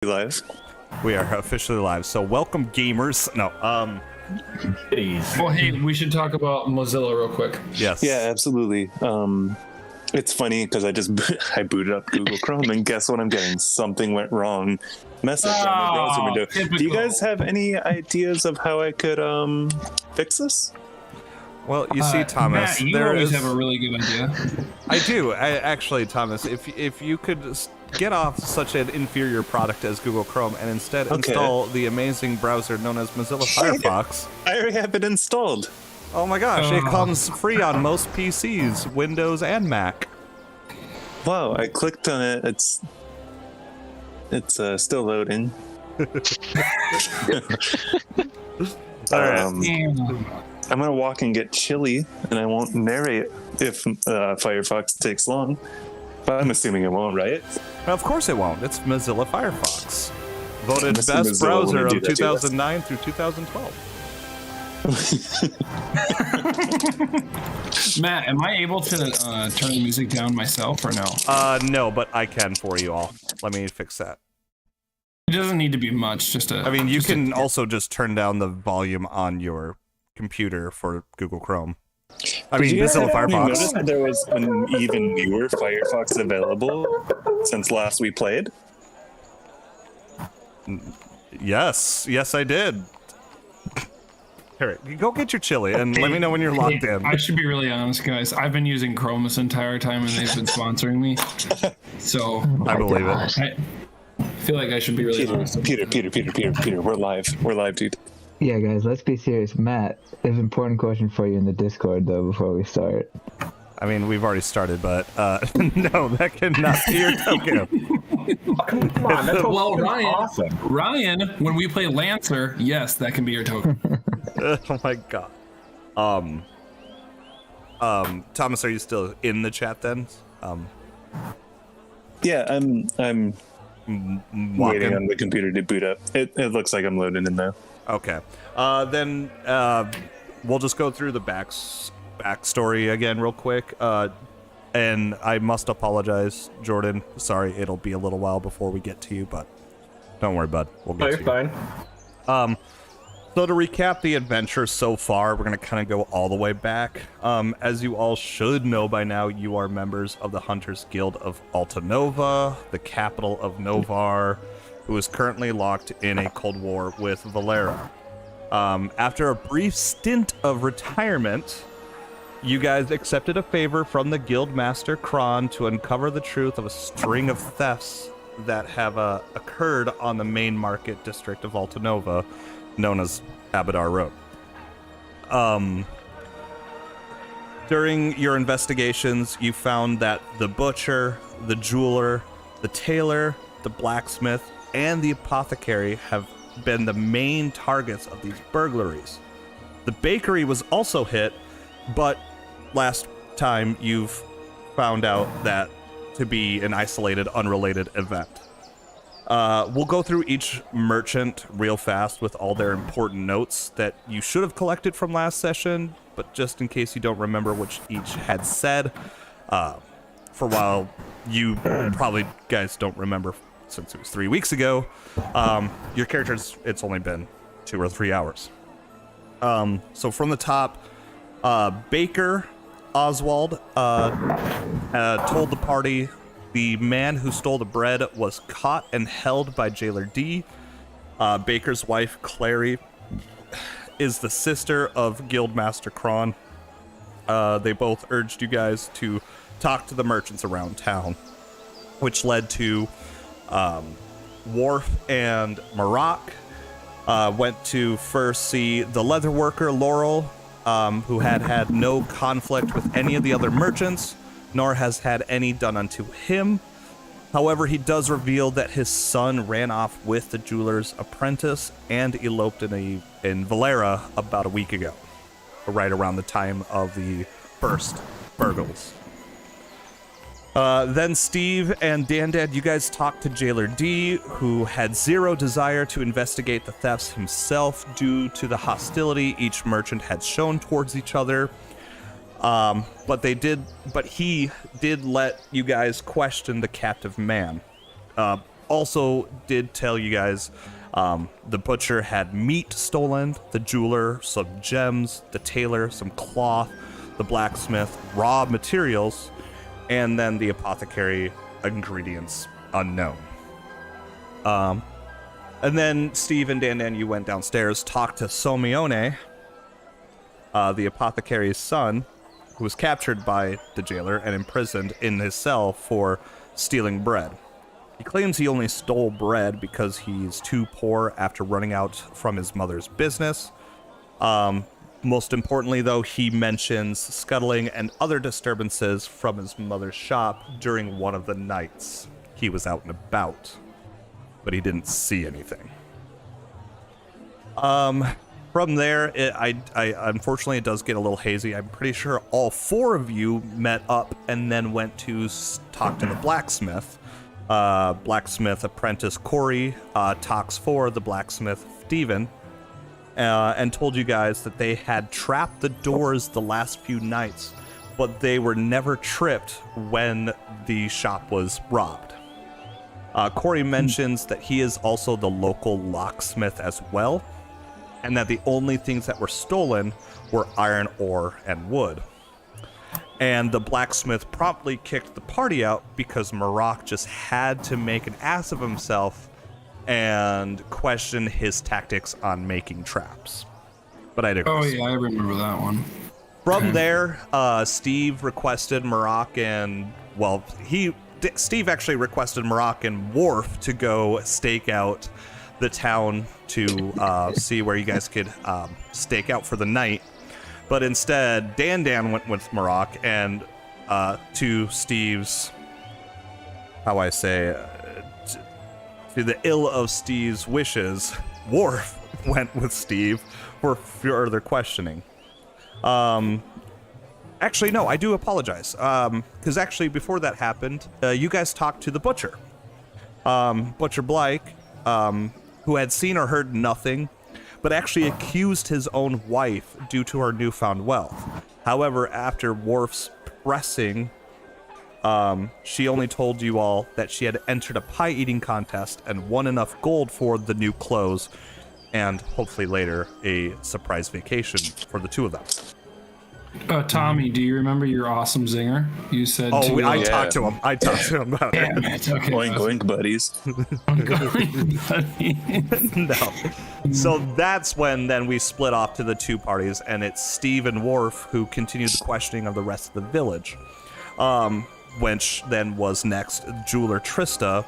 Live. We are officially live. So welcome, gamers. No, Well, hey, we should talk about Mozilla real quick. yes. Yeah, absolutely. It's funny because I booted up Google Chrome and guess what I'm getting? Something went wrong. Message on the browser window. Typical. Do you guys have any ideas of how I could fix this? Well, you see, Thomas, Matt, you there always is. have a really good idea. I do. Actually, Thomas, if you could get off such an inferior product as Google Chrome and instead install the amazing browser known as Mozilla Firefox. I already have it installed. Oh my gosh, it comes free on most PCs, Windows and Mac. Wow, I clicked on it. It's still loading. All right. I'm gonna walk and get chili, and I won't narrate if Firefox takes long. But I'm assuming it won't, right? Of course it won't. It's Mozilla Firefox. Voted Missing best Mozilla browser when I do of that to us. 2009 through 2012. Matt, am I able to turn the music down myself or no? No, but I can for you all. Let me fix that. It doesn't need to be much. I mean, you can also just turn down the volume on your computer for Google Chrome. I mean, Mozilla Have you Firefox. noticed that there was an even newer Firefox available since last we played? Yes, I did. Here, you go get your chili and let me know when you're logged in. I should be really honest, guys. I've been using Chrome this entire time, and they've been sponsoring me. So I believe it. I feel like I should be really honest. Peter, we're live. We're live, dude. Yeah, guys, let's be serious. Matt, there's an important question for you in the Discord, though, before we start. I mean, we've already started, but no, that cannot be your token. Come on, that's Well, Ryan, awesome. Ryan, when we play Lancer, yes, that can be your token. Oh my god. Thomas, are you still in the chat then? Yeah, I'm waiting on the computer to boot up. It looks like I'm loading in now. Okay. Then we'll just go through the backstory again real quick. And I must apologize, Jordan. Sorry, it'll be a little while before we get to you, but don't worry, bud. We'll get Oh, to you're you. fine. So to recap the adventure so far, we're going to kind of go all the way back. As you all should know by now, you are members of the Hunters Guild of Altanova, the capital of Novar, who is currently locked in a cold war with Valera. After a brief stint of retirement, you guys accepted a favor from the guild master Kron to uncover the truth of a string of thefts that have occurred on the main market district of Altanova, known as Abadar Road. During your investigations, you found that the butcher, the jeweler, the tailor, the blacksmith, and the apothecary have been the main targets of these burglaries. The bakery was also hit, but last time you've found out that to be an isolated, unrelated event. We'll go through each merchant real fast with all their important notes that you should have collected from last session, but just in case you don't remember which each had said, for a while, you probably guys don't remember since it was 3 weeks ago. Your characters, it's only been 2 or 3 hours. So from the top, Baker Oswald told the party the man who stole the bread was caught and held by Jailer D. Baker's wife, Clary, is the sister of Guildmaster Kron. They both urged you guys to talk to the merchants around town, which led to Worf and Maroc went to first see the leather worker, Laurel, who had no conflict with any of the other merchants, nor has had any done unto him. However, he does reveal that his son ran off with the jeweler's apprentice and eloped in Valera about a week ago, right around the time of the first burgles. Then Steve and Dandad, you guys talked to Jailer D, who had zero desire to investigate the thefts himself due to the hostility each merchant had shown towards each other. But he did let you guys question the captive man. also did tell you guys the butcher had meat stolen, the jeweler some gems, the tailor some cloth, the blacksmith raw materials, and then the apothecary ingredients unknown. And then Steve and Dan, you went downstairs, talked to Somione, the apothecary's son, who was captured by the jailer and imprisoned in his cell for stealing bread. He claims he only stole bread because he's too poor after running out from his mother's business. Most importantly, though, he mentions scuttling and other disturbances from his mother's shop during one of the nights he was out and about, but he didn't see anything. From there, unfortunately, it does get a little hazy. I'm pretty sure all four of you met up and then went to talk to the blacksmith. Blacksmith apprentice Corey talks for the blacksmith Steven, and told you guys that they had trapped the doors the last few nights, but they were never tripped when the shop was robbed. Corey mentions that he is also the local locksmith as well, and that the only things that were stolen were iron ore and wood. And the blacksmith promptly kicked the party out because Maroc just had to make an ass of himself and question his tactics on making traps. But I digress. Oh yeah, I remember that one. From there, Steve requested Maroc and, well, Steve actually requested Maroc and Worf to go stake out the town to see where you guys could stake out for the night. But instead, Dan went with Maroc, and to Steve's, to the ill of Steve's wishes, Worf went with Steve for further questioning. Actually, no, I do apologize. Because actually, before that happened, you guys talked to the butcher. Butcher Blake, who had seen or heard nothing, but actually accused his own wife due to her newfound wealth. However, after Worf's pressing, she only told you all that she had entered a pie-eating contest and won enough gold for the new clothes, and hopefully later a surprise vacation for the two of them. Tommy, do you remember your awesome zinger? You said. I talked to him. I talked to him about it. Damn it. Okay. Oink, oink, buddies. No. So that's when then we split off to the two parties, and it's Steve and Worf who continued the questioning of the rest of the village. Which then was next jeweler Trista,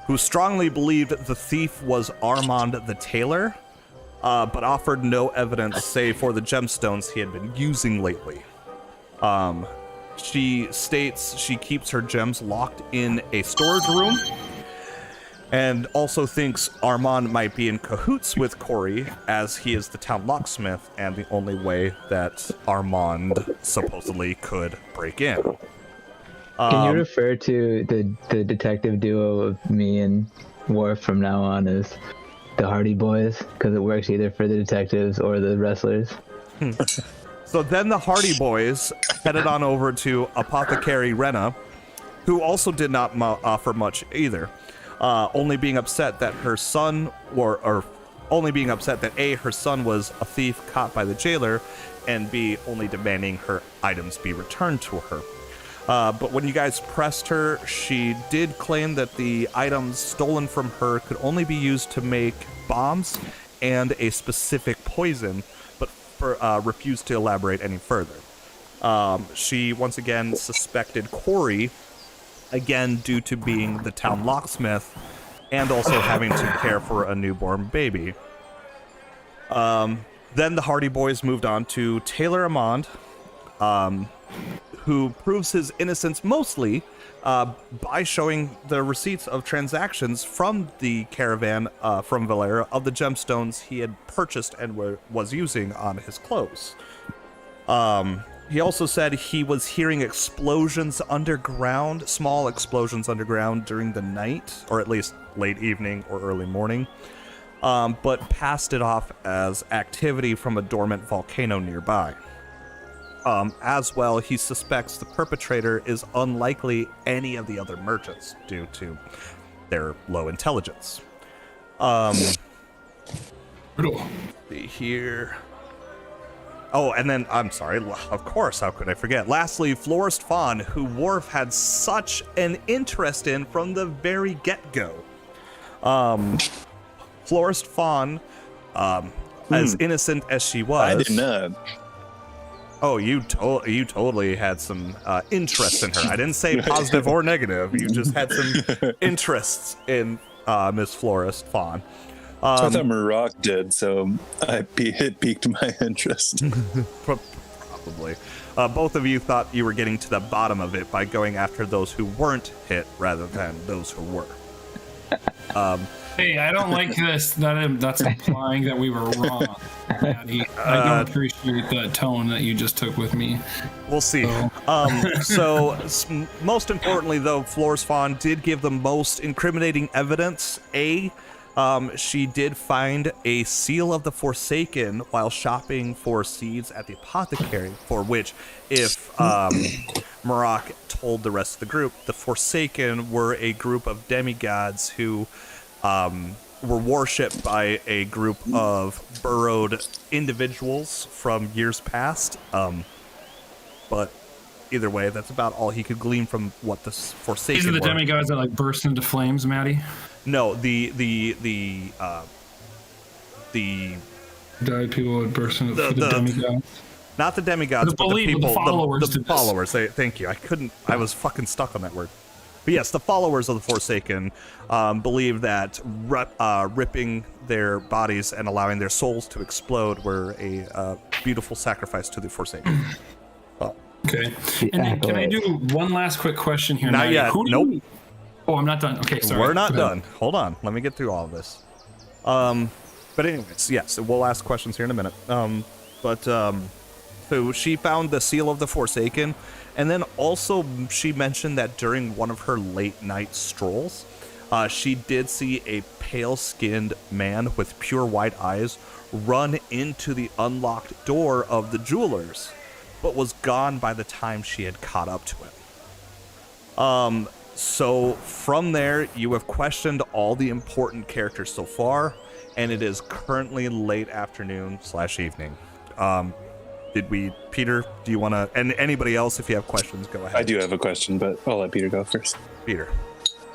who strongly believed the thief was Armand the tailor, but offered no evidence save for the gemstones he had been using lately. She states she keeps her gems locked in a storage room, and also thinks Armand might be in cahoots with Corey, as he is the town locksmith and the only way that Armand supposedly could break in. Can you refer to the detective duo of me and Worf from now on as the Hardy Boys? Because it works either for the detectives or the wrestlers. So then the Hardy Boys headed on over to Apothecary Rena, who also did not offer much either, only being upset that her son, or only being upset that A, her son was a thief caught by the jailer, and B, only demanding her items be returned to her. But when you guys pressed her, she did claim that the items stolen from her could only be used to make bombs and a specific poison, but refused to elaborate any further. She once again suspected Corey, again due to being the town locksmith and also having to care for a newborn baby. Then the Hardy Boys moved on to Taylor Armand, who proves his innocence mostly by showing the receipts of transactions from the caravan from Valera of the gemstones he had purchased and was using on his clothes. He also said he was hearing explosions underground, small explosions underground during the night, or at least late evening or early morning, but passed it off as activity from a dormant volcano nearby. As well, he suspects the perpetrator is unlikely any of the other merchants due to their low intelligence. Brutal. See here. Oh, and then, I'm sorry, of course, how could I forget? Lastly, Florist Fawn, who Worf had such an interest in from the very get-go. Florist Fawn, as innocent as she was... I did not. Oh, you totally had some interest in her. I didn't say positive or negative. You just had some interests in Miss Florist Fawn. I thought Maroc did, so it piqued my interest. Probably. Both of you thought you were getting to the bottom of it by going after those who weren't hit rather than those who were. Hey, I don't like this. That's implying that we were wrong, Maddie. I don't appreciate the tone that you just took with me. We'll see. Most importantly, though, Florist Fawn did give the most incriminating evidence. She did find a seal of the Forsaken while shopping for seeds at the apothecary, for which, if Maroc told the rest of the group, the Forsaken were a group of demigods who were worshipped by a group of burrowed individuals from years past. But either way, that's about all he could glean from what the Forsaken These are the were. demigods that like burst into flames, Maddie. No, the Died people would burst into the demigods. not the demigods, The but the people, the followers. the followers. Thank you. I was fucking stuck on that word. But yes, the followers of the Forsaken believe that ripping their bodies and allowing their souls to explode were a beautiful sacrifice to the Forsaken. Okay. And then can I do one last quick question here? Not Maddie? yet. Nope. Oh, I'm not done. Okay, sorry. We're not Go ahead. done. Hold on. Let me get through all of this. But anyways, yes, we'll ask questions here in a minute. So she found the seal of the Forsaken, and then also she mentioned that during one of her late night strolls, she did see a pale-skinned man with pure white eyes run into the unlocked door of the jeweler's, but was gone by the time she had caught up to him. So from there, you have questioned all the important characters so far, and it is currently late afternoon/evening. Peter, do you want to, and anybody else, if you have questions, go ahead. I do have a question, but I'll let Peter go first. Peter.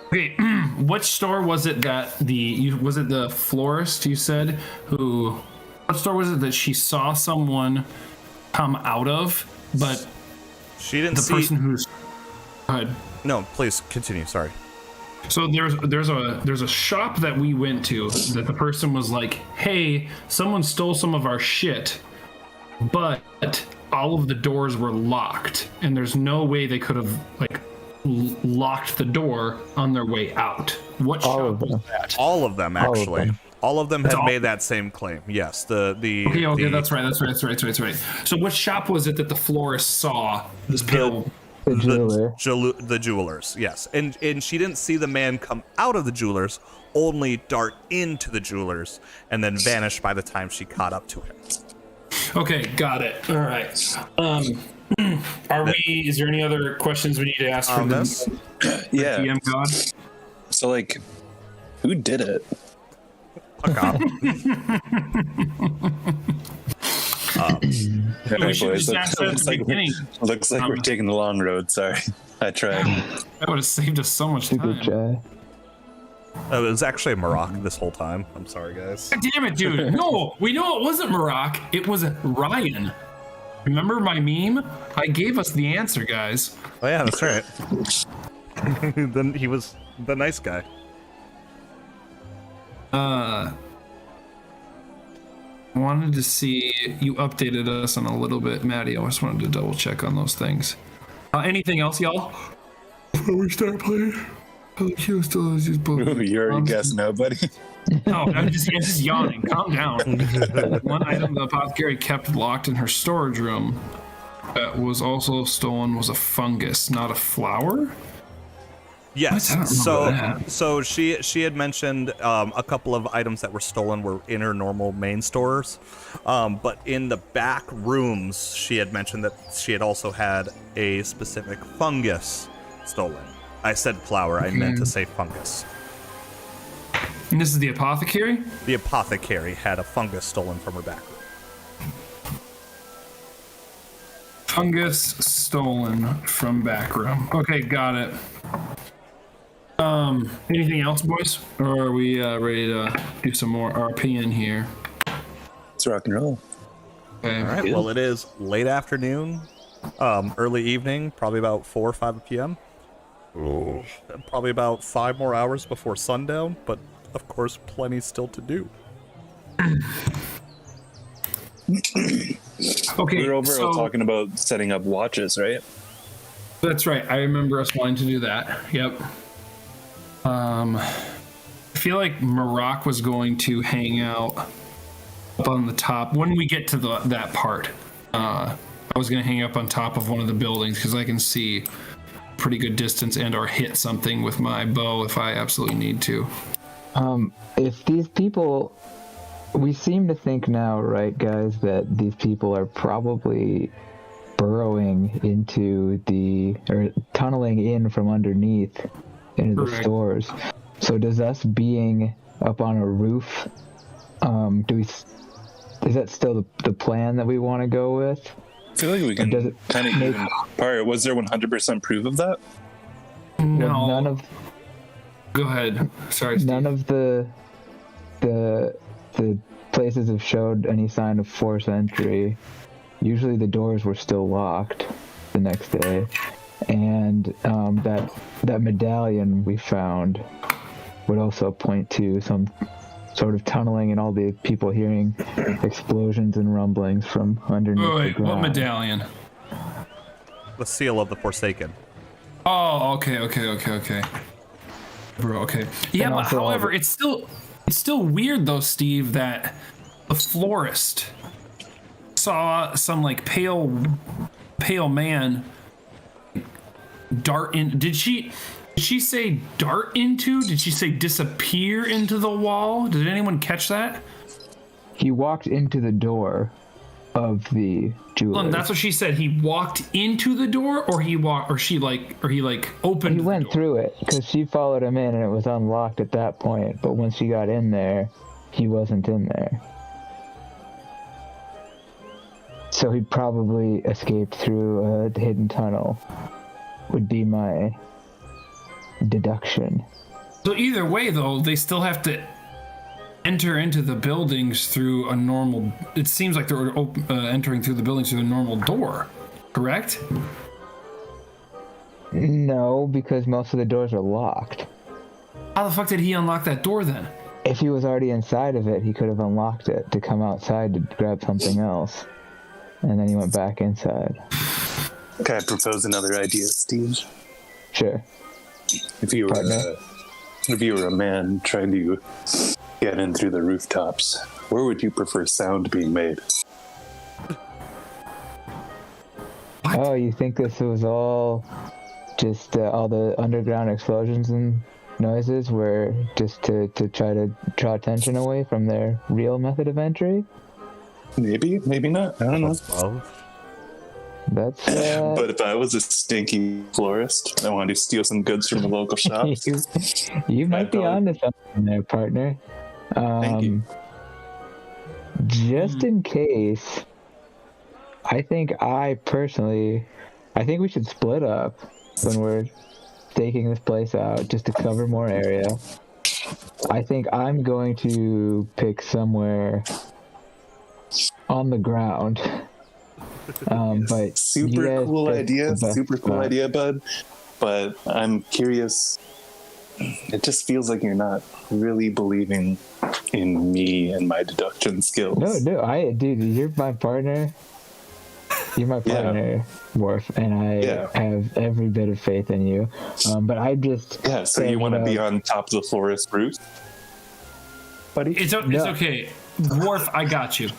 Okay, which store was it that was it the florist you said what store was it that she saw someone come out of, but She didn't the see... person who's... Go ahead. No, please continue, sorry. So there's a shop that we went to that the person was like, hey, someone stole some of our shit, but all of the doors were locked and there's no way they could have like locked the door on their way out. What shop was that? All of them, actually. All of them had all- made that same claim. Yes, Okay, that's right. So what shop was it that the florist saw this pale... The jeweler. The jewelers, yes. And she didn't see the man come out of the jewelers, only dart into the jewelers, and then vanish by the time she caught up to him. Okay, got it. All right. Is there any other questions we need to ask from this? Yeah. DM God? So, like, who did it? Fuck off. We should just ask that at the beginning. Looks like we're taking the long road. Sorry, I tried. That would have saved us so much Good time. try. It was actually Maroc this whole time. I'm sorry, guys. God damn it, dude. No, we know it wasn't Maroc. It was Ryan. Remember my meme? I gave us the answer, guys. Oh yeah, that's right. Then he was the nice guy. Wanted to see you updated us on a little bit, Maddie. I just wanted to double check on those things. Anything else, y'all? Before we start playing, you still has these books. You already guessed nobody. No, I'm just yawning. Calm down. One item the apothecary kept locked in her storage room that was also stolen was a fungus, not a flower. Yes. I don't remember that. So she had mentioned a couple of items that were stolen were in her normal main stores, but in the back rooms she had mentioned that she had also had a specific fungus stolen. I said flower. I meant to say fungus. And this is the apothecary? The apothecary had a fungus stolen from her back room. Fungus stolen from back room. Okay, got it. Anything else, boys? Or are we ready to do some more RPN here? Let's rock and roll. Okay. All right. Well, it is late afternoon, early evening, probably about 4 or 5 p.m. Probably about 5 more hours before sundown, but of course, plenty still to do. Okay, We were overall so talking about setting up watches, right? that's right. I remember us wanting to do that. Yep. I feel like Maroc was going to hang out up on the top when we get to that part. I was going to hang up on top of one of the buildings because I can see pretty good distance and or hit something with my bow if I absolutely need to. If these people, we seem to think now, right, guys, that these people are probably burrowing into or tunneling in from underneath into the stores. So does us being up on a roof, is that still the plan that we want to go with? I feel like we can kind of even part. Was there 100% proof of that? No. Well, none of. Go ahead. Sorry, Steve. None of the places have showed any sign of forced entry. Usually the doors were still locked the next day, and that medallion we found would also point to some sort of tunneling and all the people hearing explosions and rumblings from underneath the ground. What medallion? The seal of the Forsaken. Oh, okay. Bro, okay. Yeah, And but also however, it's still weird though, Steve, that the florist saw some like pale man dart in. Did she say dart into? Did she say disappear into the wall? Did anyone catch that? He walked into the door of the jeweler. That's what she said. He walked into the door, or he opened. He the went door? through it because she followed him in and it was unlocked at that point. But once she got in there, he wasn't in there. So he probably escaped through a hidden tunnel, would be my deduction. So either way, though, they still have to enter into the buildings through a normal. It seems like they're entering through the buildings through a normal door, correct? No, because most of the doors are locked. How the fuck did he unlock that door then? If he was already inside of it, he could have unlocked it to come outside to grab something else. And then he went back inside. Can I propose another idea, Steve? Sure. If you were a man trying to get in through the rooftops, where would you prefer sound being made? What? Oh, you think this was all just all the underground explosions and noises were just to try to draw attention away from their real method of entry? Maybe not. I don't know. That's But if I was a stinky florist, I wanted to steal some goods from the local shop. you might be onto something there, partner. Thank you. Just in case, I think we should split up when we're staking this place out just to cover more area. I think I'm going to pick somewhere on the ground. But super cool idea, bud. But I'm curious. It just feels like you're not really believing in me and my deduction skills. No, dude, you're my partner. You're my partner, Worf, and I have every bit of faith in you. But I just so you want to be on top of the forest roof, buddy? It's okay, Worf. I got you.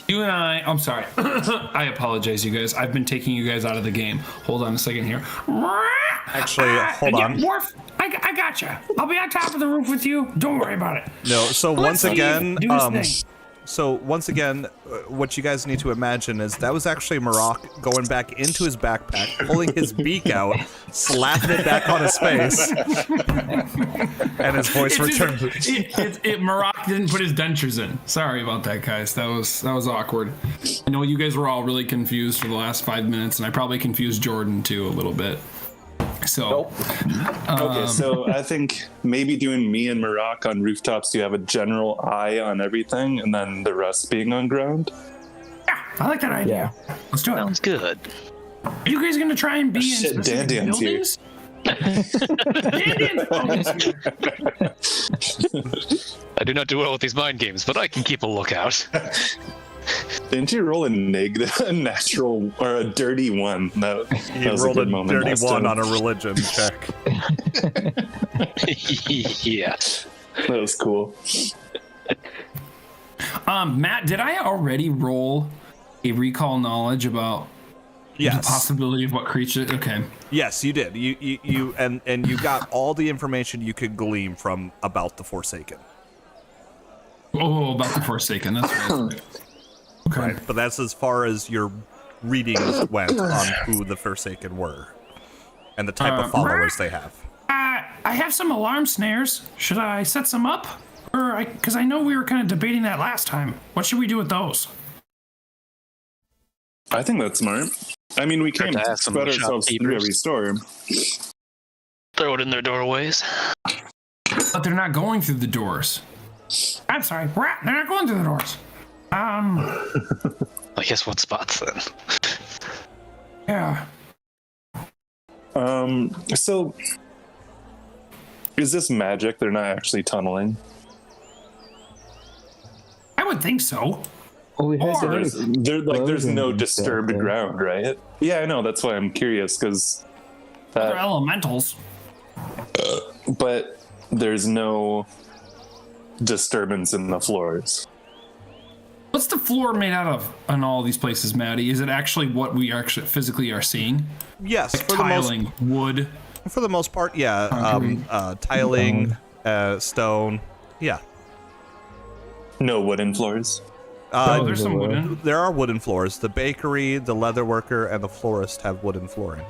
You and I'm sorry. I apologize, you guys. I've been taking you guys out of the game. Hold on a second here. Actually, hold on. Yeah, Worf, I got you. I'll be on top of the roof with you. Don't worry about it. No, so once again, So once again, what you guys need to imagine is that was actually Maroc going back into his backpack, pulling his beak out, slapping it back on his face, and his voice returned. Maroc didn't put his dentures in. Sorry about that, guys. That was awkward. I know you guys were all really confused for the last 5 minutes, and I probably confused Jordan too a little bit. So, okay, so I think maybe doing me and Maroc on rooftops, you have a general eye on everything, and then the rest being on ground. Yeah, I like that idea. Yeah. Let's do it. Sounds good. Are you guys gonna try and be in Shit, specific Dan Dan's buildings? I do not do well with these mind games, but I can keep a lookout. Didn't you roll a natural or a dirty one? That was rolled a good a moment. dirty one on a religion check. Yeah. That was cool. Matt, did I already roll a recall knowledge about the possibility of what creature? Okay. Yes, you did. You and you got all the information you could glean from about the Forsaken. Oh, about the Forsaken. That's right. Okay. Right, but that's as far as your readings went on who the Forsaken were and the type of followers they have. I have some alarm snares. Should I set some up? Because I know we were kind of debating that last time. What should we do with those? I think that's smart. I mean, we can't spread ourselves through every storm. Throw it in their doorways. But they're not going through the doors. I'm sorry. They're not going through the doors. I guess what spots then? Yeah. So is this magic? They're not actually tunneling. I would think so. Well, we had there's no disturbed ground, right? Yeah, I know. That's why I'm curious because they're elementals. But there's no disturbance in the floors. What's the floor made out of in all these places, Maddie? Is it actually what we actually physically are seeing? Yes, like tiling, wood. For the most part, yeah. Tiling, stone, yeah. No wooden floors. There's some wooden. There are wooden floors. The bakery, the leather worker, and the florist have wooden flooring.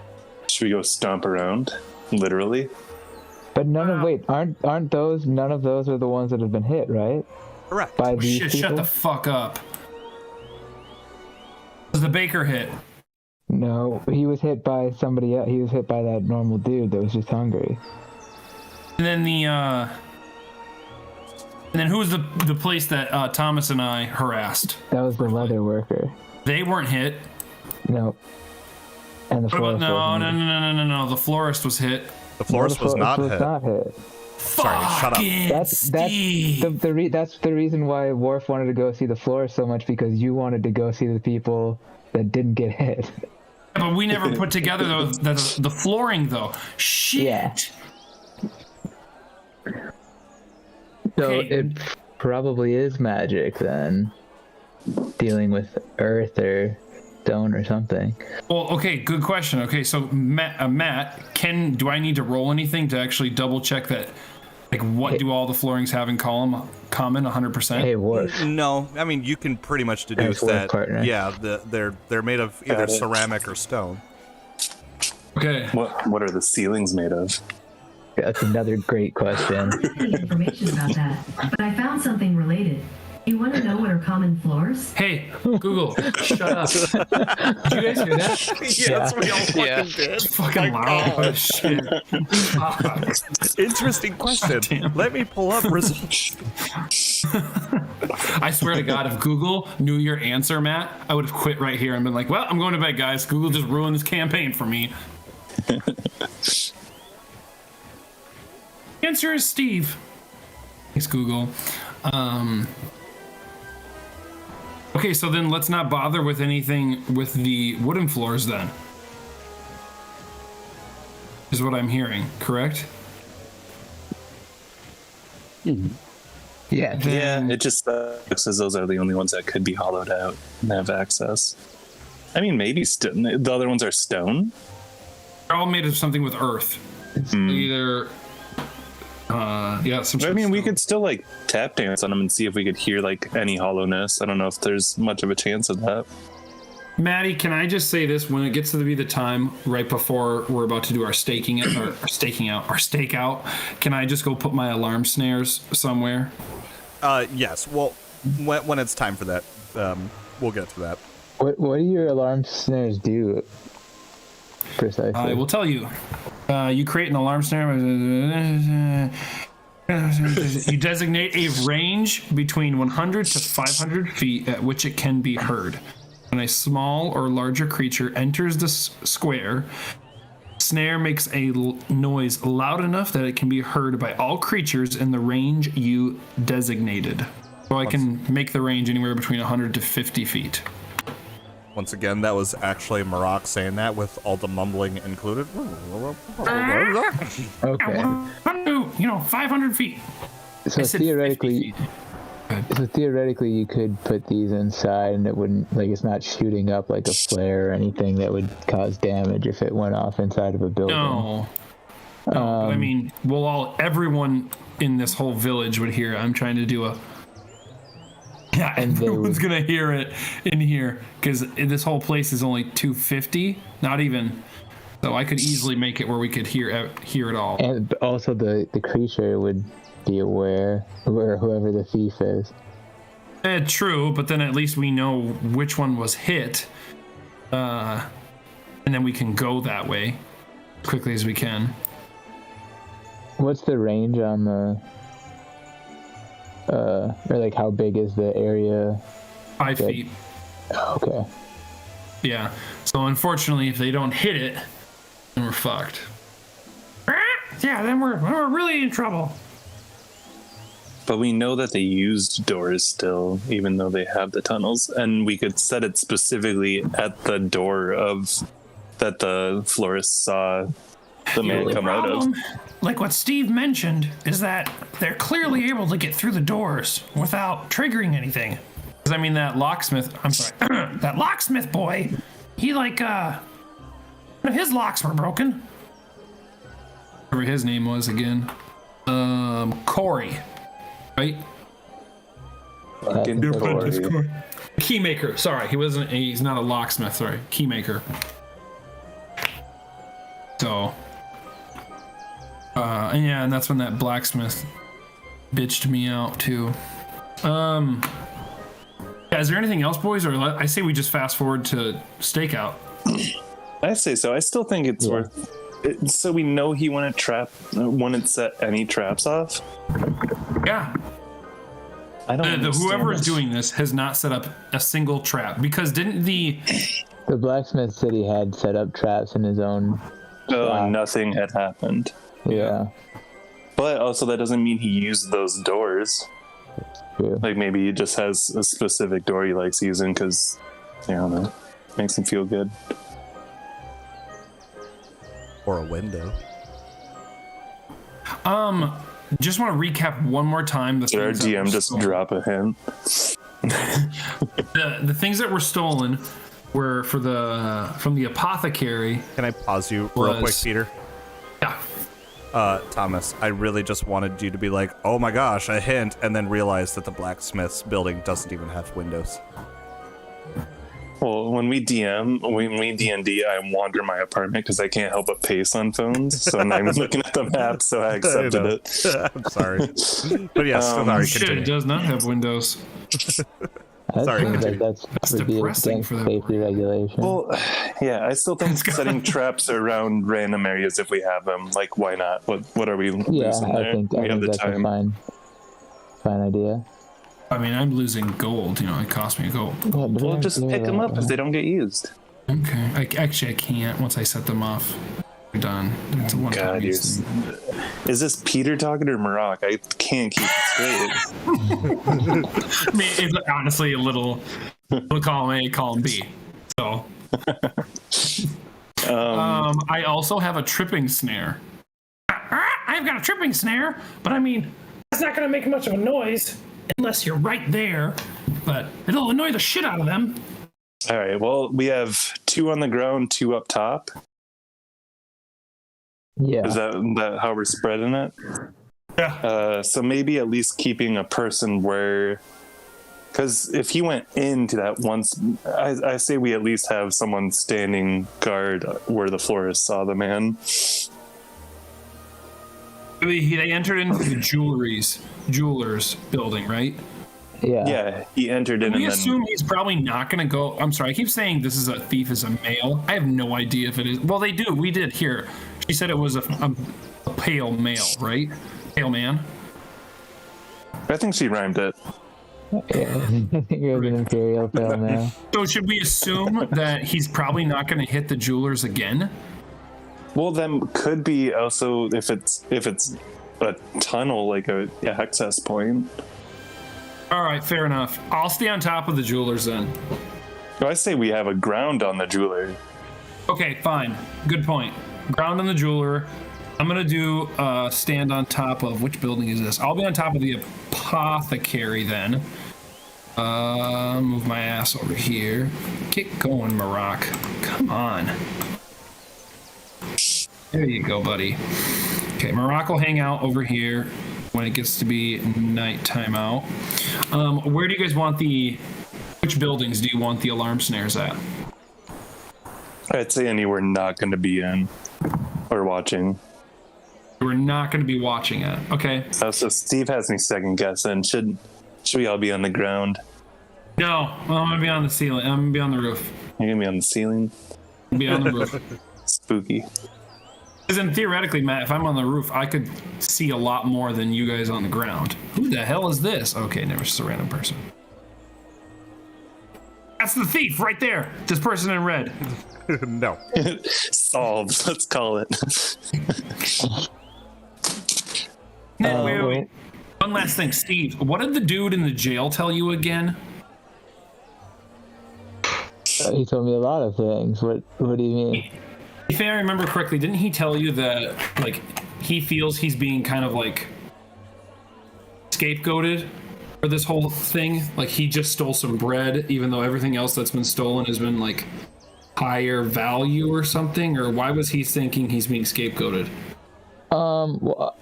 Should we go stomp around? Literally. But none of those are the ones that have been hit, right? Correct. By these people? Shut the fuck up. Was the baker hit? No, he was hit by somebody else. He was hit by that normal dude that was just hungry. And then who was the place that Thomas and I harassed? That was the leather worker. They weren't hit. No. And the florist. No. The florist was hit. The florist was not hit. Sorry, shut up. That's the reason why Worf wanted to go see the florist so much, because you wanted to go see the people that didn't get hit. But we never put together the flooring though. Shit. Yeah. So it probably is magic then, dealing with earth or stone or something. Well, okay, good question. Okay, so Matt, do I need to roll anything to actually double check that? Like, what do all the floorings have in common? 100%. Hey, Worf. No, I mean you can pretty much deduce that. Partner. Yeah, they're made of either ceramic or stone. Okay. What are the ceilings made of? That's another great question. I didn't get information about that, but I found something related. You want to know what are common floors? Hey, Google, shut up. Did you guys hear that? Yes, we all fucking did. It's fucking loud. Oh, shit. Interesting question. Let me pull up results. I swear to God, if Google knew your answer, Matt, I would have quit right here and been like, well, I'm going to bed, guys. Google just ruined this campaign for me. Answer is Steve. Thanks, Google. Okay, so then let's not bother with anything with the wooden floors then. Is what I'm hearing, correct? Yeah. Yeah, it just sucks as those are the only ones that could be hollowed out and have access. I mean, maybe the other ones are stone. They're all made of something with earth. It's either Yeah, some I mean, we stone. could still like tap dance on them and see if we could hear like any hollowness. I don't know if there's much of a chance of that. Maddie, can I just say this? When it gets to be the time right before we're about to do our stakeout, can I just go put my alarm snares somewhere? Yes. Well, when it's time for that, we'll get to that. What do your alarm snares do precisely? I will tell you. You create an alarm snare. You designate a range between 100 to 500 feet at which it can be heard. When a small or larger creature enters the square, snare makes a noise loud enough that it can be heard by all creatures in the range you designated. So I can make the range anywhere between 100 to 50 feet. Once again, that was actually Maroc saying that with all the mumbling included. Okay. 500 feet. So theoretically, you could put these inside, and it wouldn't it's not shooting up like a flare or anything that would cause damage if it went off inside of a building. No. But I mean, everyone in this whole village would hear. I'm trying to do a. Yeah, everyone's gonna hear it in here because this whole place is only 250, not even. So I could easily make it where we could hear it all. And also the creature would be aware, whoever the thief is. True, but then at least we know which one was hit, and then we can go that way as quickly as we can. What's the range on the? Or how big is the area? 5 feet. Okay. Yeah. So unfortunately, if they don't hit it, then we're fucked. Yeah, then we're really in trouble. But we know that they used doors still, even though they have the tunnels, and we could set it specifically at the door that the florist saw the man come out of. Like what Steve mentioned, is that they're clearly able to get through the doors without triggering anything. Because I mean, that locksmith boy, he one of his locks were broken. Whatever his name was again. Corey. Right? Fucking Corey. Keymaker. Sorry, he's not a locksmith, sorry. Keymaker. So and that's when that blacksmith bitched me out too. Is there anything else, boys, or I say we just fast forward to stakeout? I say so. I still think it's worth it, so we know he wouldn't set any traps off. Yeah. I don't whoever is doing this has not set up a single trap, because didn't the blacksmith said he had set up traps in his own shop. Nothing had happened. Yeah. But also that doesn't mean he used those doors. True. Like maybe he just has a specific door he likes using because, I don't know, makes him feel good. Or a window. Just want to recap one more time. Did our DM just drop a hint? The things that were stolen were from the apothecary. Can I pause you real quick, Peter? Yeah. Thomas, I really just wanted you to be like, oh my gosh, a hint, and then realize that the blacksmith's building doesn't even have windows. Well, when we D&D, I wander my apartment because I can't help but pace on phones. So now I'm looking at the map, so I accepted it. I'm sorry. But yes, sorry, Shit, continue. it does not have windows. Sorry, continue. That's would be depressing against for them. safety regulation. Well, yeah, I still think setting traps around random areas if we have them, like, why not? What are we losing there? I think we have the that's time. a fine idea. I mean, I'm losing gold. It cost me gold. Yeah, but Well, just pick them up if they don't get used. Okay. I can't once I set them off. We're done. It's a one-time God, use thing. is this Peter talking or Maroc? I can't keep it straight. I mean, it's honestly a little column A, column B. So, I also have a tripping snare. I've got a tripping snare, but I mean, it's not going to make much of a noise unless you're right there. But it'll annoy the shit out of them. All right. Well, we have 2 on the ground, 2 up top. Yeah. Is that how we're spreading it? Yeah. So maybe at least keeping a person where, because if he went into that once, I say we at least have someone standing guard where the florist saw the man. They entered into the jeweler's building, right? Yeah. Yeah, he entered in We and assume then. he's probably not going to go. I'm sorry, I keep saying this is a thief is a male. I have no idea if it is. Well, they do. We did here. She said it was a pale male, right? Pale man. I think she rhymed it. Yeah. You're an imperial pale man. So should we assume that he's probably not going to hit the jewelers again? Well, then could be also if it's a tunnel, like a access point. All right, fair enough. I'll stay on top of the jewelers then. I say we have a ground on the jeweler. Okay, fine. Good point. Ground on the jeweler. I'm gonna do stand on top of which building is this? I'll be on top of the apothecary then. Move my ass over here. Get going, Maroc. Come on. There you go, buddy. Okay, Maroc will hang out over here when it gets to be nighttime out. Where do you guys want which buildings do you want the alarm snares at? I'd say anywhere not going to be in or watching. We're not going to be watching it. Okay. So Steve has me second guessing. Should we all be on the ground? No, well, I'm going to be on the ceiling. I'm going to be on the roof. You're going to be on the ceiling? Be on the roof. Spooky. Because then theoretically, Matt, if I'm on the roof, I could see a lot more than you guys on the ground. Who the hell is this? Okay, never, just a random person. That's the thief right there. This person in red. No. Solved. Let's call it. Wait. One last thing, Steve. What did the dude in the jail tell you again? He told me a lot of things. What do you mean? If I remember correctly, didn't he tell you that, like, he feels he's being kind of, like, scapegoated for this whole thing? Like, he just stole some bread, even though everything else that's been stolen has been, like, higher value or something? Or why was he thinking he's being scapegoated? Well,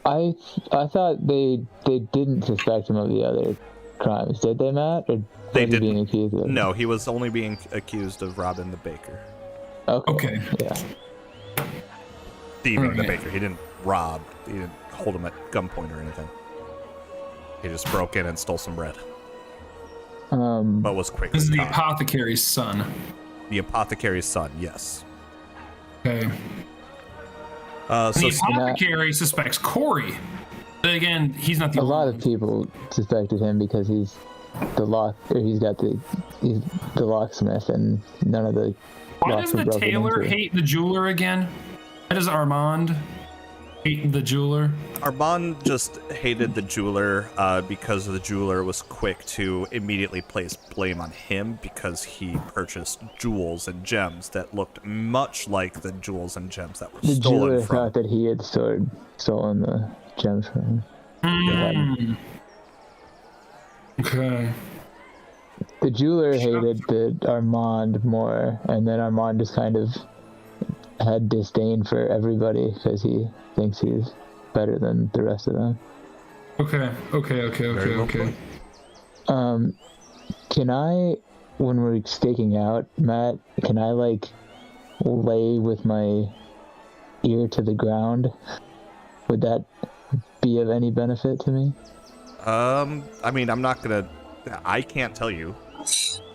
I thought they didn't suspect him of the other crimes, did they, Matt? Or They was he being didn't. accused of? No, he was only being accused of robbing the baker. Okay. Yeah. Thieving the Okay. baker. He didn't rob. He didn't hold him at gunpoint or anything. He just broke in and stole some bread. But was quickly This is the caught. apothecary's son. The apothecary's son, yes. Okay. So The apothecary suspects Corey. But again, he's not the A only lot one. of people suspected him because he's the locksmith, and none of the Why locks does were the broken tailor into. hate the jeweler again? Why does Armand hate the jeweler? Armand just hated the jeweler because the jeweler was quick to immediately place blame on him because he purchased jewels and gems that looked much like the jewels and gems that were The stolen jeweler from. thought that he had stolen the gems from him. Okay. The jeweler hated Armand more, and then Armand just kind of had disdain for everybody because he thinks he's better than the rest of them. Okay. Very well put. Can I, when we're staking out, Matt, can I like lay with my ear to the ground? Would that be of any benefit to me? I mean, I can't tell you.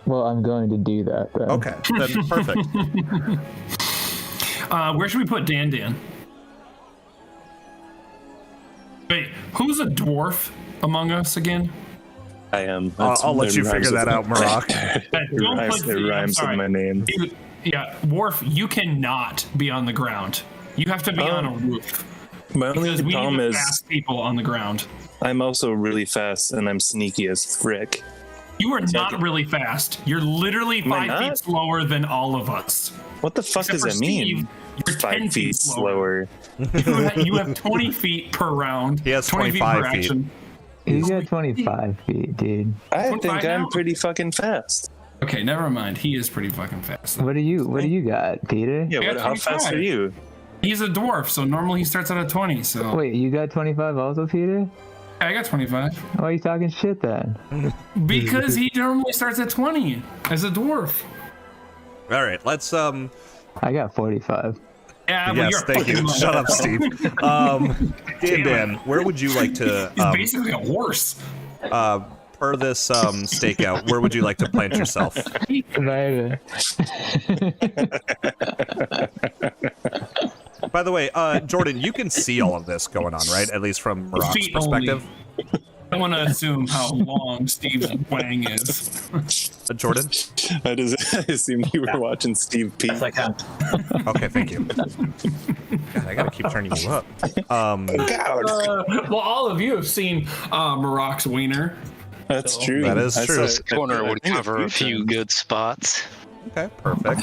Well, I'm going to do that. Then. Okay, then perfect. Where should we put Dan? Wait, who's a dwarf among us again? I am. I'll let you figure that out, Maroc. Don't put It I'm rhymes with sorry. my name. Yeah, Worf, you cannot be on the ground. You have to be on a roof. My only Because we problem need is fast people on the ground. I'm also really fast and I'm sneaky as frick. You are not really fast. You're literally Am I 5 feet not? slower than all of us. What the fuck Except does for that mean? Steve, you're 10 5 feet slower. You have 20 feet per round. He has 20 25 per feet. action. He's got 25 feet, dude. I 25 think I'm now? pretty fucking fast. Okay, never mind. He is pretty fucking fast. What do you got, Peter? Yeah, I got how fast are 25. you? He's a dwarf, so normally he starts out at 20. So Wait, you got 25 also, Peter? I got 25 Why are you talking shit then? because he normally starts at 20 as a dwarf. All right, let's I got 45. Yeah, but yes, you're thank you. fucking Shut up, Steve. Dan, where would you like to He's basically a horse. per this stakeout, where would you like to plant yourself? Right. By the way, Jordan, you can see all of this going on, right? At least from Marock's Feet only. perspective. I want to assume how long Steve's wang is. Jordan? I assumed you were watching Steve P. Yes, I can. Okay, thank you. God, I gotta keep turning you up. Well, all of you have seen Marock's wiener. That's true. That is I true. saw This it. corner would I think cover a few times. good spots. Okay, perfect.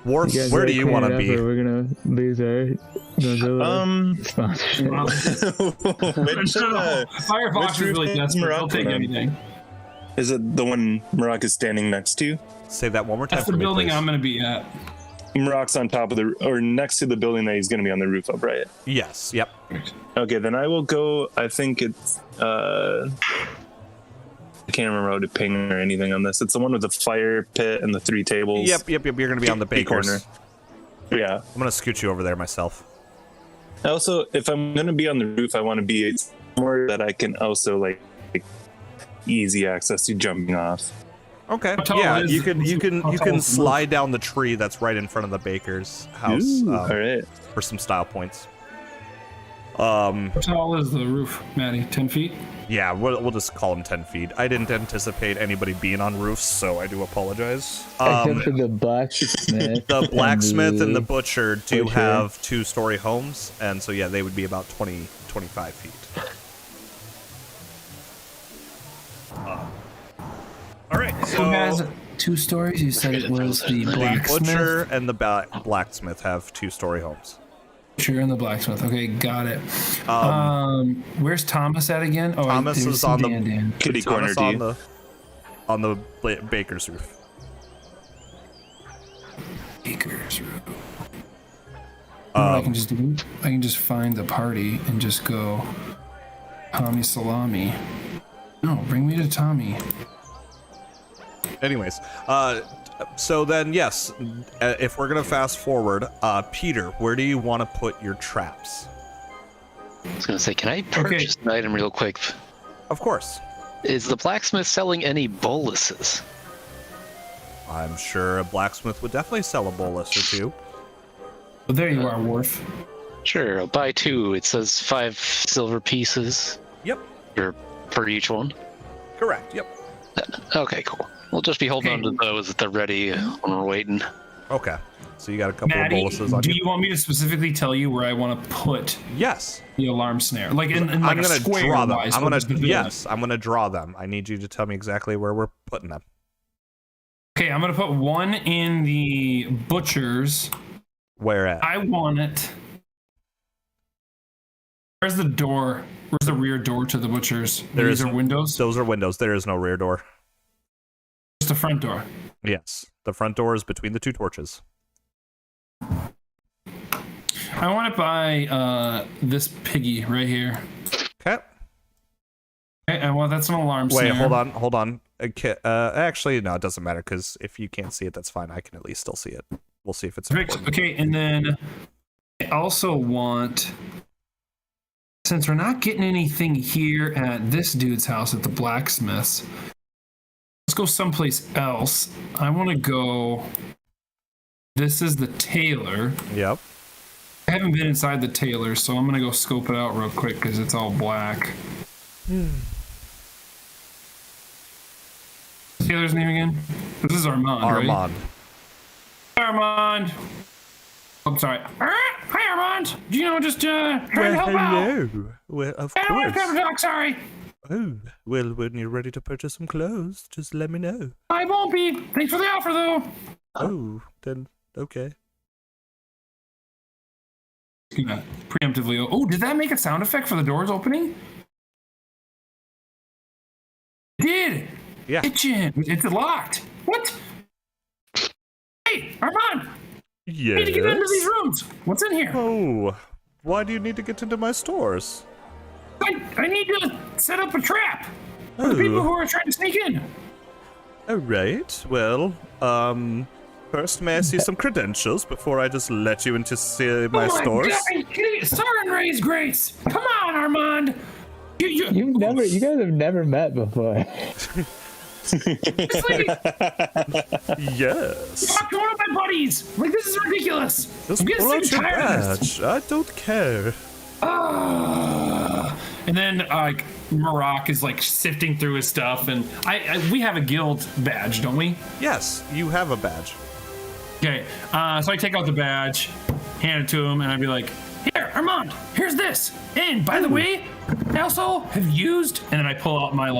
Worf, You guys where gotta do you clean want it to up be? or we're gonna lose our Godzilla sponsorship. Firefox which is roof really does desperate. Maroc He'll take live on? anything. Is it the one Maroc is standing next to? Say that one more time That's for the me, building please. I'm going to be at. Maroc's on top of or next to the building that he's going to be on the roof of, right? Yes, yep. Okay, then I will go. I think it's. I can't remember how to ping or anything on this. It's the one with the fire pit and the 3 tables. Yep. You're gonna be on the bakers. corner. Yeah. I'm gonna scoot you over there myself. Also, if I'm going to be on the roof, I want to be somewhere that I can also like easy access to jumping off. Okay. tall Yeah, is- you can how tall is the slide down the tree that's right in front of the baker's house Ooh, all right. for some style points. How tall is the roof, Maddie? 10 feet? Yeah, we'll just call them 10 feet. I didn't anticipate anybody being on roofs, so I do apologize. Except for the blacksmith. The blacksmith and the the butcher do butcher. have 2-story homes, and so yeah, they would be about 25 feet. All right, Who so has 2 stories? You said it was the the blacksmith. butcher and the blacksmith have 2-story homes. Butcher and the blacksmith. Okay, got it. Where's Thomas at again? Oh, Thomas there's is on the Dan. Kitty corner, Thomas D. on the baker's roof. Baker's room. I can just do. I can just find the party and just go. Tommy Salami. No, bring me to Tommy. Anyways, so then yes, if we're gonna fast forward, Peter, where do you want to put your traps? I was gonna say, can I purchase an item real quick? Of course. Is the blacksmith selling any boluses? I'm sure a blacksmith would definitely sell a bolus or 2. But there you are, Worf. Sure, I'll buy 2. It says 5 silver pieces Yep. for each one. Correct. Yep. Okay, cool. We'll just be holding on to those at the ready when we're waiting. Okay. So you got a couple Maddie, of boluses on do you. you want me to specifically tell you where I want to put Yes. the alarm snare? Like in like I'm a gonna square draw them. wise. I'm what gonna is the building? yes. I'm gonna draw them. I need you to tell me exactly where we're putting them. Okay, I'm gonna put one in the butcher's. Where at? I want it. Where's the door? Where's the rear door to the butcher's? There These is- are windows. Those are windows. There is no rear door. Just the front door. Yes. The front door is between the 2 torches. I want to buy this piggy right here. Okay. Okay, well, that's an alarm Wait, snare. hold on. Actually, no, it doesn't matter because if you can't see it, that's fine. I can at least still see it. We'll see if it's Perfect. important. Okay, and then I also want, since we're not getting anything here at this dude's house at the blacksmith's, let's go someplace else. I want to go. This is the tailor. Yep. I haven't been inside the tailor, so I'm gonna go scope it out real quick because it's all black. Taylor's name again? This is Armand, right? Armand. Armand. I'm sorry. Hi, Armand. Do you know just trying to help out? Well, of I don't want to course. come to talk. Sorry. Oh, well, when you're ready to purchase some clothes, just let me know. I won't be. Thanks for the offer, though. Oh, then okay. Gonna preemptively. Oh, did that make a sound effect for the doors opening? It did. Yeah. Kitchen. It's locked. What? Hey, Armand. I need to get into these Yes. rooms. What's in here? Oh, why do you need to get into my stores? I need to set up a trap for the people who are trying to sneak in. All right. Well, first, may I see some credentials before I just let you into my stores? God, Star and Ray's Grace. Come on, Armand. You guys have never met before. This lady, Yes. talk to one of my buddies. Like, this is ridiculous. Just I'm getting pull out sick your and tired of this. badge. I don't care. And then Marak is like sifting through his stuff, and we have a guild badge, don't we? Yes, you have a badge. Okay, so I take out the badge, hand it to him, and I'd be like, "Here, Armand, here's this. And by the way, I also have used," and then I pull out my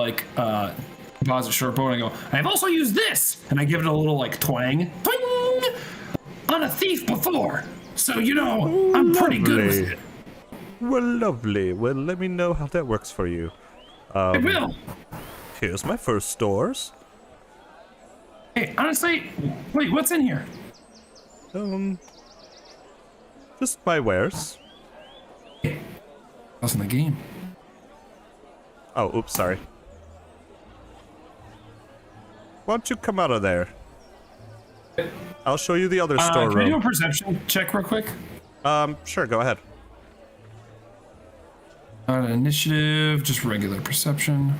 composite shortbow, and I go, "I have also used this," and I give it a little like twang, twing, on a thief before. So I'm pretty good with it. Well, lovely. Well, let me know how that works for you. I will. Here's my first stores. Hey, honestly, wait, what's in here? Just my wares. What's in the game? Oh, oops, sorry. Why don't you come out of there? I'll show you the other Can I do a storeroom. perception check real quick? Sure, go ahead. Initiative, just regular perception.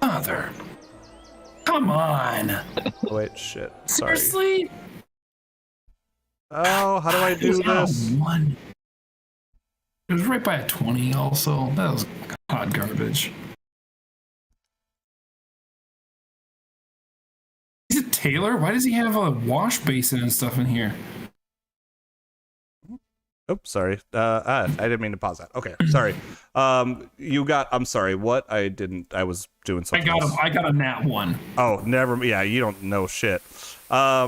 Mother. Come on. Oh, wait, shit. Sorry. Seriously? Oh, how do I do It was this? a 1. It was right by a 20 also. That was hot garbage. Is it Taylor? Why does he have a wash basin and stuff in here? Oops, sorry. I didn't mean to pause that. Okay, sorry. I'm sorry, what? I was doing something else. I got a nat 1. Oh, never. Yeah, you don't know shit. I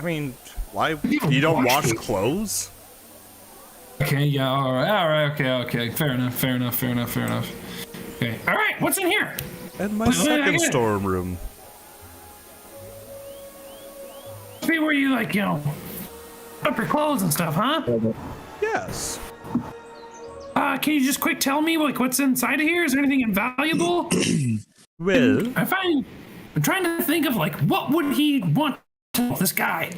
mean, why? You don't wash clothes? Okay, yeah, all right, okay. Fair enough. Okay, all right, what's in here? And my I second get it. storeroom. Be where you up your clothes and stuff, huh? Yes. Can you just quick tell me what's inside of here? Is there anything invaluable? Well, I'm trying to think of what would he want to this guy?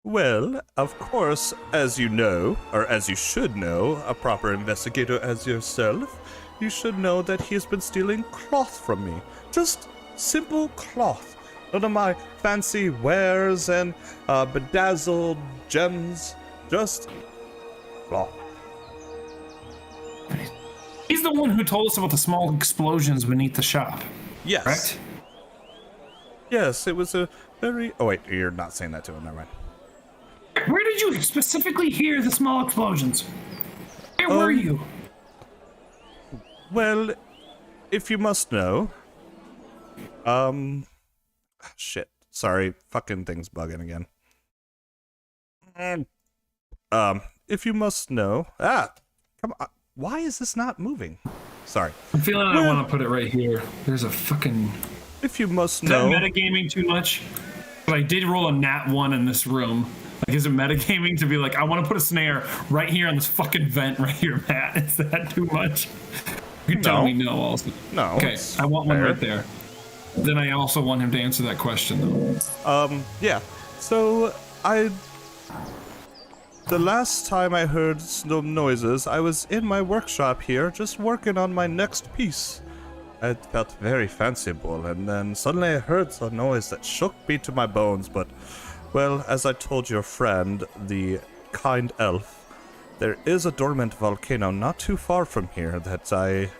well, of course, as you know, or as you should know, a proper investigator as yourself, you should know that he has been stealing cloth from me. Just simple cloth. None of my fancy wares and bedazzled gems. Just cloth. He's the one who told us about the small explosions beneath the shop. Yes. Correct? Yes, it was a very... Oh, wait, you're not saying that to him. Never mind. Where did you specifically hear the small explosions? Where were you? Well, if you must know... Shit. Sorry, fucking thing's bugging again. If you must know... come on. Why is this not moving? Sorry. I'm feeling I want to put it right here. There's a fucking... If you must Is that know... metagaming too much? But I did roll a nat 1 in this room. Is it metagaming to be I want to put a snare right here on this fucking vent right here, Matt? Is that too much? You can tell me no also. No. Okay, I want one fair. right there. Then I also want him to answer that question, though. Yeah. So, the last time I heard some noises, I was in my workshop here, just working on my next piece. I felt very fanciful, and then suddenly I heard a noise that shook me to my bones, but, well, as I told your friend, the kind elf, there is a dormant volcano not too far from here that I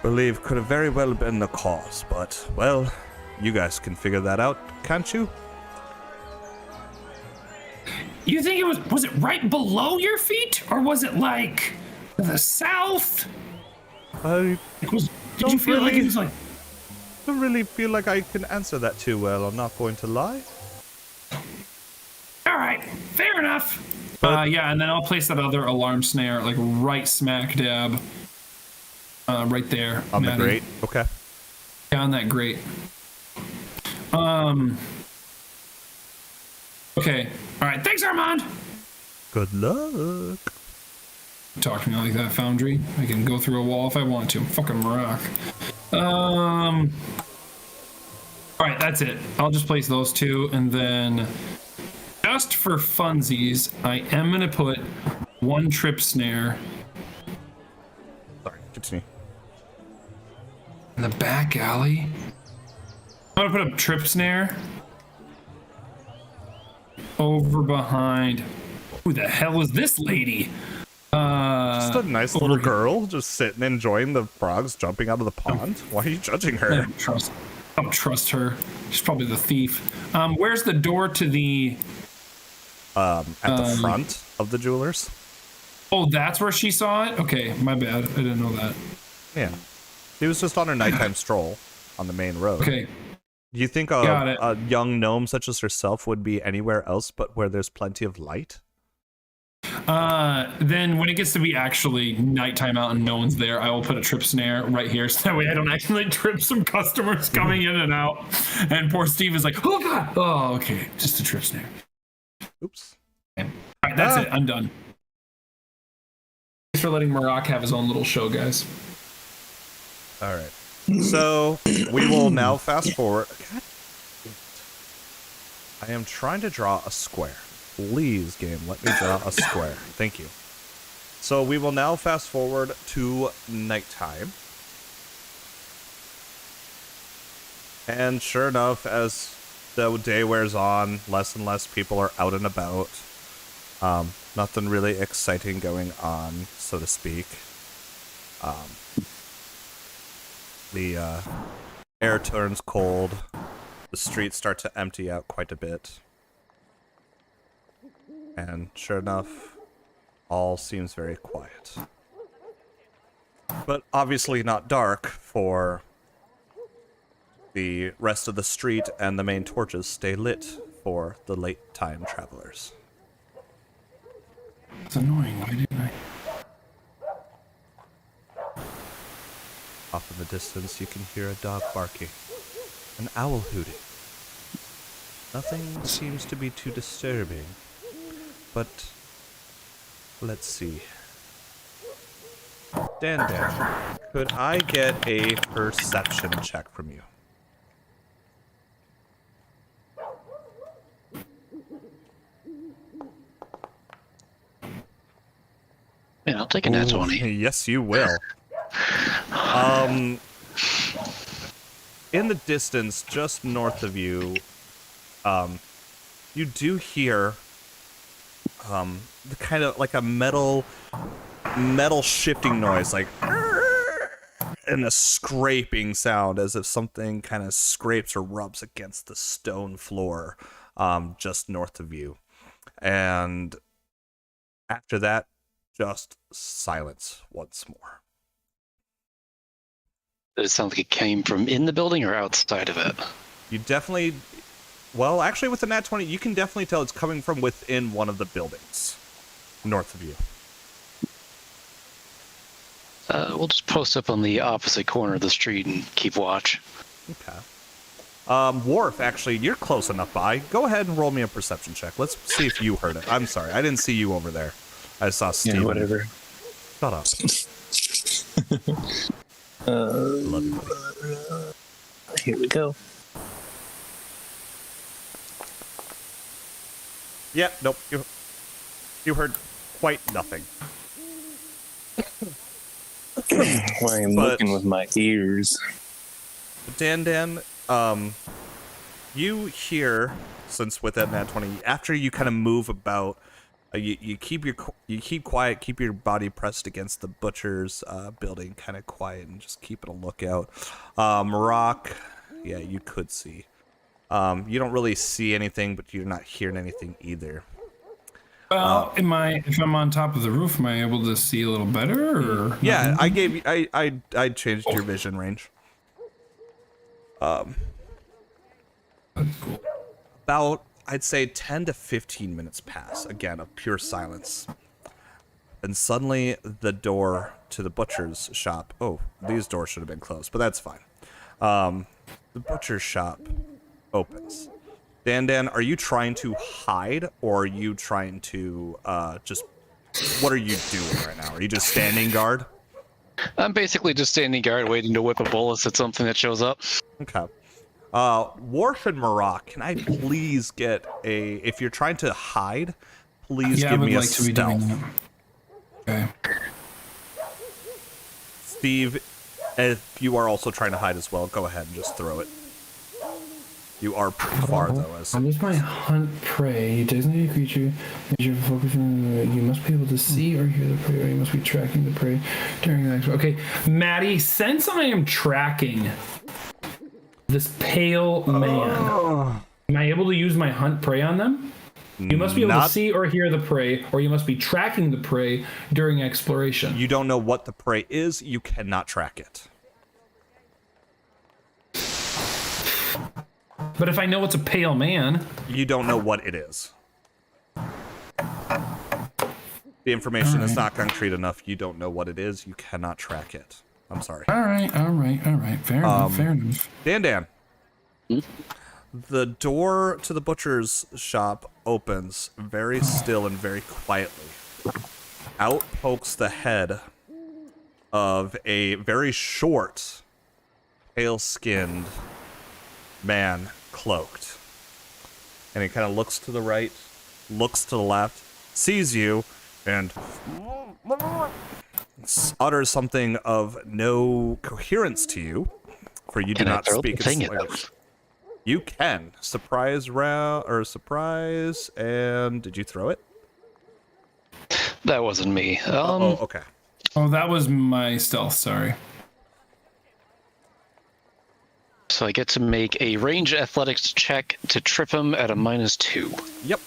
believe could have very well been the cause, but, well, you guys can figure that out, can't you? You think was it right below your feet? Or was it to the south? I Did you feel like it was don't really feel like I can answer that too well, I'm not going to lie. Alright, fair enough. Yeah, and then I'll place that other alarm snare right smack dab right there. On the Maddie. grate, okay. on that grate. Okay. All right. Thanks, Armand. Good luck. Talk to me like that, Foundry. I can go through a wall if I want to. I'm fucking Maroc. All right, that's it. I'll just place those two, and then just for funsies, I am gonna put one trip snare Sorry, continue. in the back alley. I'm gonna put a trip snare over behind. Who the hell is this lady? Just a nice little girl, just sitting enjoying the frogs jumping out of the pond. Why are you judging her? I don't trust her. She's probably the thief. Where's the door to the... At the front of the jewelers. Oh, that's where she saw it? Okay, my bad. I didn't know that. Yeah. She was just on her nighttime stroll on the main road. Okay. Do you think a young gnome such as herself would be anywhere else but where there's plenty of light? Then when it gets to be actually nighttime out and no one's there, I will put a trip snare right here so that way I don't accidentally trip some customers coming in and out. And poor Steve is like, oh god! Oh, okay. Just a trip snare. Oops. Okay. All right, that's it. I'm done. Thanks for letting Maroc have his own little show, guys. All right. So we will now fast forward. God. I am trying to draw a square. Please, game, let me draw a square. Thank you. So we will now fast forward to nighttime. And sure enough, as the day wears on, less and less people are out and about. Nothing really exciting going on, so to speak. The air turns cold. The streets start to empty out quite a bit. And sure enough, all seems very quiet. But obviously not dark, for the rest of the street and the main torches stay lit for the late time travelers. It's annoying. Why didn't I? Off in the distance, you can hear a dog barking, an owl hooting. Nothing seems to be too disturbing, but let's see. Dan, could I get a perception check from you? Yeah, I'll take a nat 20. Yes, you will. In the distance, just north of you, you do hear the kind of like a metal shifting noise, like, and a scraping sound as if something kind of scrapes or rubs against the stone floor just north of you. And after that, just silence once more. Does it sound like it came from in the building or outside of it? You definitely, well, actually with the nat 20, you can definitely tell it's coming from within one of the buildings north of you. We'll just post up on the opposite corner of the street and keep watch. Okay. Worf, actually, you're close enough by. Go ahead and roll me a perception check. Let's see if you heard it. I'm sorry, I didn't see you over there. I saw Steve. Yeah, whatever. Shut up. Love you, buddy. Here we go. Yeah, nope. You heard quite nothing. Well, I'm looking with my ears. Dan, you hear, since with that nat 20, after you kind of move about, you keep quiet, keep your body pressed against the butcher's building, kind of quiet, and just keeping a lookout. Rock, yeah, you could see. You don't really see anything, but you're not hearing anything either. Well, if I'm on top of the roof, am I able to see a little better? Or yeah, I gave you, I changed your vision range. About, I'd say 10 to 15 minutes pass, again, of pure silence. And suddenly, the door to the butcher's shop, oh, these doors should have been closed, but that's fine. The butcher's shop opens. Dan, are you trying to hide, or are you trying to just... What are you doing right now? Are you just standing guard? I'm basically just standing guard waiting to whip a bolus at something that shows up. Okay. Worf and Marak, can I please get a... If you're trying to hide, please give me a stealth. Okay. Steve, if you are also trying to hide as well, go ahead and just throw it. You are pretty far, though. As I'll use my hunt prey. Designated creature as you're focusing. You must be able to see or hear the prey, or you must be tracking the prey during the next. Okay, Maddie. Since I am tracking this pale man, am I able to use my hunt prey on them? You must be able to see or hear the prey, or you must be tracking the prey during exploration. you don't know what the prey is, you cannot track it. But if I know it's a pale man, You don't know what it is. The information is not concrete enough. You don't know what it is. You cannot track it. I'm sorry. all right. Fair enough. Dan. The door to the butcher's shop opens very still and very quietly. Out pokes the head of a very short, pale-skinned man, cloaked. And he kind of looks to the right, looks to the left, sees you, and utters something of no coherence to you, for you do not speak its language. You can. Surprise round, or surprise, and did you throw it? That wasn't me. Oh, okay. Oh, that was my stealth. Sorry. So I get to make a range athletics check to trip him at a -2. Yep.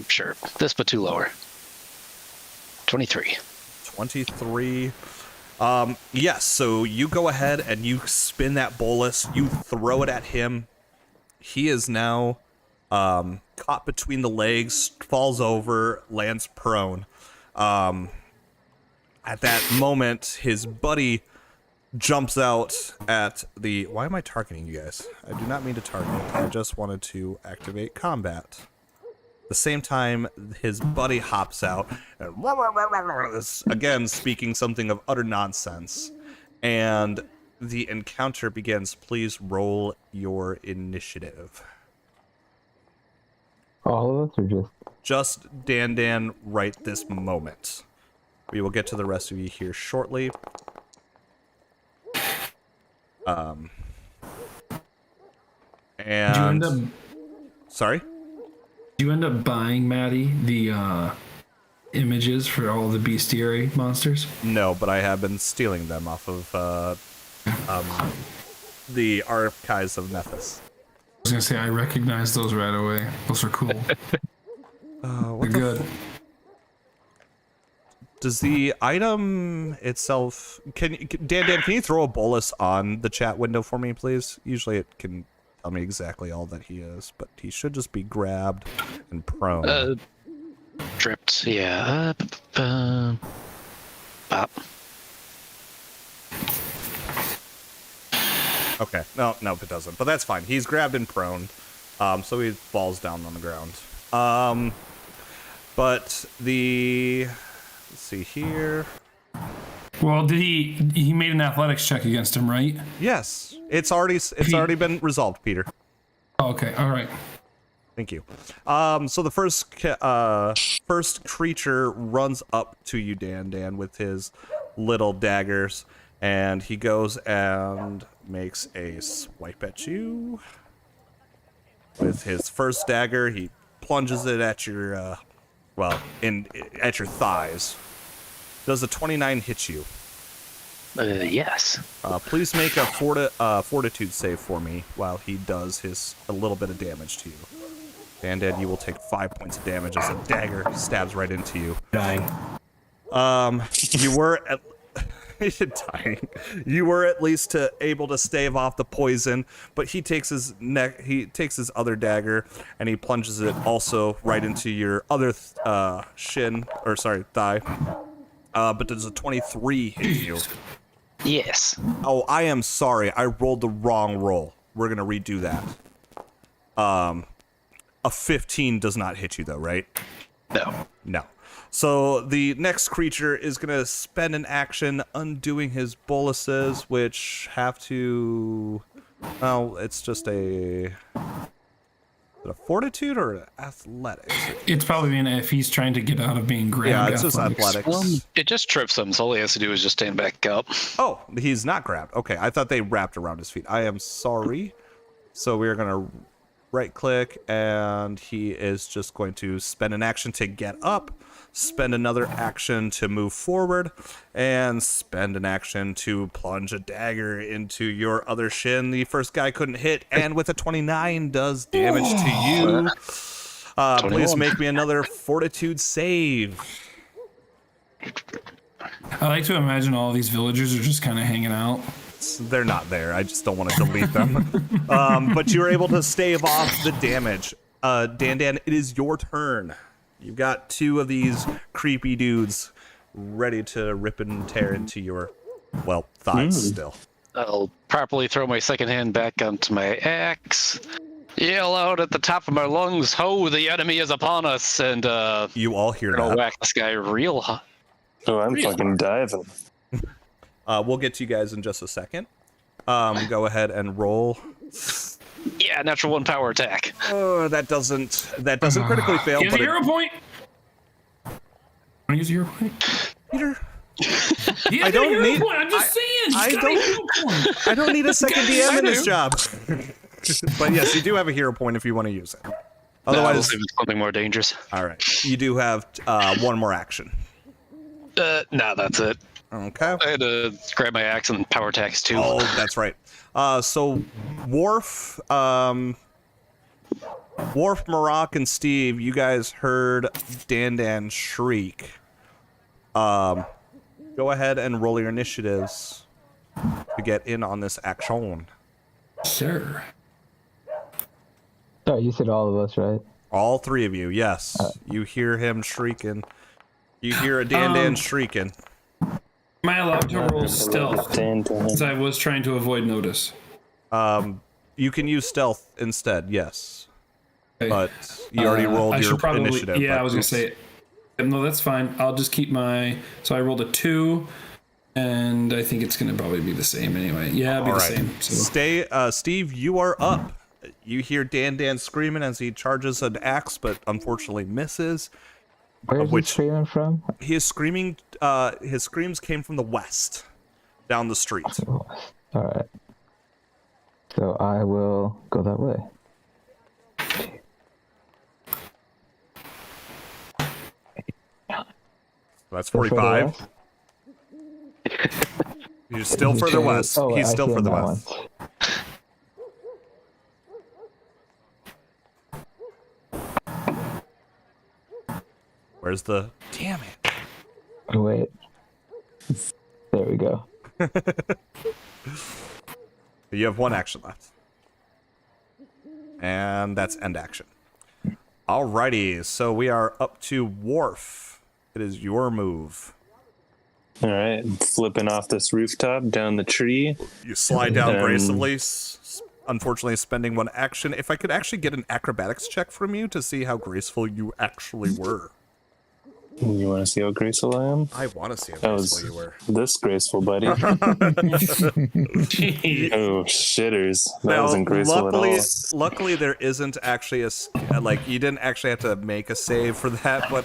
Sure. This but 2 lower. 23. 23. Yes, so you go ahead and you spin that bolus, you throw it at him. He is now caught between the legs, falls over, lands prone. At that moment, his buddy jumps out at the... Why am I targeting you guys? I do not mean to target. I just wanted to activate combat. At the same time, his buddy hops out, and again speaking something of utter nonsense. And the encounter begins. Please roll your initiative. All of us, or Just Dan right this moment. We will get to the rest of you here shortly. And Did you end up? Sorry? Did you end up buying Maddie the images for all the bestiary monsters? No, but I have been stealing them off of the archives of Nephis. I was gonna say I recognized those right away. Those are cool. They're good. Does the item itself... Dan, can you throw a bolus on the chat window for me, please? Usually it can tell me exactly all that he is, but he should just be grabbed and prone. Tripped, yeah. Pop. Okay, no, it doesn't, but that's fine. He's grabbed and prone, so he falls down on the ground. But the... Let's see here. Well, did he made an athletics check against him, right? Yes, it's already been resolved, Peter. Oh, okay, all right. Thank you. So the first creature runs up to you, Dan, with his little daggers, and he goes and makes a swipe at you. With his first dagger, he plunges it at your, at your thighs. Does a 29 hit you? Yes. Please make a fortitude save for me while he does a little bit of damage to you. Dan, you will take 5 points of damage as a dagger stabs right into you. Dying. You were at dying. You were at least able to stave off the poison, but he takes his other dagger and he plunges it also right into your other thigh. but does a 23 hit you? Yes. Oh, I am sorry. I rolled the wrong roll. We're gonna redo that. A 15 does not hit you though, right? No. No. So the next creature is going to spend an action undoing his boluses, which have to... Oh, it's just a fortitude or athletics? It's probably if he's trying to get out of being grabbed. Yeah, it's just athletics. It just trips him, so all he has to do is just stand back up. Oh, he's not grabbed. Okay, I thought they wrapped around his feet. I am sorry. So we're going to right-click, and he is just going to spend an action to get up, spend another action to move forward, and spend an action to plunge a dagger into your other shin. The first guy couldn't hit, and with a 29 does damage to you. Please make me another fortitude save. I like to imagine all these villagers are just kind of hanging out. They're not there. I just don't want to delete them. But you were able to stave off the damage. Dan, it is your turn. You've got two of these creepy dudes ready to rip and tear into your, well, thighs still. I'll properly throw my second hand back onto my axe, yell out at the top of my lungs, "Ho, the enemy is upon us!" And You all hear I'll that. whack this guy real hot. Oh, I'm fucking diving. We'll get to you guys in just a second. Go ahead and roll. Yeah, natural 1 power attack. Oh, that doesn't critically fail. Use a But hero point. Want to use a hero point? Peter, He I has a don't hero need- point. I'm just saying. I He's got a don't- hero point. I don't need a second DM in this do. job. But yes, you do have a hero point if you want to use it. Otherwise, Otherwise, something more dangerous. all right. You do have one more action. No, that's it. Okay. I had to grab my axe and power attacks too. Oh, that's right. So Worf, Maroc, and Steve, you guys heard Dan shriek. Go ahead and roll your initiatives to get in on this action. Sure. Oh, you said all of us, right? All three of you, yes. You hear him shrieking. You hear a Dan shrieking. Am I allowed to roll stealth? Dan. Since I was trying to avoid notice. You can use stealth instead, yes. Okay. But you already rolled I your should probably, initiative. Yeah, but I was gonna it's- say. No, that's fine. I'll just keep my. So I rolled a 2, and I think it's gonna probably be the same anyway. Yeah, it'll be All the right. same. So. Steve, you are up. You hear Dan screaming as he charges an axe, but unfortunately misses. Where's he Which- screaming from? He is screaming. His screams came from the west, down the street. All right. So I will go that way. That's Go further 45. west? He's still further west. Oh, He's I still see him further that west. one. Where's the? Damn it! Oh, wait. There we go. You have one action left, and that's end action. Alrighty, so we are up to Worf. It is your move. All right, flipping off this rooftop down the tree. You slide down Um, gracefully, unfortunately spending one action. If I could actually get an acrobatics check from you to see how graceful you actually were. You want to see how graceful I am? I want to see how That graceful was you were. this graceful, buddy. Oh, shitters. That Now, wasn't graceful at all. luckily, there isn't actually like, you didn't actually have to make a save for that, but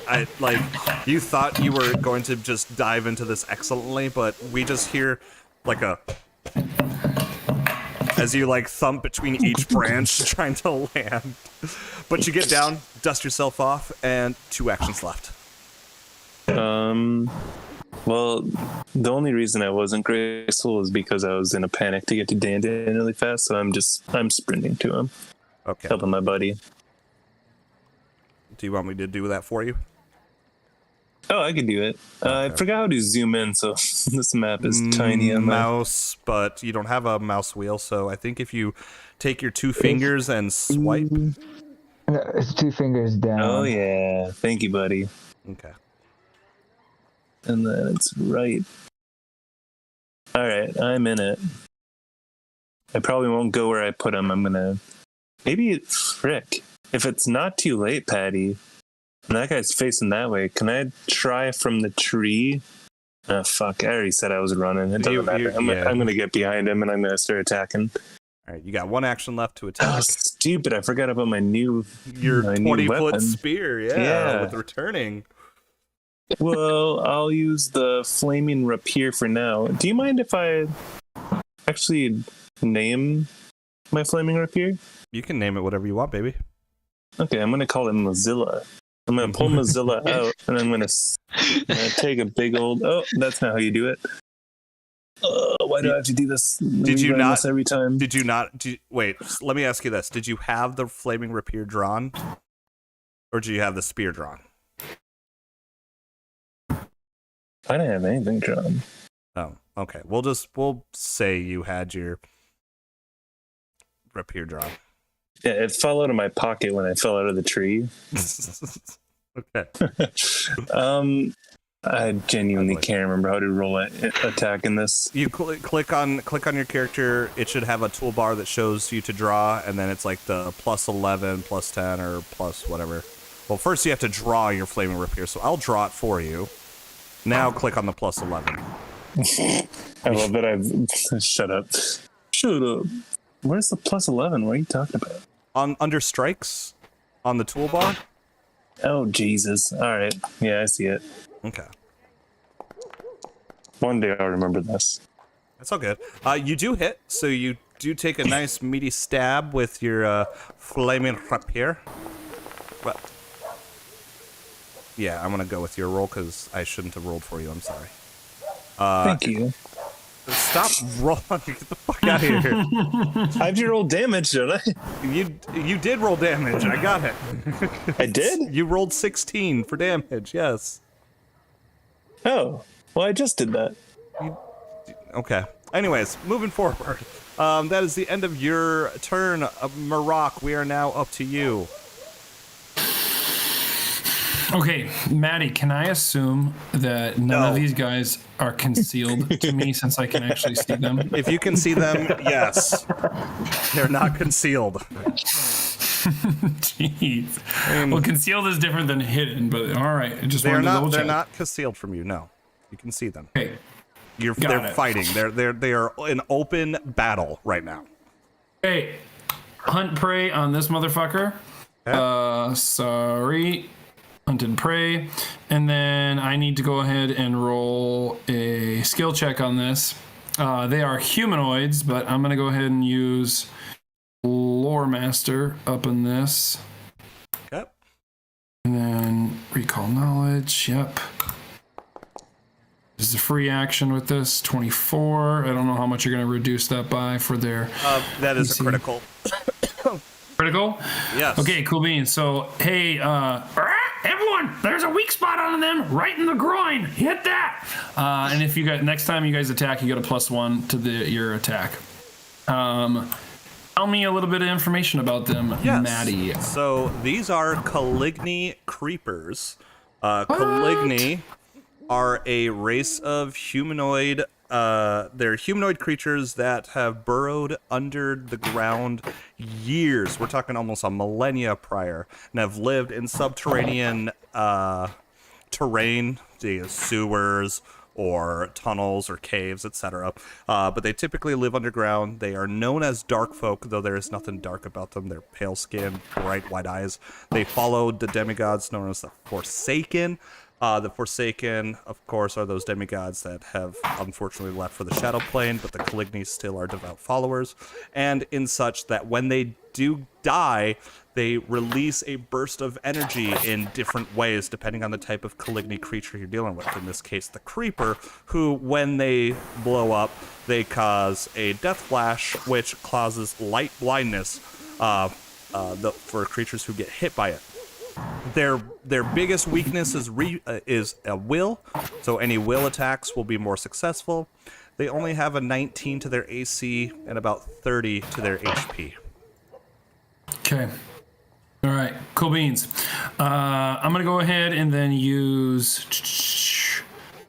you thought you were going to just dive into this excellently, but we just hear like as you like thump between each branch trying to land. But you get down, dust yourself off, and 2 actions left. Well, the only reason I wasn't graceful was because I was in a panic to get to Dan really fast, so I'm sprinting to him, Okay. helping my buddy. Do you want me to do that for you? Oh, I could do it. I forgot how to zoom in, so this map is tiny on my... Mouse, but you don't have a mouse wheel, so I think if you take your 2 fingers and swipe. No, it's 2 fingers down. Oh, yeah. Thank you, buddy. Okay. and then it's right. All right, I'm in it. I probably won't go where I put him. I'm gonna maybe frick. If it's not too late, Patty, and that guy's facing that way, can I try from the tree? Oh, fuck. I already said I was running. It doesn't matter. I'm going to get behind him and I'm going to start attacking. All right, you got one action left to attack. Oh, stupid. I forgot about your 20-foot spear. Yeah, with returning. Well, I'll use the flaming rapier for now. Do you mind if I actually name my flaming rapier? You can name it whatever you want, baby. Okay, I'm going to call it Mozilla. I'm going to pull Mozilla out, and I'm going to take a big old... Oh, that's not how you do it. Why do I have to do this? Did you not... every time? Did you not... Wait, let me ask you this. Did you have the flaming rapier drawn? Or did you have the spear drawn? I didn't have anything drawn. Oh, okay. We'll say you had your rapier drawn. Yeah, it fell out of my pocket when I fell out of the tree. Okay. I genuinely can't remember how to roll an attack in this. You click on your character. It should have a toolbar that shows you to draw, and then it's like the plus 11, plus 10, or plus whatever. Well, first you have to draw your flaming rapier, so I'll draw it for you. Now click on the plus 11. I love that I've... Shut up. Shut up. Where's the plus 11? What are you talking about? Under strikes on the toolbar. Oh, Jesus. All right. Yeah, I see it. Okay. One day I'll remember this. That's all good. You do hit, so you do take a nice meaty stab with your flaming rapier. But yeah, I'm gonna go with your roll because I shouldn't have rolled for you. I'm sorry. Thank you. Stop rolling. Get the fuck out of here. I have your roll damage, don't I? You did roll damage. I got it. I did? You rolled 16 for damage. Yes. Oh, well, I just did that. Okay. Anyways, moving forward. That is the end of your turn. Marok, we are now up to you. Okay, Maddie, can I assume that none of these guys are concealed to me since I can actually see them? If you can see them, yes. They're not concealed. Jeez. Well, concealed is different than hidden, but all right. I just wanted to double check. They're not concealed from you. No, you can see them. Okay. They're fighting. They are in open battle right now. Hey, hunt prey on this motherfucker. Okay. Sorry. Hunt and prey. And then I need to go ahead and roll a skill check on this. They are humanoids, but I'm going to go ahead and use Lore Master up in this. Okay. And then recall knowledge. Yep. This is a free action with this. 24. I don't know how much you're going to reduce that by for their... that is a critical. Critical? Yes. Okay, cool beans. So, hey, everyone, there's a weak spot on them right in the groin. Hit that. And if you guys, next time you guys attack, you get a +1 to your attack. Tell me a little bit of information about them, yes. Maddie. So these are Caligny creepers. Caligny are a race of humanoid. They're humanoid creatures that have burrowed under the ground years. We're talking almost a millennia prior, and have lived in subterranean terrain, sewers or tunnels or caves, etc. But they typically live underground. They are known as dark folk, though there is nothing dark about them. They're pale skin, bright white eyes. They followed the demigods known as the Forsaken. The Forsaken, of course, are those demigods that have unfortunately left for the Shadow Plane, but the Caligny still are devout followers. And in such that when they do die, they release a burst of energy in different ways, depending on the type of Caligny creature you're dealing with. In this case, the Creeper, who, when they blow up, they cause a death flash, which causes light blindness for creatures who get hit by it. Their biggest weakness is a will, so any will attacks will be more successful. They only have a 19 to their AC and about 30 to their HP. Okay. All right. Cool beans. I'm going to go ahead and then use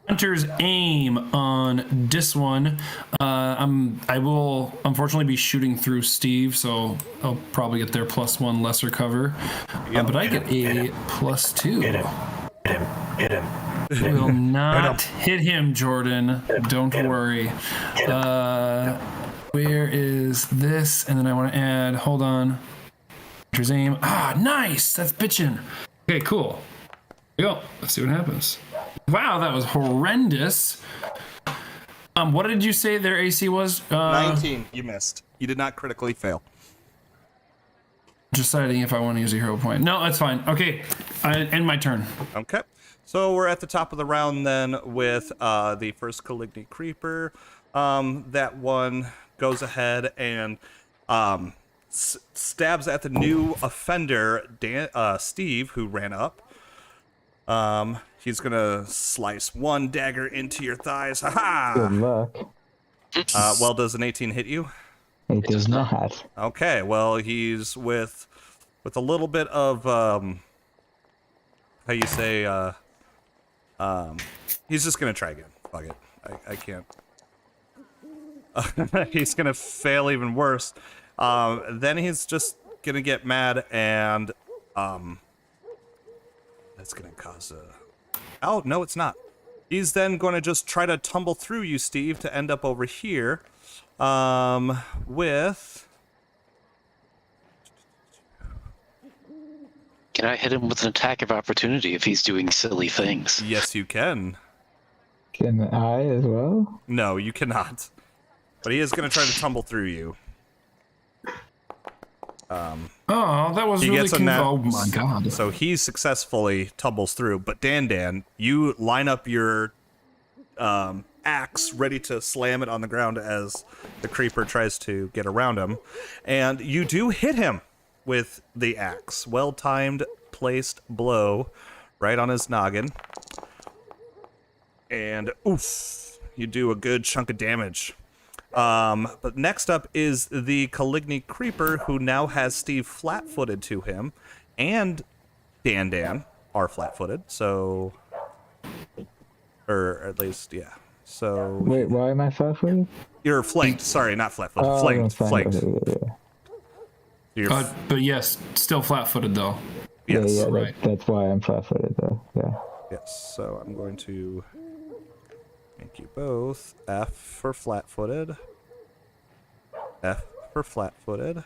Hunter's aim on this one. I will unfortunately be shooting through Steve, so I'll probably get their +1 lesser cover. But I get a +2. Hit him. Hit him. Will not hit him, Jordan. Don't worry. Where is this? And then I want to add, hold on. Hunter's aim. Ah, nice. That's bitchin'. Okay, cool. Here we go. Let's see what happens. Wow, that was horrendous. What did you say their AC was? 19. You missed. You did not critically fail. Deciding if I want to use a hero point. No, that's fine. Okay, I end my turn. Okay. So we're at the top of the round then with the first Caligny Creeper. That one goes ahead and stabs at the new offender, Steve, who ran up. He's gonna slice one dagger into your thighs. Ha Good luck. Well, does an 18 hit you? It does not. Okay, well, he's with a little bit of how you say he's just gonna try again. Fuck it. I can't. He's gonna fail even worse. Then he's just gonna get mad and that's gonna cause a. Oh no, it's not. He's then going to just try to tumble through you, Steve, to end up over here. With. Can I hit him with an attack of opportunity if he's doing silly things? Yes, you can. Can I as well? No, you cannot. But he is going to try to tumble through you. Oh, that was He really gets a nat- Oh my god. So he successfully tumbles through. But Dan, you line up your axe ready to slam it on the ground as the creeper tries to get around him. And you do hit him with the axe. Well-timed, placed blow right on his noggin. And oof, you do a good chunk of damage. But next up is the Caligny Creeper, who now has Steve flat-footed to him, and Dan are flat-footed, so... Or at least, yeah. So... Wait, why am I flat-footed? You're flanked. Sorry, not flat-footed. Oh, flanked. I'm Flanked. Yeah. You're But yes, still flat-footed though. yes. Yeah, right. that's why I'm flat-footed though. Yeah. Yes, so I'm going to make you both F for flat-footed. F for flat-footed.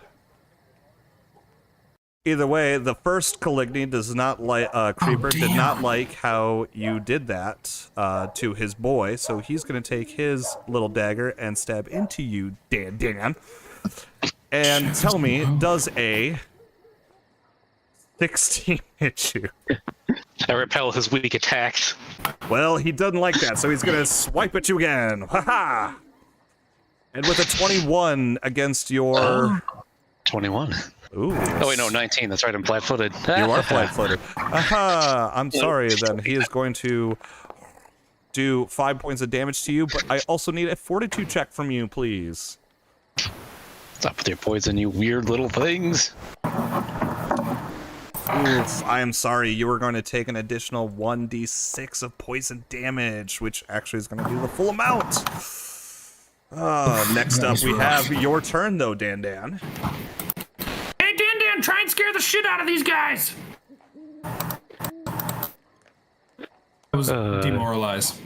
Either way, the first Caligny does not like Creeper did not like how you did that to his boy, so he's going to take his little dagger and stab into you, Dan. And tell me, does a 16 hit you? I repel his weak attacks. Well, he doesn't like that, so he's going to swipe at you again. Ha-ha! And with a 21 against your... 21. Ooh. Oh, wait, no, 19. That's right, I'm flat-footed. You are flat-footed. Aha! I'm sorry, then. He is going to do 5 points of damage to you, but I also need a fortitude check from you, please. Stop with your poison, you weird little things. Oof, I am sorry. You are going to take an additional 1d6 of poison damage, which actually is going to do the full amount. Next up, we have your turn, though, Dan. Hey, Dan, try and scare the shit out of these guys! I was demoralized.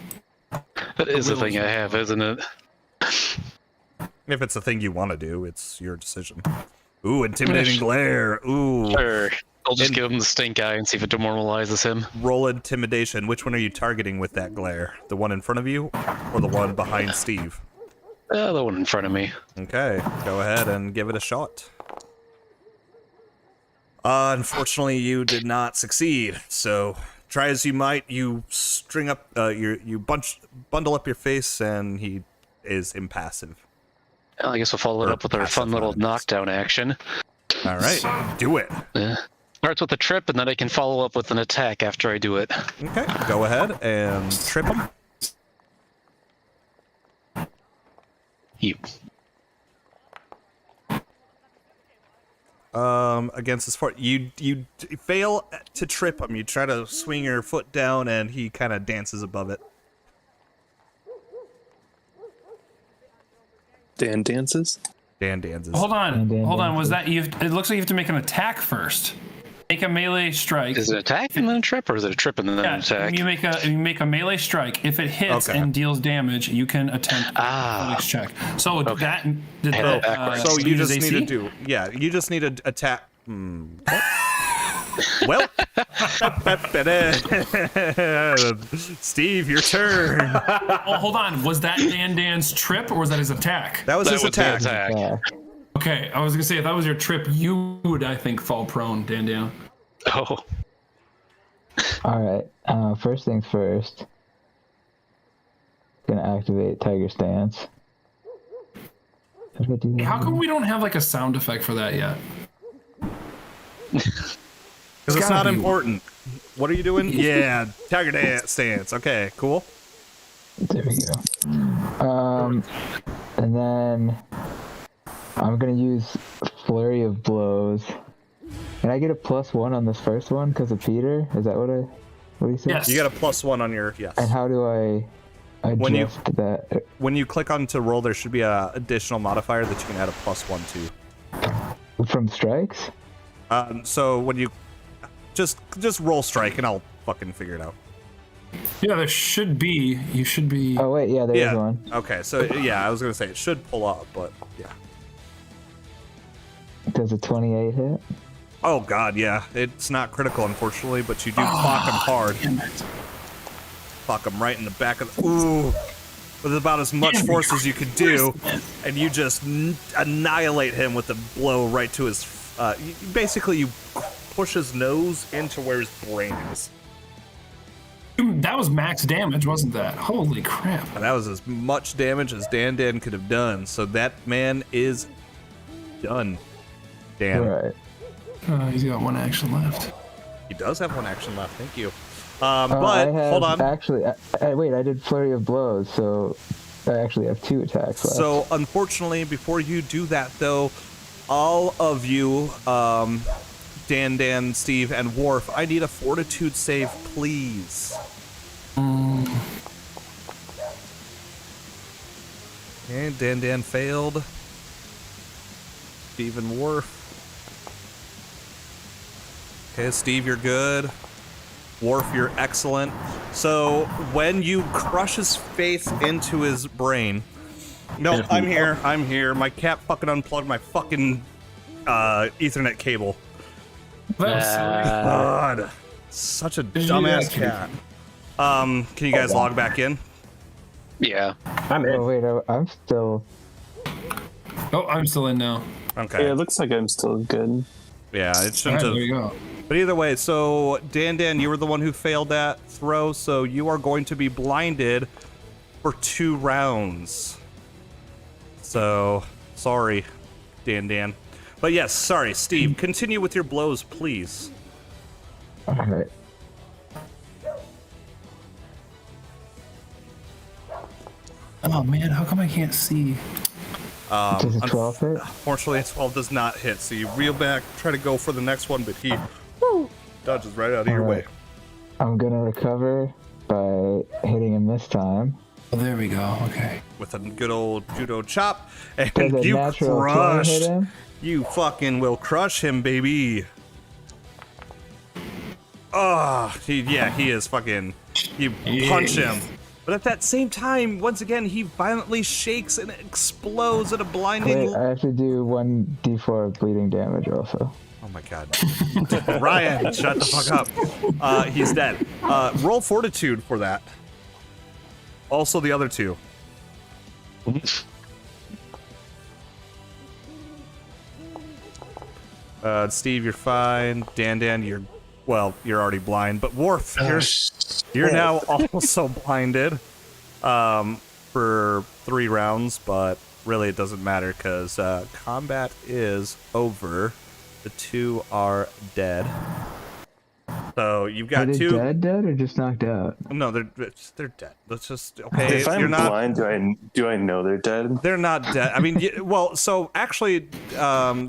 That is the thing I have, isn't it? If it's a thing you want to do, it's your decision. Ooh, intimidating glare. Ooh. Sure. I'll just give him the stink eye and see if it demoralizes him. Roll intimidation. Which one are you targeting with that glare? The one in front of you or the one behind Steve? The one in front of me. Okay, go ahead and give it a shot. Unfortunately, you did not succeed. So, try as you might, you string up, you bundle up your face, and he is impassive. Well, I guess we'll follow it up with our fun little knockdown action. All right, do it. Starts with a trip, and then I can follow up with an attack after I do it. Okay, go ahead and trip him. You. Against his foot, you fail to trip him. You try to swing your foot down, and he kind of dances above it. Dan dances. Dan dances. Hold on. Dan Hold on. Was dances. that you? It looks like you have to make an attack first. Make a melee strike. Is it attack and then a trip, or is it a trip and then an Yeah, attack? you make a melee strike. If it hits Okay. and deals damage, you can attempt a athletics check. So that did Hey, that, backwards. So you just AC? need to do, you just need to attack. What? Well, Steve, your turn. Oh, hold on. Was that Dan's trip or was that his attack? That was That his was the attack. attack. Yeah. Okay, I was gonna say if that was your trip, you would I think fall prone, Dan. Oh, All right. First things first. Gonna activate Tiger Stance. How do I do that? How come we don't have like a sound effect for that yet? Because it's gotta not be- important. What are you doing? Yeah, Tiger dance stance. Okay, cool. There we go. And then I'm gonna use Flurry of Blows. Can I get a +1 on this first one because of Peter? Is that what do you say? Yes. You got a +1 on your yes. And how do I adjust When you- that? When you click on to roll, there should be a additional modifier that you can add a +1 to. From strikes? So when you just roll strike and I'll fucking figure it out. Yeah, there should be. You should be. Oh wait, yeah, there is Yeah. one. Okay. So yeah, I was gonna say it should pull up, but yeah. Does a 28 hit? Oh god, yeah. It's not critical, unfortunately, but you do clock him hard. Damn it. Clock him right in the back of the. Ooh. With about as much force as you could do, and you just annihilate him with a blow right to his. Basically, you push his nose into where his brain is. That was max damage, wasn't that? Holy crap. And that was as much damage as Dan could have done. So that man is done. Dan. Right. He's got one action left. He does have one action left. Thank you. I But have, hold on. Actually, wait, I did Flurry of Blows, so I actually have 2 attacks left. So unfortunately, before you do that, though, all of you, Dan, Steve, and Worf, I need a Fortitude save, please. Okay, Dan failed. Steve and Worf. Okay, Steve, you're good. Worf, you're excellent. So when you crush his faith into his brain. No, I'm here. My cat fucking unplugged my fucking Ethernet cable. That's God, such a dumbass cat. Can you guys log back in? yeah. I'm in. Oh wait, I'm still. Oh, I'm still in now. Okay. Yeah, it looks like I'm still good. Yeah, it All right, shouldn't there have. you go. But either way, so Dan, you were the one who failed that throw, so you are going to be blinded for 2 rounds. So, sorry, Dan. But yes, sorry, Steve, continue with your blows, please. Alright. Oh man, how come I can't see? Does a 12 hit? Unfortunately, a 12 does not hit, so you reel back, try to go for the next one, but he dodges right out of your way. Alright. I'm gonna recover by hitting him this time. Oh, there we go. Okay. With a good old judo chop, Does and a you natural 20 crush. hit him? You fucking will crush him, baby. Oh, he is fucking. You punch him. But at that same time, once again, he violently shakes and explodes at a blinding. Wait, I have to do 1d4 of bleeding damage also. Oh my god. Ryan, shut the fuck up. He's dead. Roll fortitude for that. Also the other 2. Steve, you're fine. Dan, you're already blind. But Worf, you're now also blinded for 3 rounds, but really it doesn't matter because combat is over. The 2 are dead. So you've got Are they 2. dead or just knocked out? No, they're dead. Let's just okay. If I'm you're not. blind, do I know they're dead? They're not dead. I mean, so actually,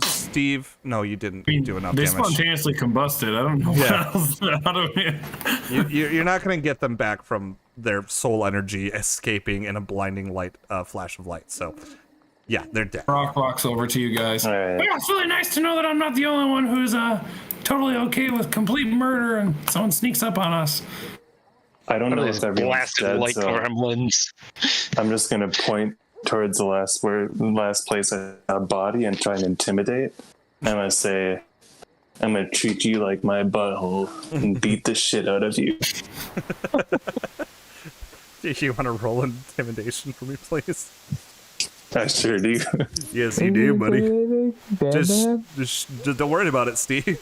Steve, no, you didn't do enough They damage. spontaneously combusted. I don't know Yeah. what else. How do we... You're not going to get them back from their soul energy escaping in a blinding light, flash of light. So Yeah, they're dead. Rock walks over to you guys. All right. Yeah, it's really nice to know that I'm not the only one who's totally okay with complete murder and someone sneaks up on us. I don't know Those if everyone's blasted dead, white so gremlins. I'm just gonna point towards the last place I saw a body and try and intimidate. I'm gonna say, I'm gonna treat you like my butthole and beat the shit out of you. Do you want to roll intimidation for me, please? I sure do. Yes, you do, buddy. Just don't worry about it, Steve.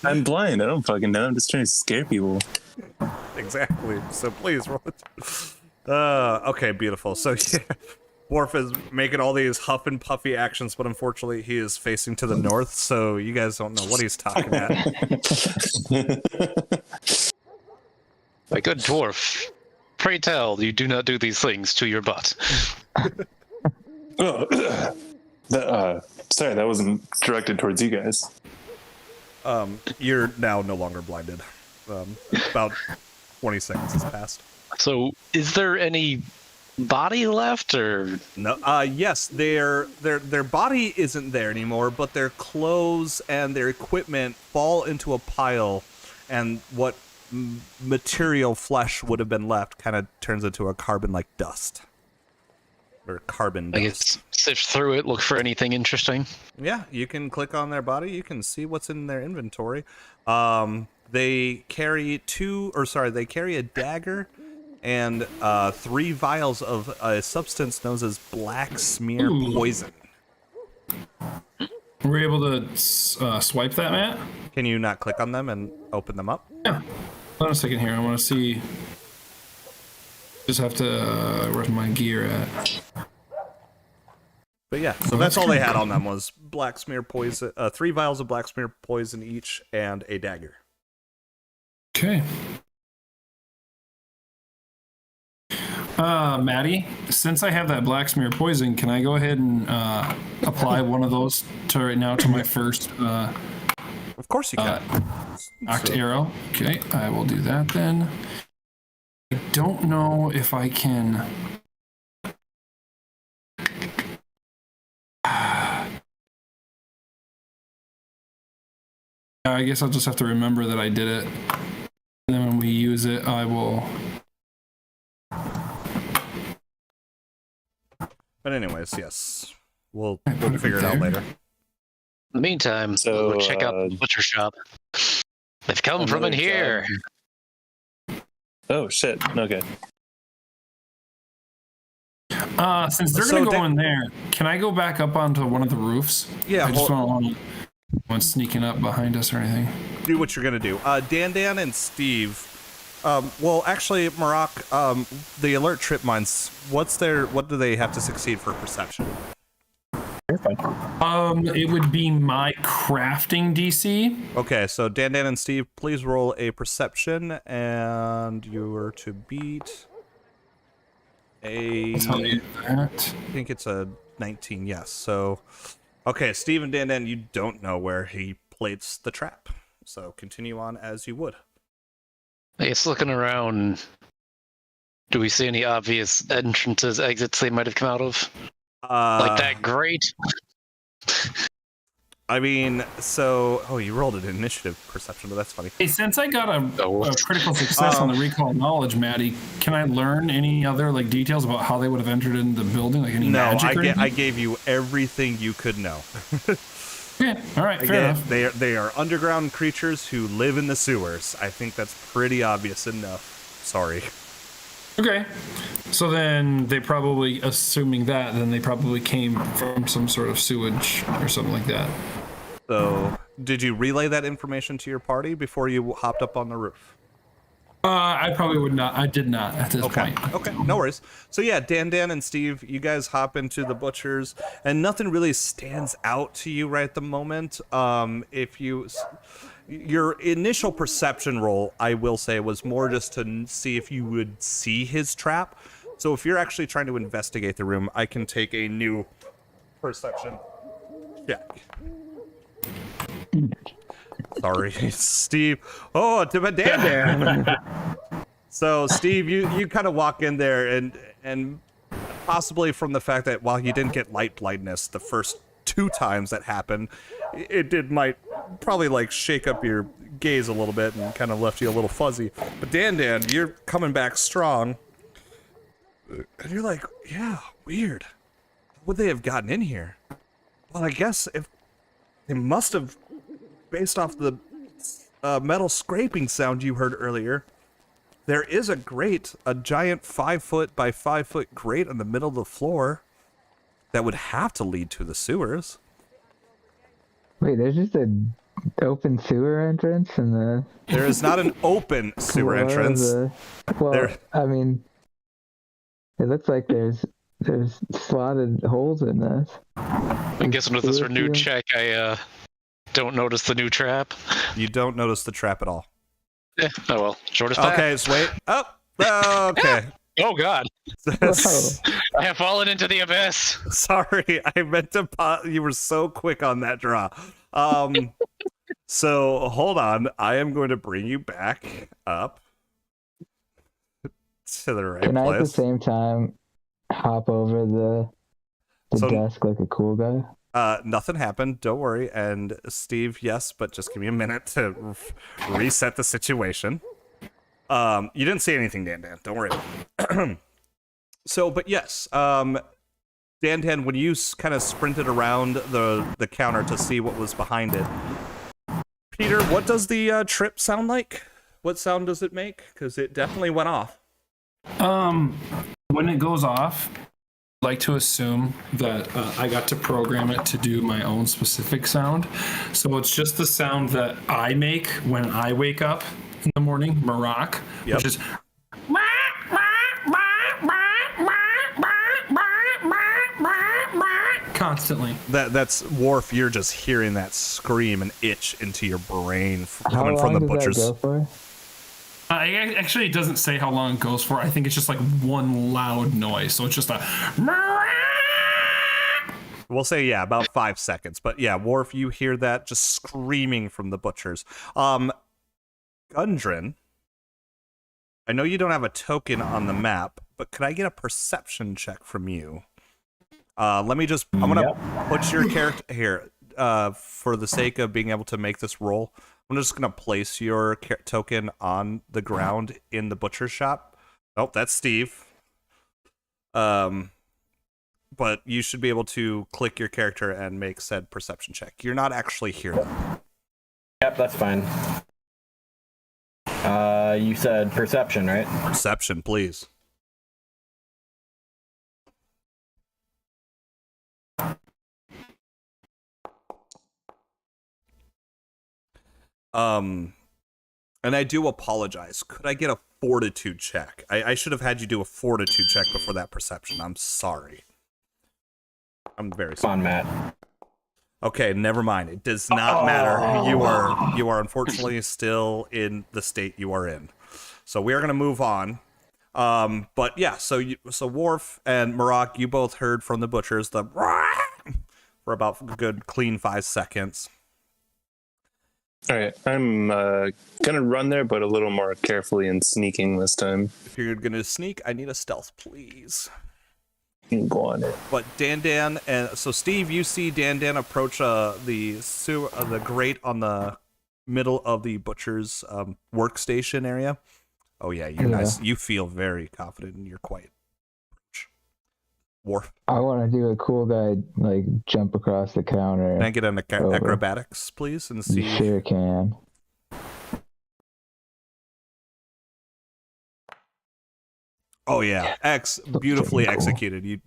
I'm blind. I don't fucking know. I'm just trying to scare people. Exactly. So please roll it. Okay, beautiful. So yeah, Worf is making all these huff and puffy actions, but unfortunately he is facing to the north, so you guys don't know what he's talking at. My good dwarf, pray tell you do not do these things to your butt. Oh, sorry, that wasn't directed towards you guys. You're now no longer blinded. About 20 seconds has passed. So, is there any body left, or No, yes, their body isn't there anymore, but their clothes and their equipment fall into a pile, and what material flesh would have been left kind of turns into a carbon-like dust. Or carbon I dust. guess sift through it, look for anything interesting? Yeah, you can click on their body, you can see what's in their inventory. They carry they carry a dagger and 3 vials of a substance known as black smear poison. Were we able to swipe that, Matt? Can you not click on them and open them up? Yeah. Hold on a second here. I want to see. Just have to. Where's my gear at? But yeah, so that's all they had on them was black smear poison, 3 vials of black smear poison each, and a dagger. Okay. Maddie, since I have that black smear poison, can I go ahead and apply one of those right now to my first Of course you can. knocked arrow? Okay, I will do that then. I don't know if I can. I guess I'll just have to remember that I did it. And then when we use it, I will. But anyways, yes. We'll figure it out later. In the meantime, So, we'll go check out the butcher shop. They've come from in another here. Oh shit. Okay. Since they're So gonna go in there, can I go back up onto one of the roofs? Yeah, I just don't want one sneaking up behind us or anything. do what you're gonna do. Dan and Steve. Well, actually, Marak, the alert trip mines. What do they have to succeed for perception? It would be my crafting DC. Okay, so Dan and Steve, please roll a perception, and you are to beat a. I'll tell you that. I think it's a 19. Yes. So, okay, Steve and Dan, you don't know where he plates the trap. So continue on as you would. I guess looking around, do we see any obvious entrances, exits they might have come out of? Like that grate? I mean, so you rolled an initiative perception, but that's funny. Hey, since I got a critical success on the recall knowledge, Maddie, can I learn any other details about how they would have entered in the building? Like any magic? I gave you everything you could know. Yeah, all right, fair enough. They are underground creatures who live in the sewers. I think that's pretty obvious enough. Sorry. Okay, so then they probably, assuming that, then they probably came from some sort of sewage or something like that. So, did you relay that information to your party before you hopped up on the roof? I probably would not. I did not at this point. Okay, no worries. So yeah, Dan and Steve, you guys hop into the butchers, and nothing really stands out to you right at the moment. Your initial perception roll, I will say, was more just to see if you would see his trap. So if you're actually trying to investigate the room, I can take a new perception check. Sorry, Steve. Oh, to Dan. So Steve, you kind of walk in there and possibly from the fact that while you didn't get light blindness the first 2 times that happened, might probably like shake up your gaze a little bit and kind of left you a little fuzzy. But Dan, you're coming back strong, and you're like, yeah, weird. How would they have gotten in here? Well, I guess if they must have, based off the metal scraping sound you heard earlier. There is a grate, a giant 5-foot by 5-foot grate in the middle of the floor that would have to lead to the sewers. Wait, there's just an open sewer entrance in the... There is not an open sewer entrance. I mean, it looks like there's slotted holes in this. I'm guessing with this renewed check, I don't notice the new trap. You don't notice the trap at all. Yeah. Oh well, shortest path. Okay, so wait. Oh, okay. Oh God. I have fallen into the abyss. Sorry, I meant to you were so quick on that draw. So hold on. I am going to bring you back up to the right place. Can I at the same time hop over the desk like a cool guy? Nothing happened. Don't worry. And Steve, yes, but just give me a minute to reset the situation. You didn't see anything, Dan. Don't worry. So, but yes, Dan, when you kind of sprinted around the counter to see what was behind it, Peter, what does the trip sound like? What sound does it make? Because it definitely went off. When it goes off, I like to assume that I got to program it to do my own specific sound. So it's just the sound that I make when I wake up in the morning, Maroc, which is constantly. That's Worf. You're just hearing that scream and itch into your brain coming from the butcher's. How long does that go for? Actually, it doesn't say how long it goes for. I think it's just like one loud noise. So it's just a... We'll say, yeah, about 5 seconds. But yeah, Worf, you hear that just screaming from the butchers. Gundren, I know you don't have a token on the map, but could I get a perception check from you? Let me just... I'm going to put your character here for the sake of being able to make this roll. I'm just going to place your token on the ground in the butcher shop. Oh, that's Steve. But you should be able to click your character and make said perception check. You're not actually here, though. Yep, that's fine. You said perception, right? Perception, please. And I do apologize. Could I get a fortitude check? I should have had you do a fortitude check before that perception. I'm sorry. I'm very sorry. Come on, Matt. Okay, never mind. It does not matter. You are unfortunately still in the state you are in. So we are going to move on. But yeah, so Worf and Maroc, you both heard from the butchers the for about a good clean 5 seconds. All right, I'm gonna run there, but a little more carefully and sneaking this time. If you're gonna sneak, I need a stealth, please. Go on it. But Dan, and so Steve, you see Dan approach the grate on the middle of the butcher's workstation area. Oh yeah, you're nice. You feel very confident in your quiet approach. Worf. I want to do a cool guy, like jump across the counter. Can I get an acrobatics, please, and see? You sure can. Oh yeah, beautifully executed. You,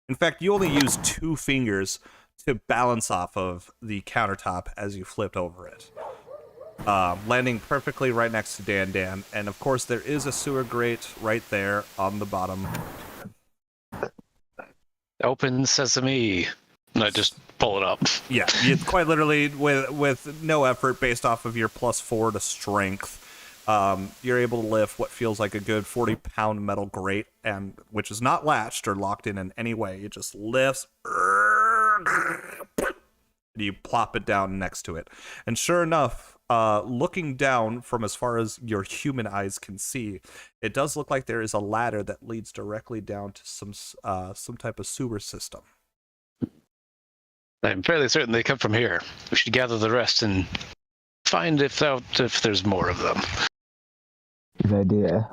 in fact, you only use 2 fingers to balance off of the countertop as you flipped over it, landing perfectly right next to Dan, and of course there is a sewer grate right there on the bottom. Open sesame. And I just pull it up. Yeah, you quite literally, with no effort, based off of your +4 to strength, you're able to lift what feels like a good 40-pound metal grate, and which is not latched or locked in any way. It just lifts, and you plop it down next to it. And sure enough, looking down from as far as your human eyes can see, it does look like there is a ladder that leads directly down to some type of sewer system. I'm fairly certain they come from here. We should gather the rest and find if there's more of them. Good idea.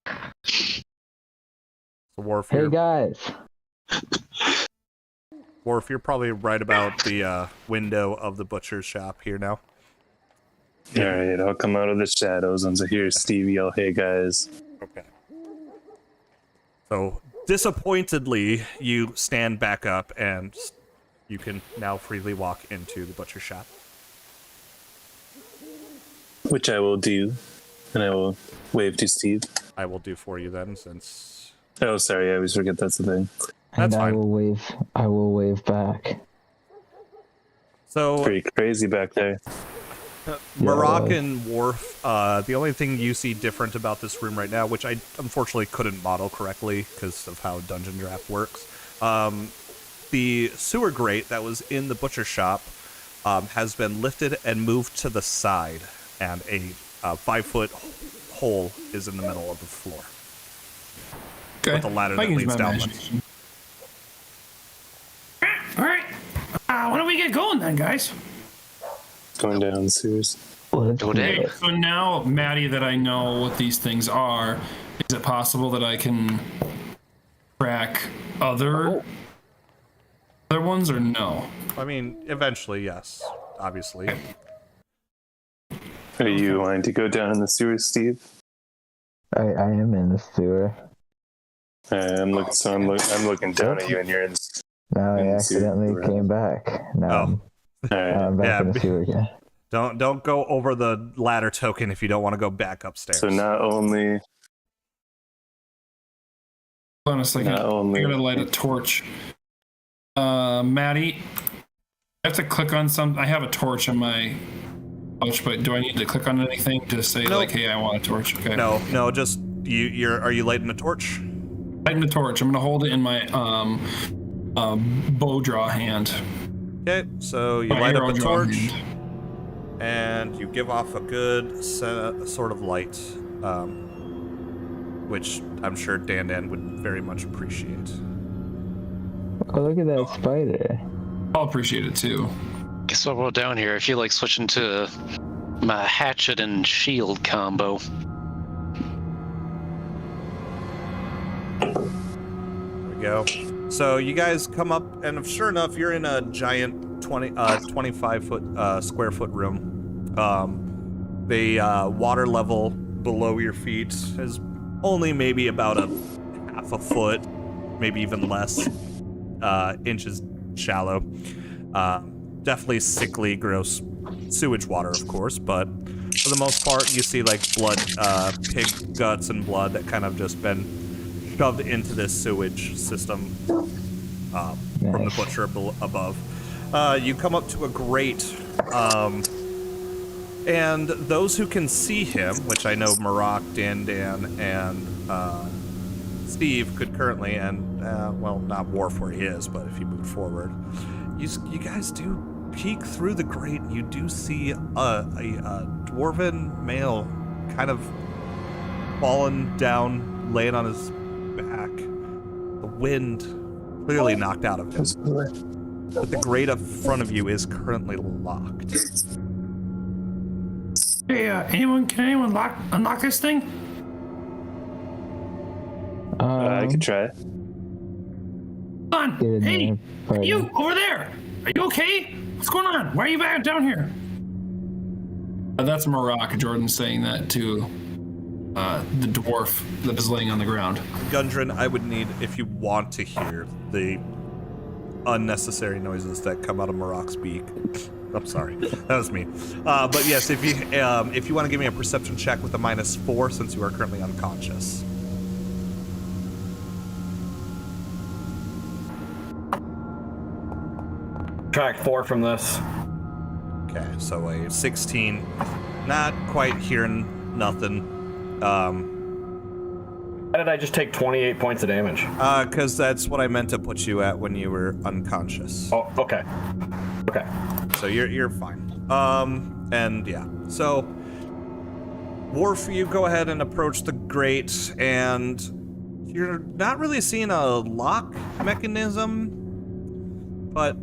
So Worf, Hey guys. Worf, you're probably right about the window of the butcher's shop here now. All right, I'll come out of the shadows once I hear Steve yell, "Hey guys!" Okay. So disappointedly, you stand back up, and you can now freely walk into the butcher shop. Which I will do, and I will wave to Steve. I will do for you then, since... Oh, sorry, I always forget that's the thing. That's and fine. I will wave back. So, Pretty crazy back there. Marak and Worf, the only thing you see different about this room right now, which I unfortunately couldn't model correctly because of how Dungeon Draft works, the sewer grate that was in the butcher shop has been lifted and moved to the side, and a 5-foot hole is in the middle of the floor. Okay. With a ladder that leads downwards. All right. Why don't we get going then, guys? Going down the sewers. Let's Go do day. it. So now, Maddie, that I know what these things are, is it possible that I can track other ones or no? I mean, eventually, yes, obviously. Are you wanting to go down in the sewers, Steve? I am in the sewer. I'm looking down at you, and you're in. Now I In the sewer, accidentally right. came back. Now All right. I'm back Yeah, in the sewer again. Don't go over the ladder token if you don't want to go back upstairs. So not only Hold on a second. Not only- I'm gonna light a torch. Maddie, I have to click on some. I have a torch in my pouch, but do I need to click on anything to say Nope. like, "Hey, I want a torch"? Okay. No, just are you lighting a torch? Lighting the torch. I'm gonna hold it in my bow draw hand. Okay, so you My light arrow up the draw torch, hand. and you give off a good sort of light, which I'm sure Dan would very much appreciate. Oh, look at that spider. I'll appreciate it too. Guess what, we're down here. I feel like switching to my hatchet and shield combo. There we go. So you guys come up, and sure enough, you're in a giant 25-foot square foot room. The water level below your feet is only maybe about a half a foot, maybe even less inches shallow. Definitely sickly, gross sewage water, of course, but for the most part, you see like blood, pig guts and blood that kind of just been shoved into this sewage system from the butcher above. You come up to a grate, and those who can see him, which I know Marak, Dan, and Steve could currently, and well, not Worf where he is, but if you move forward, you guys do peek through the grate. You do see a dwarven male kind of fallen down, laying on his back. The wind clearly knocked out of him. But the grate up front of you is currently locked. Hey, can anyone unlock this thing? I could try. Come on. Get in Hey, there, buddy. you over there. Are you okay? What's going on? Why are you back down here? That's Marak. Jordan saying that to the dwarf that is laying on the ground. Gundren, I would need, if you want to hear the unnecessary noises that come out of Marak's beak. I'm sorry, that was me. But yes, if you want to give me a perception check with a -4, since you are currently unconscious. Track 4 from this. Okay, so a 16, not quite hearing nothing. How did I just take 28 points of damage? Because that's what I meant to put you at when you were unconscious. Oh, okay. Okay. So you're fine. And yeah, so Worf, you go ahead and approach the grate, and you're not really seeing a lock mechanism, but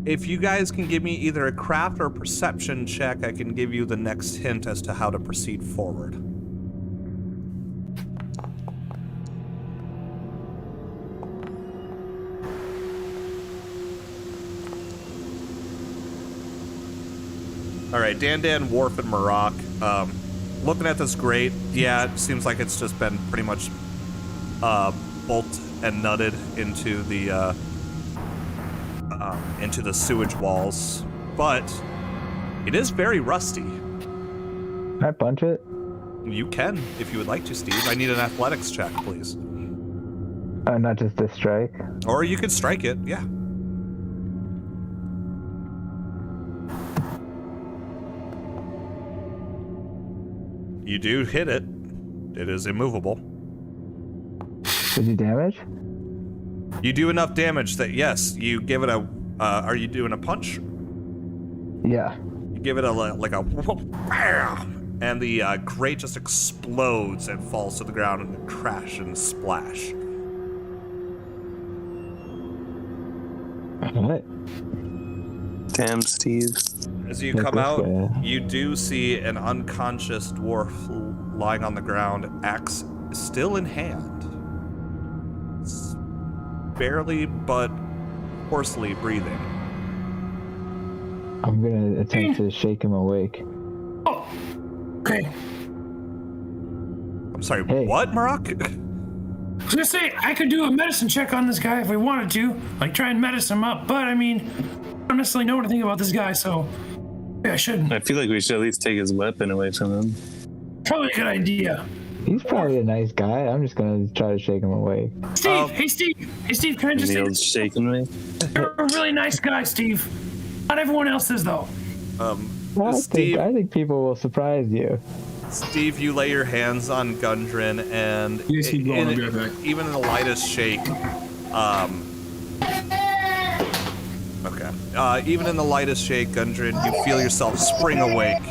if you guys can give me either a craft or a perception check, I can give you the next hint as to how to proceed forward. All right, Dan, Worf, and Marak. Looking at this grate, yeah, it seems like it's just been pretty much bolt and nutted into the sewage walls, but it is very rusty. Can I punch it? You can, if you would like to, Steve. I need an athletics check, please. Not just a strike. Or you could strike it, yeah. You do hit it. It is immovable. Did you damage? You do enough damage that, yes, you give it a... are you doing a punch? Yeah. You give it a, like a... Bam! And the grate just explodes and falls to the ground in a crash and splash. Alright. Damn, Steve. As you come out, you do see an unconscious dwarf lying on the ground, axe still in hand. It's barely but hoarsely breathing. I'm gonna attempt to shake him awake. Oh, okay. I'm sorry, Hey. what, Marak? I was gonna say, I could do a medicine check on this guy if we wanted to, like try and medicine him up, but I mean, I don't necessarily know anything about this guy, so maybe I shouldn't. I feel like we should at least take his weapon away from him. Probably a good idea. He's probably a nice guy. I'm just gonna try to shake him awake. Steve, hey Steve, can I just say Neil's shaking me. you're a really nice guy, Steve. Not everyone else is, though. Well, Steve, I think people will surprise you. Steve, you lay your hands on Gundren, and Yes, keep going, I'll be right back. even in the lightest shake, even in the lightest shake, Gundren, you feel yourself spring awake.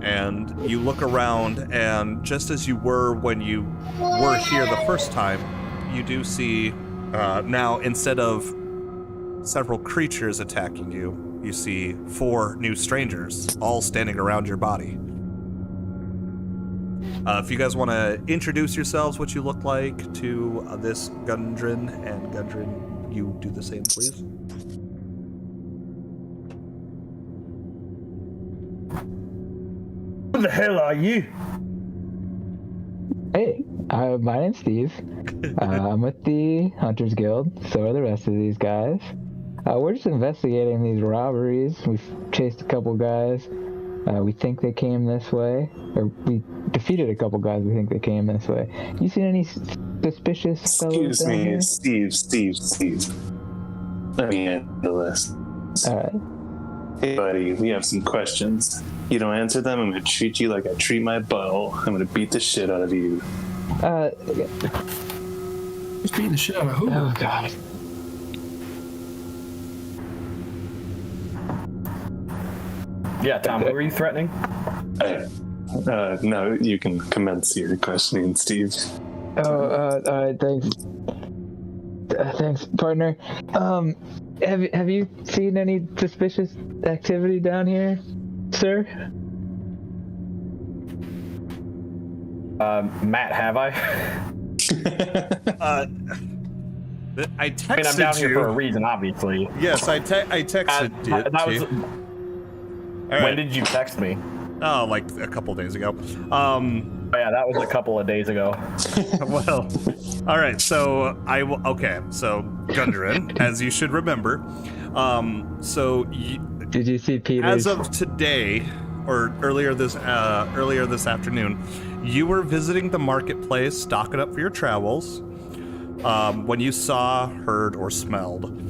And you look around, and just as you were when you were here the first time, you do see, now instead of several creatures attacking you, you see 4 new strangers, all standing around your body. If you guys want to introduce yourselves, what you look like to this Gundren, and Gundren, you do the same, please. Who the hell are you? Hey, my name's Steve. I'm with the Hunters Guild. So are the rest of these guys. We're just investigating these robberies. We've chased a couple guys. We think they came this way. Or we defeated a couple guys we think they came this way. You seen any suspicious fellows Excuse down me, here? Steve. Let me handle this. Alright. Hey, buddy, we have some questions. You don't answer them, I'm gonna treat you like I treat my butthole. I'm gonna beat the shit out of you. Just beating the shit out of who? Oh, God. Yeah, Tom, who are you threatening? No, you can commence your questioning, Steve. Alright, thanks. Thanks, partner. Have you seen any suspicious activity down here, sir? Matt, have I? I texted I mean, I'm down you. here for a reason, obviously. Yes, I texted you. That was, All right. When did you text me? Oh, like a couple days ago. Oh, yeah, that was a couple of days ago. Well, all right. So So Gundren, as you should remember, Did you see Peter? as of today, or earlier this afternoon, you were visiting the marketplace, stocking up for your travels, when you saw, heard, or smelled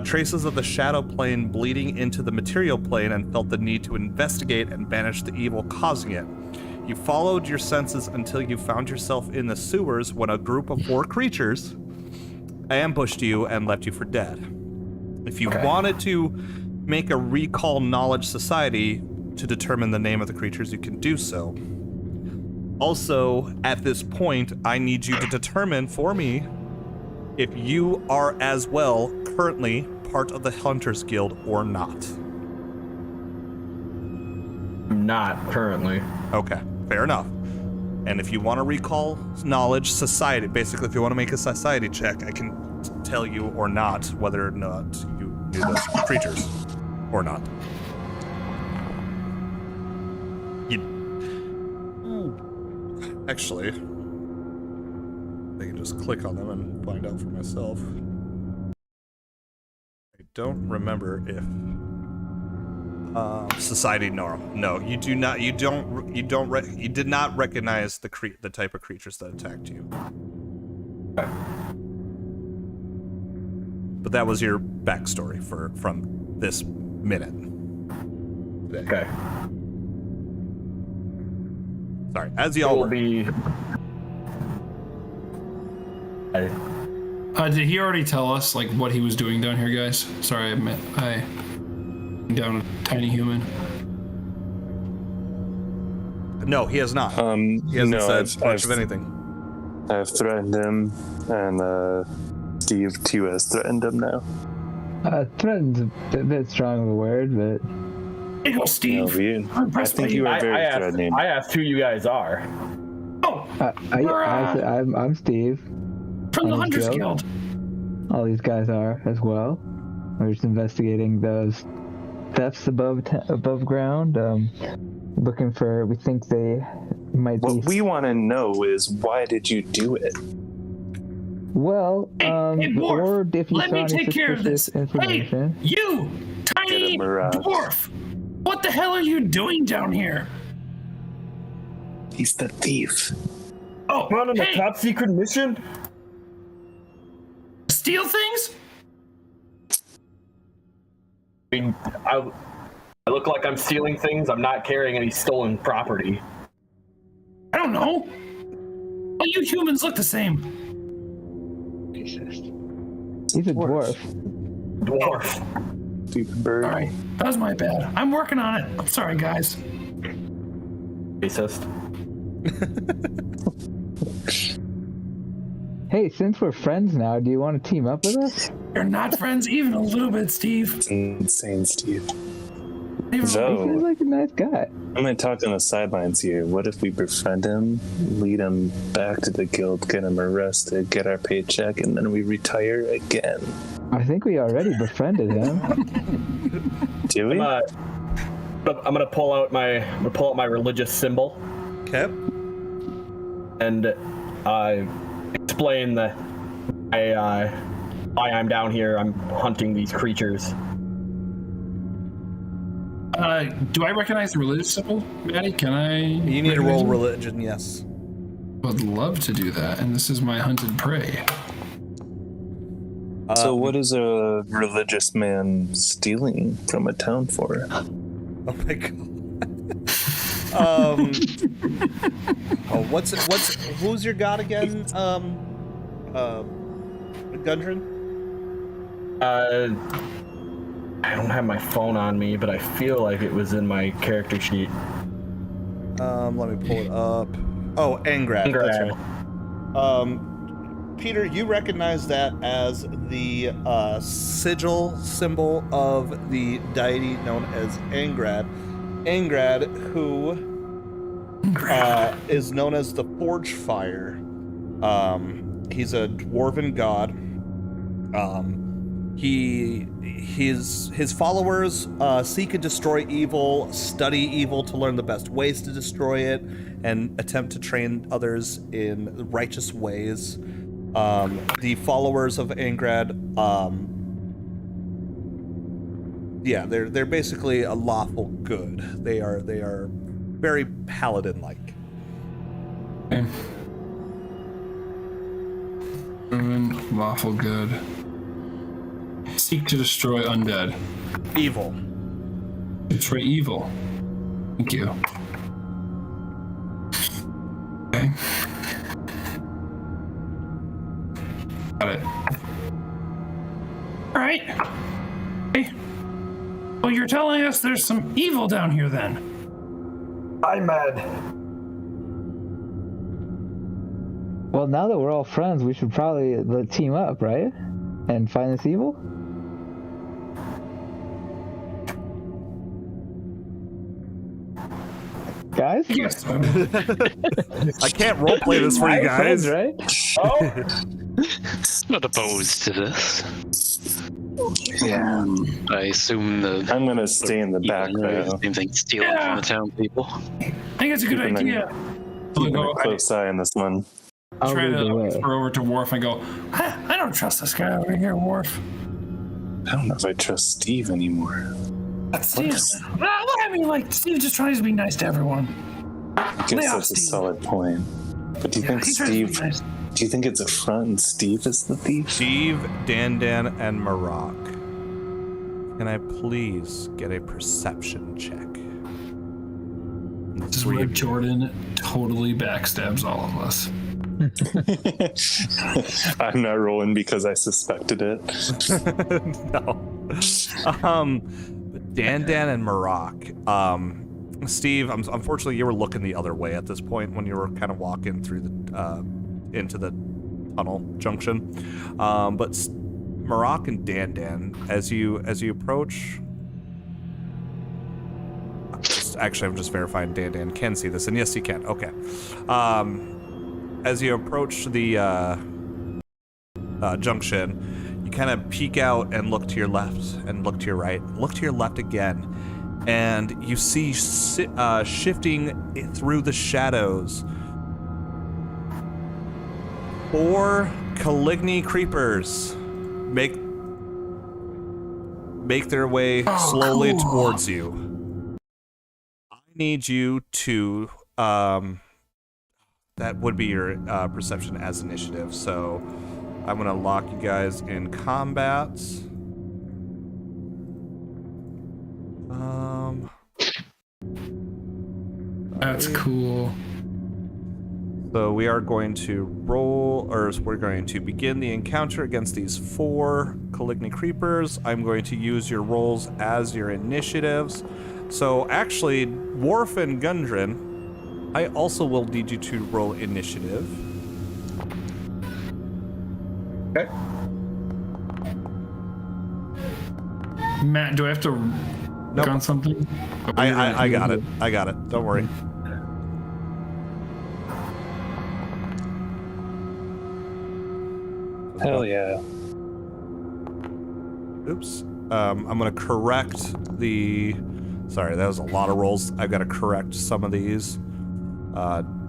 traces of the shadow plane bleeding into the material plane, and felt the need to investigate and banish the evil causing it. You followed your senses until you found yourself in the sewers when a group of 4 creatures ambushed you and left you for dead. If you wanted to make a recall knowledge society to determine the name of the creatures, you can do so. Also, at this point, I need you to determine for me if you are as well currently part of the Hunters Guild or not. Not currently. Okay, fair enough. And if you want to recall knowledge society, basically if you want to make a society check, I can tell you or not whether or not you knew those creatures or not. Actually, I can just click on them and find out for myself. I don't remember if society. No, you do not. You did not recognize the type of creatures that attacked you. But that was your backstory from this minute. Today. Okay. Sorry, as y'all were. Did he already tell us like what he was doing down here, guys? Sorry, I down a tiny human. No, he has not. He hasn't said much of anything. I've threatened him, and Steve too has threatened him now. Threatened's a bit strong of a word, but... Hey, go, Steve. No, I think you are very threatening. I asked who you guys are. I'm Steve. From the Hunters Guild. All these guys are as well. We're just investigating those thefts above ground. Looking for. We think they might be. What we want to know is why did you do it? Well, or if you let saw me any take care of this. information. Hey, you tiny dwarf! What the hell are you doing down here? He's the thief. Oh, on a top secret mission? Steal things? I mean, I look like I'm stealing things. I'm not carrying any stolen property. I don't know. Well, you humans look the same. He's a dwarf. Dwarf. Stupid bird. All right, that was my bad. I'm working on it. I'm sorry, guys. Racist. Hey, since we're friends now, do you want to team up with us? You're not friends even a little bit, Steve. It's insane, Steve. He seems like a nice guy. I'm gonna talk on the sidelines here. What if we befriend him, lead him back to the guild, get him arrested, get our paycheck, and then we retire again? I think we already befriended him. Do we? I'm gonna pull out my religious symbol. Okay. And explain that why I'm down here. I'm hunting these creatures. Do I recognize the religious symbol, Maddie? Can I? You need to roll religion, yes. Would love to do that, and this is my hunted prey. So what is a religious man stealing from a town for? Oh my god. Who's your god again? Gundren? I don't have my phone on me, but I feel like it was in my character sheet. Let me pull it up. Oh, Angrad. That's right. Peter, you recognize that as the sigil symbol of the deity known as Angrad. Angrad, who is known as the Forge Fire. He's a dwarven god. His followers seek and destroy evil, study evil to learn the best ways to destroy it, and attempt to train others in righteous ways. The followers of Angrad, they're basically a lawful good. They are very paladin-like. Lawful good. Seek to destroy undead. Evil. Destroy evil. Thank you. Okay. Got it. All right. Well, you're telling us there's some evil down here then. I'm mad. Well, now that we're all friends, we should probably team up, right? And find this evil? Guys? Yes. I can't roleplay this for you guys. Friends, right? Oh, Not opposed to this. Yeah. I assume I'm gonna stay in the back though. same thing, stealing from the town people. I think it's a good Keeping idea. Keeping a close eye on this one. I'll Try lead the to way. whisper over to Worf and go, I don't trust this guy over here, Worf. I don't know if I trust Steve anymore. That's Steve. Well, I mean, like, Steve just tries to be nice to everyone. I guess Yeah, that's a Steve. solid point. But do you think he tries to be Steve? nice. Do you think it's a front and Steve is the thief? Steve, Dandan, and Marak. Can I please get a perception check? This is where Jordan totally backstabs all of us. I'm not rolling because I suspected it. No. Dandan and Marak. Steve, unfortunately, you were looking the other way at this point when you were kind of walking through the into the tunnel junction. But Marak and Dandan, as you approach. Actually, I'm just verifying Dandan can see this, and yes, he can. Okay. As you approach the junction, you kind of peek out and look to your left and look to your right, look to your left again, and you see shifting through the shadows 4 Caligny creepers make their way slowly towards you. I need you to that would be your perception as initiative. So I'm gonna lock you guys in combat. That's cool. So we are going to roll, or we're going to begin the encounter against these 4 Caligny creepers. I'm going to use your rolls as your initiatives. So actually, Worf and Gundren, I also will need you to roll initiative. okay. Matt, do I have to look on something? I got it. I got it. Don't worry. Hell yeah. Oops. I'm gonna correct the. Sorry, that was a lot of rolls. I've got to correct some of these.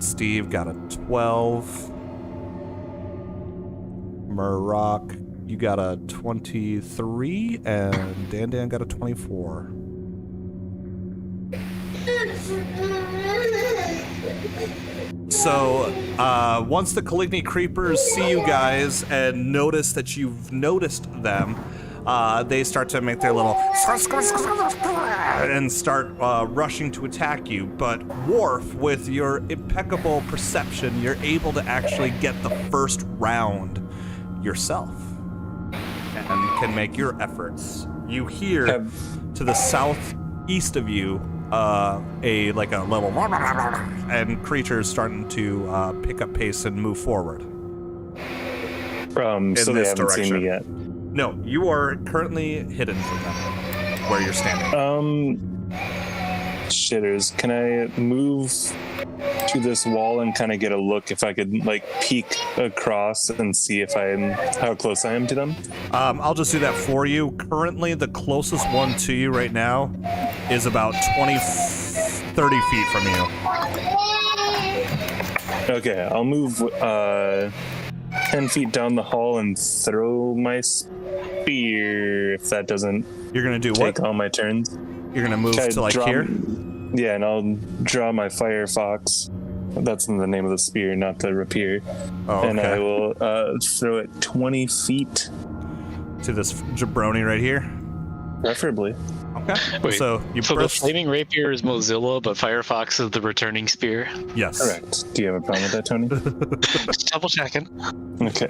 Steve got a 12. Marak, you got a 23, and Dandan got a 24. So, once the Caligny creepers see you guys and notice that you've noticed them, they start to make their little and start rushing to attack you. But Worf, with your impeccable perception, you're able to actually get the first round yourself and can make your efforts. You hear to the southeast of you a little and creatures starting to pick up pace and move forward. So they haven't seen me yet. No, you are currently hidden from them where you're standing. Shitters, can I move to this wall and kind of get a look if I could peek across and see if how close I am to them? I'll just do that for you. Currently, the closest one to you right now is about 30 feet from you. Okay, I'll move 10 feet down the hall and throw my spear if that doesn't You're gonna do take what? all my turns. You're gonna move to here? Yeah, and I'll draw my Firefox. That's the name of the spear, not the rapier. Oh, okay. And I will throw it 20 feet. To this jabroni right here? Preferably. Okay. Wait, So you the burst. flaming rapier is Mozilla, but Firefox is the returning spear. Yes. Correct. Do you have a problem with that, Tony? Just double checking. Okay.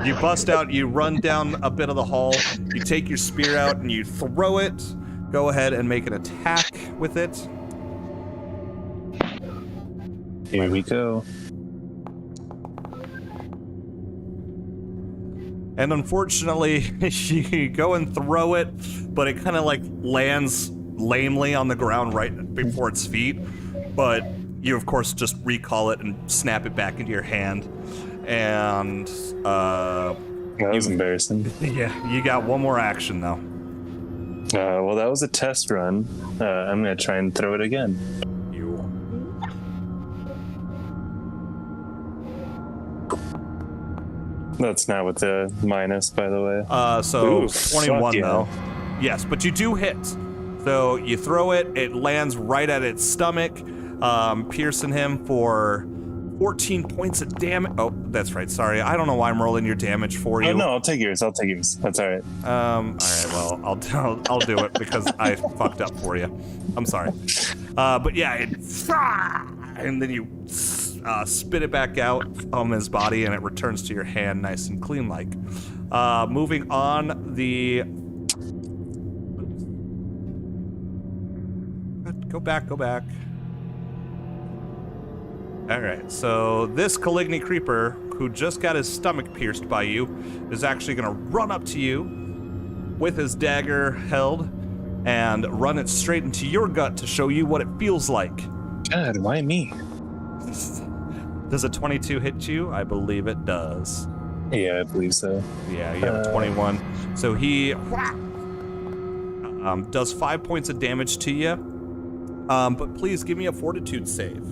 You bust out, you run down a bit of the hall, you take your spear out and you throw it. Go ahead and make an attack with it. Here we go. And unfortunately, you go and throw it, but it kind of like lands lamely on the ground right before its feet. But you, of course, just recall it and snap it back into your hand. And, That was embarrassing. yeah, you got one more action, though. Well, that was a test run. I'm going to try and throw it again. That's not with the minus, by the way. So Ooh, 21 fuck yeah. though. Yes, but you do hit. So you throw it, it lands right at its stomach, piercing him for 14 points of damage. Oh, that's right. Sorry, I don't know why I'm rolling your damage for you. Oh, no, I'll take yours. That's all right. All right. Well, I'll do it because I fucked up for you. I'm sorry. But yeah, and then you spit it back out from his body, and it returns to your hand, nice and clean like. Moving on, Go back. All right, so this Caligny creeper, who just got his stomach pierced by you, is actually going to run up to you with his dagger held and run it straight into your gut to show you what it feels like. God, why me? Does a 22 hit you? I believe it does. Yeah, I believe so. Yeah, you have a 21. So he does 5 points of damage to you. But please give me a fortitude save.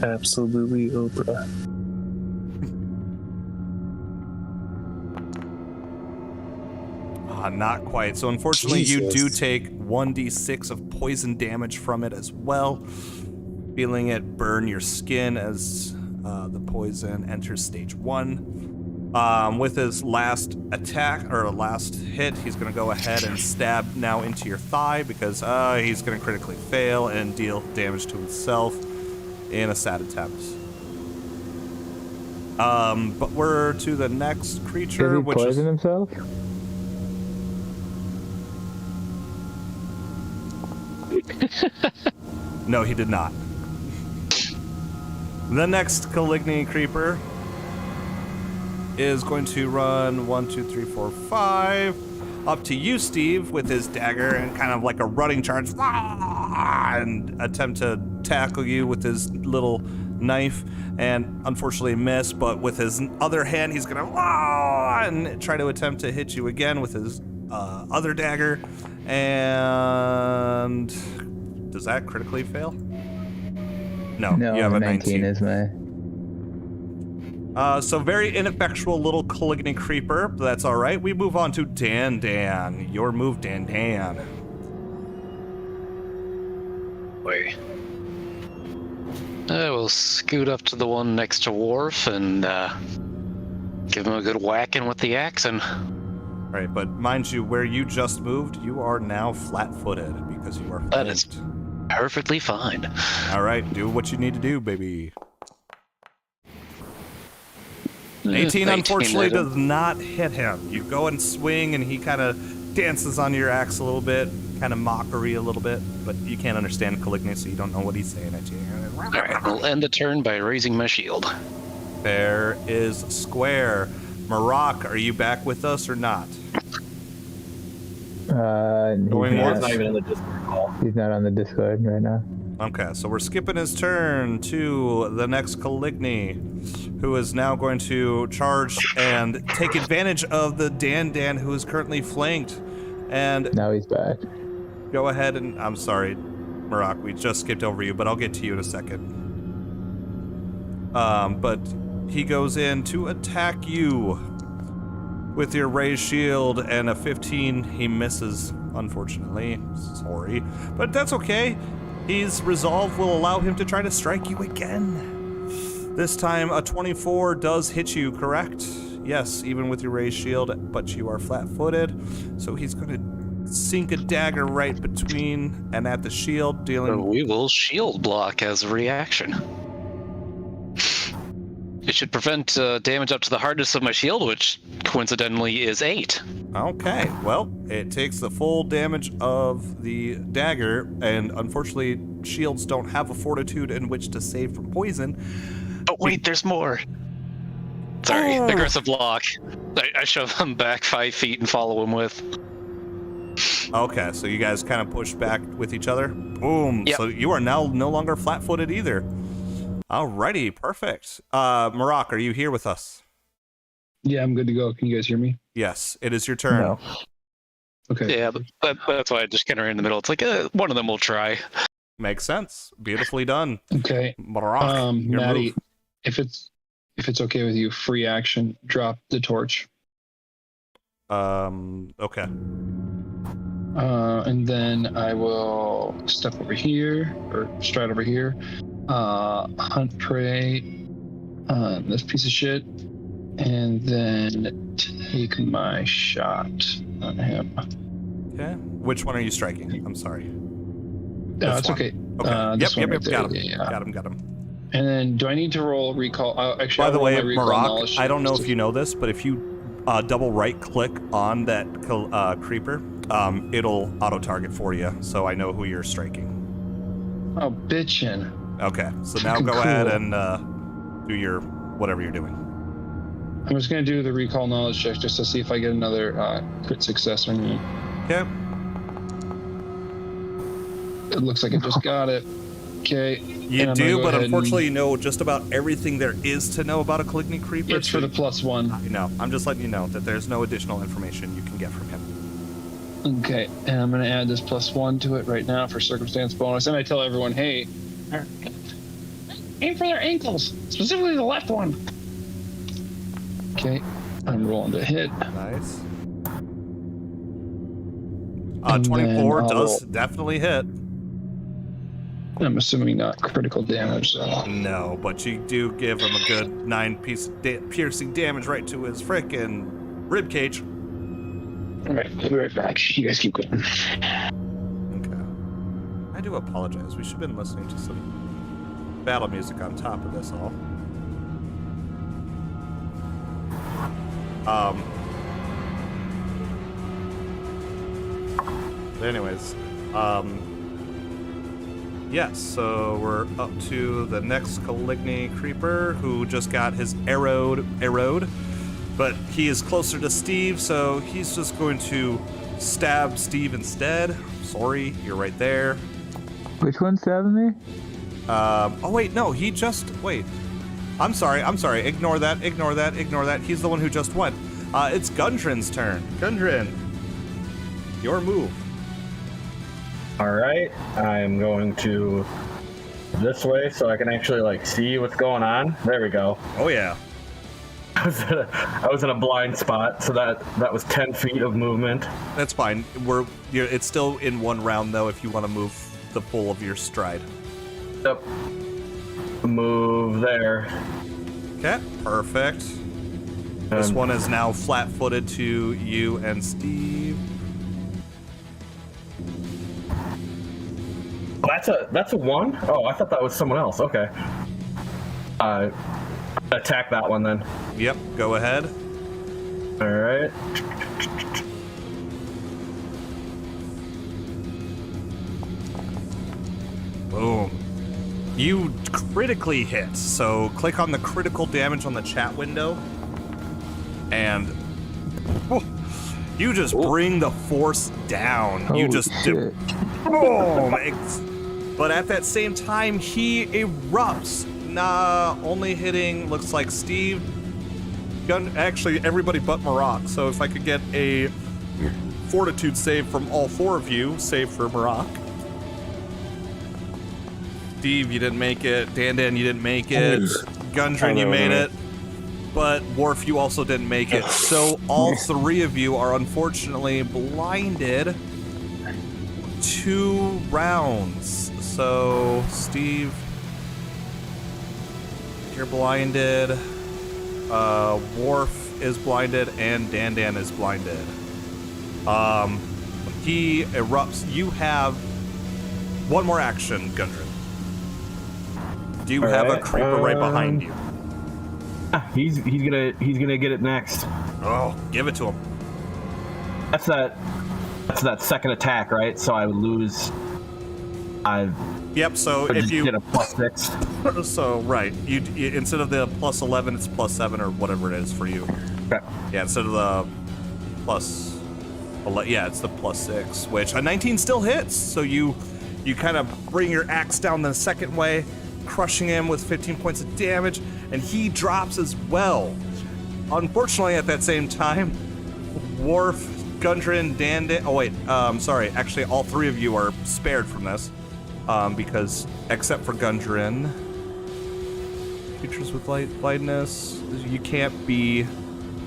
Absolutely, Oprah. Not quite. So unfortunately, you Jesus. do take 1d6 of poison damage from it as well. Feeling it burn your skin as the poison enters stage 1. With his last attack, or last hit, he's going to go ahead and stab now into your thigh because he's going to critically fail and deal damage to himself in a sad attempt. But we're to the next creature, Did he which is... poison himself? No, he did not. The next Caligny creeper is going to run 1, 2, 3, 4, 5 up to you, Steve, with his dagger and kind of like a running charge and attempt to tackle you with his little knife and unfortunately miss, but with his other hand he's gonna and try to attempt to hit you again with his other dagger. And does that critically fail? No, you have a 19. Is my... So very ineffectual little Caligny creeper, but that's all right. We move on to Dan. Your move, Dan. Wait. I will scoot up to the one next to Worf and give him a good whacking with the axe. And all right, but mind you, where you just moved, you are now flat-footed because you are. That is perfectly fine. All right, do what you need to do, baby. 18 unfortunately does not hit him. You go and swing, and he kind of dances on your axe a little bit, kind of mockery a little bit, but you can't understand Caligny, so you don't know what he's saying at you. All right, we'll end the turn by raising my shield. There is Square. Marak, are you back with us or not? Going he's once? Not even in the Discord call. He's not on the Discord right now. Okay, so we're skipping his turn to the next Caligny, who is now going to charge and take advantage of the Dan who is currently flanked. And Now he's back. go ahead and... I'm sorry, Marak, we just skipped over you, but I'll get to you in a second. But he goes in to attack you with your raised shield, and a 15, he misses, unfortunately. Sorry, but that's okay. His resolve will allow him to try to strike you again. This time, a 24 does hit you, correct? Yes, even with your raised shield, but you are flat-footed. So he's going to sink a dagger right between and at the shield, dealing... So we will shield block as a reaction. It should prevent damage up to the hardness of my shield, which coincidentally is 8. Okay, well, it takes the full damage of the dagger, and unfortunately, shields don't have a fortitude in which to save from poison. Oh, wait, there's more. Sorry, aggressive block. I shove him back 5 feet and follow him with. Okay, so you guys kind of push back with each other. Boom. Yep. So you are now no longer flat-footed either. Alrighty, perfect. Marak, are you here with us? Yeah, I'm good to go. Can you guys hear me? Yes, it is your turn. No. Okay. Yeah, but that's why I just kind of ran in the middle. It's like, one of them will try. Makes sense. Beautifully done. Okay. Marak, your Maddie, move. if it's okay with you, free action, drop the torch. Okay. And then I will step over here, or stride over here, hunt prey on this piece of shit, and then take my shot on him. Okay. Which one are you striking? I'm sorry. No, it's okay. Okay. This one right there. Got him. Yeah. Got him. And then, do I need to roll recall? Actually, By the way, recall Marak, knowledge I don't know if you know this, but if you double right click on that creeper, it'll auto target for you, so I know who you're striking. Oh, bitchin'. Okay, so now go ahead and do your whatever you're doing. I'm just gonna do the recall knowledge check just to see if I get another crit success on you. Okay. It looks like I just got it. Okay. You do, but unfortunately you know just about everything there is to know about a Caligny creeper. It's for the +1. No, I'm just letting you know that there's no additional information you can get from him. Okay, and I'm gonna add this +1 to it right now for circumstance bonus, and I tell everyone, hey, aim for their ankles, specifically the left one. Okay, I'm rolling to hit. Nice. 24 does definitely hit. I'm assuming not critical damage, so. No, but you do give him a good 9 piece of piercing damage right to his frickin' rib cage. Alright, I'll be right back. You guys keep going. Okay. I do apologize. We should have been listening to some battle music on top of this all. But anyways, yes, so we're up to the next Caligny creeper who just got his arrowed, but he is closer to Steve, so he's just going to stab Steve instead. Sorry, you're right there. Which one's stabbing me? Oh wait, no, wait. I'm sorry, ignore that. He's the one who just went. It's Gundren's turn. Gundren, your move. All right, I'm going to this way so I can actually see what's going on. There we go. Oh yeah. I was in a blind spot, so that was 10 feet of movement. That's fine. It's still in one round though. If you want to move the full of your stride. Yep. Move there. Okay, perfect. This one is now flat-footed to you and Steve. That's a 1? Oh, I thought that was someone else. Okay. Attack that one then. Yep, go ahead. All right. Boom. You critically hit, so click on the critical damage on the chat window, and you just bring the force down. Holy you just shit. boom. But at that same time, he erupts. Only hitting looks like Steve. Actually, everybody but Marak. So if I could get a fortitude save from all 4 of you, save for Marak. Steve, you didn't make it. Dan, you didn't make it. Gundren, you made it. But Worf, you also didn't make it. So all 3 of you are unfortunately blinded 2 rounds. So, Steve, you're blinded. Worf is blinded, and Dan is blinded. He erupts. You have one more action, Gundren. Do you have a creeper right behind you? He's gonna get it next. Oh, give it to him. That's that second attack, right? So I would lose. Yep. So if you get a +6. So right, you instead of the +11, it's +7 or whatever it is for you. Okay. Yeah, instead of the it's the +6, which a 19 still hits. So you kind of bring your axe down the second way, crushing him with 15 points of damage, and he drops as well. Unfortunately, at that same time, Worf, Gundren, Dan. Oh wait, sorry. Actually, all three of you are spared from this, because except for Gundren, creatures with light blindness, you can't be.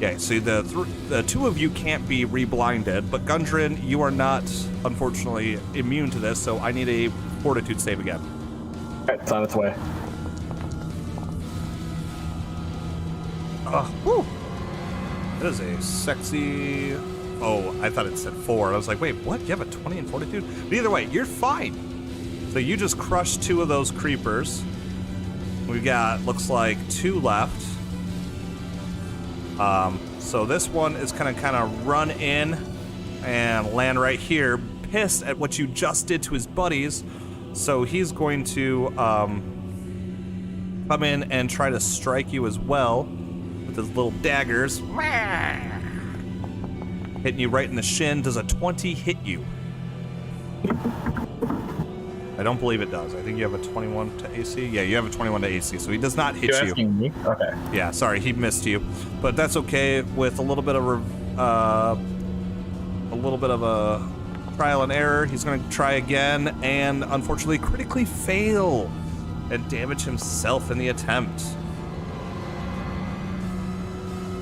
Yeah, so the two of you can't be reblinded, but Gundren, you are not, unfortunately, immune to this. So I need a Fortitude save again. Okay, it's on its way. Woo! That is a sexy. Oh, I thought it said 4. I was like, wait, what? You have a 20 in Fortitude? But either way, you're fine. So you just crushed 2 of those creepers. We've got, looks like 2 left. So this one is gonna kind of run in and land right here, pissed at what you just did to his buddies. So he's going to come in and try to strike you as well with his little daggers. Hitting you right in the shin. Does a 20 hit you? I don't believe it does. I think you have a 21 to AC. Yeah, you have a 21 to AC, so he does not hit you. Asking me? Okay. Yeah, sorry, he missed you, but that's okay. With a little bit of a trial and error, he's going to try again, and unfortunately, critically fail and damage himself in the attempt.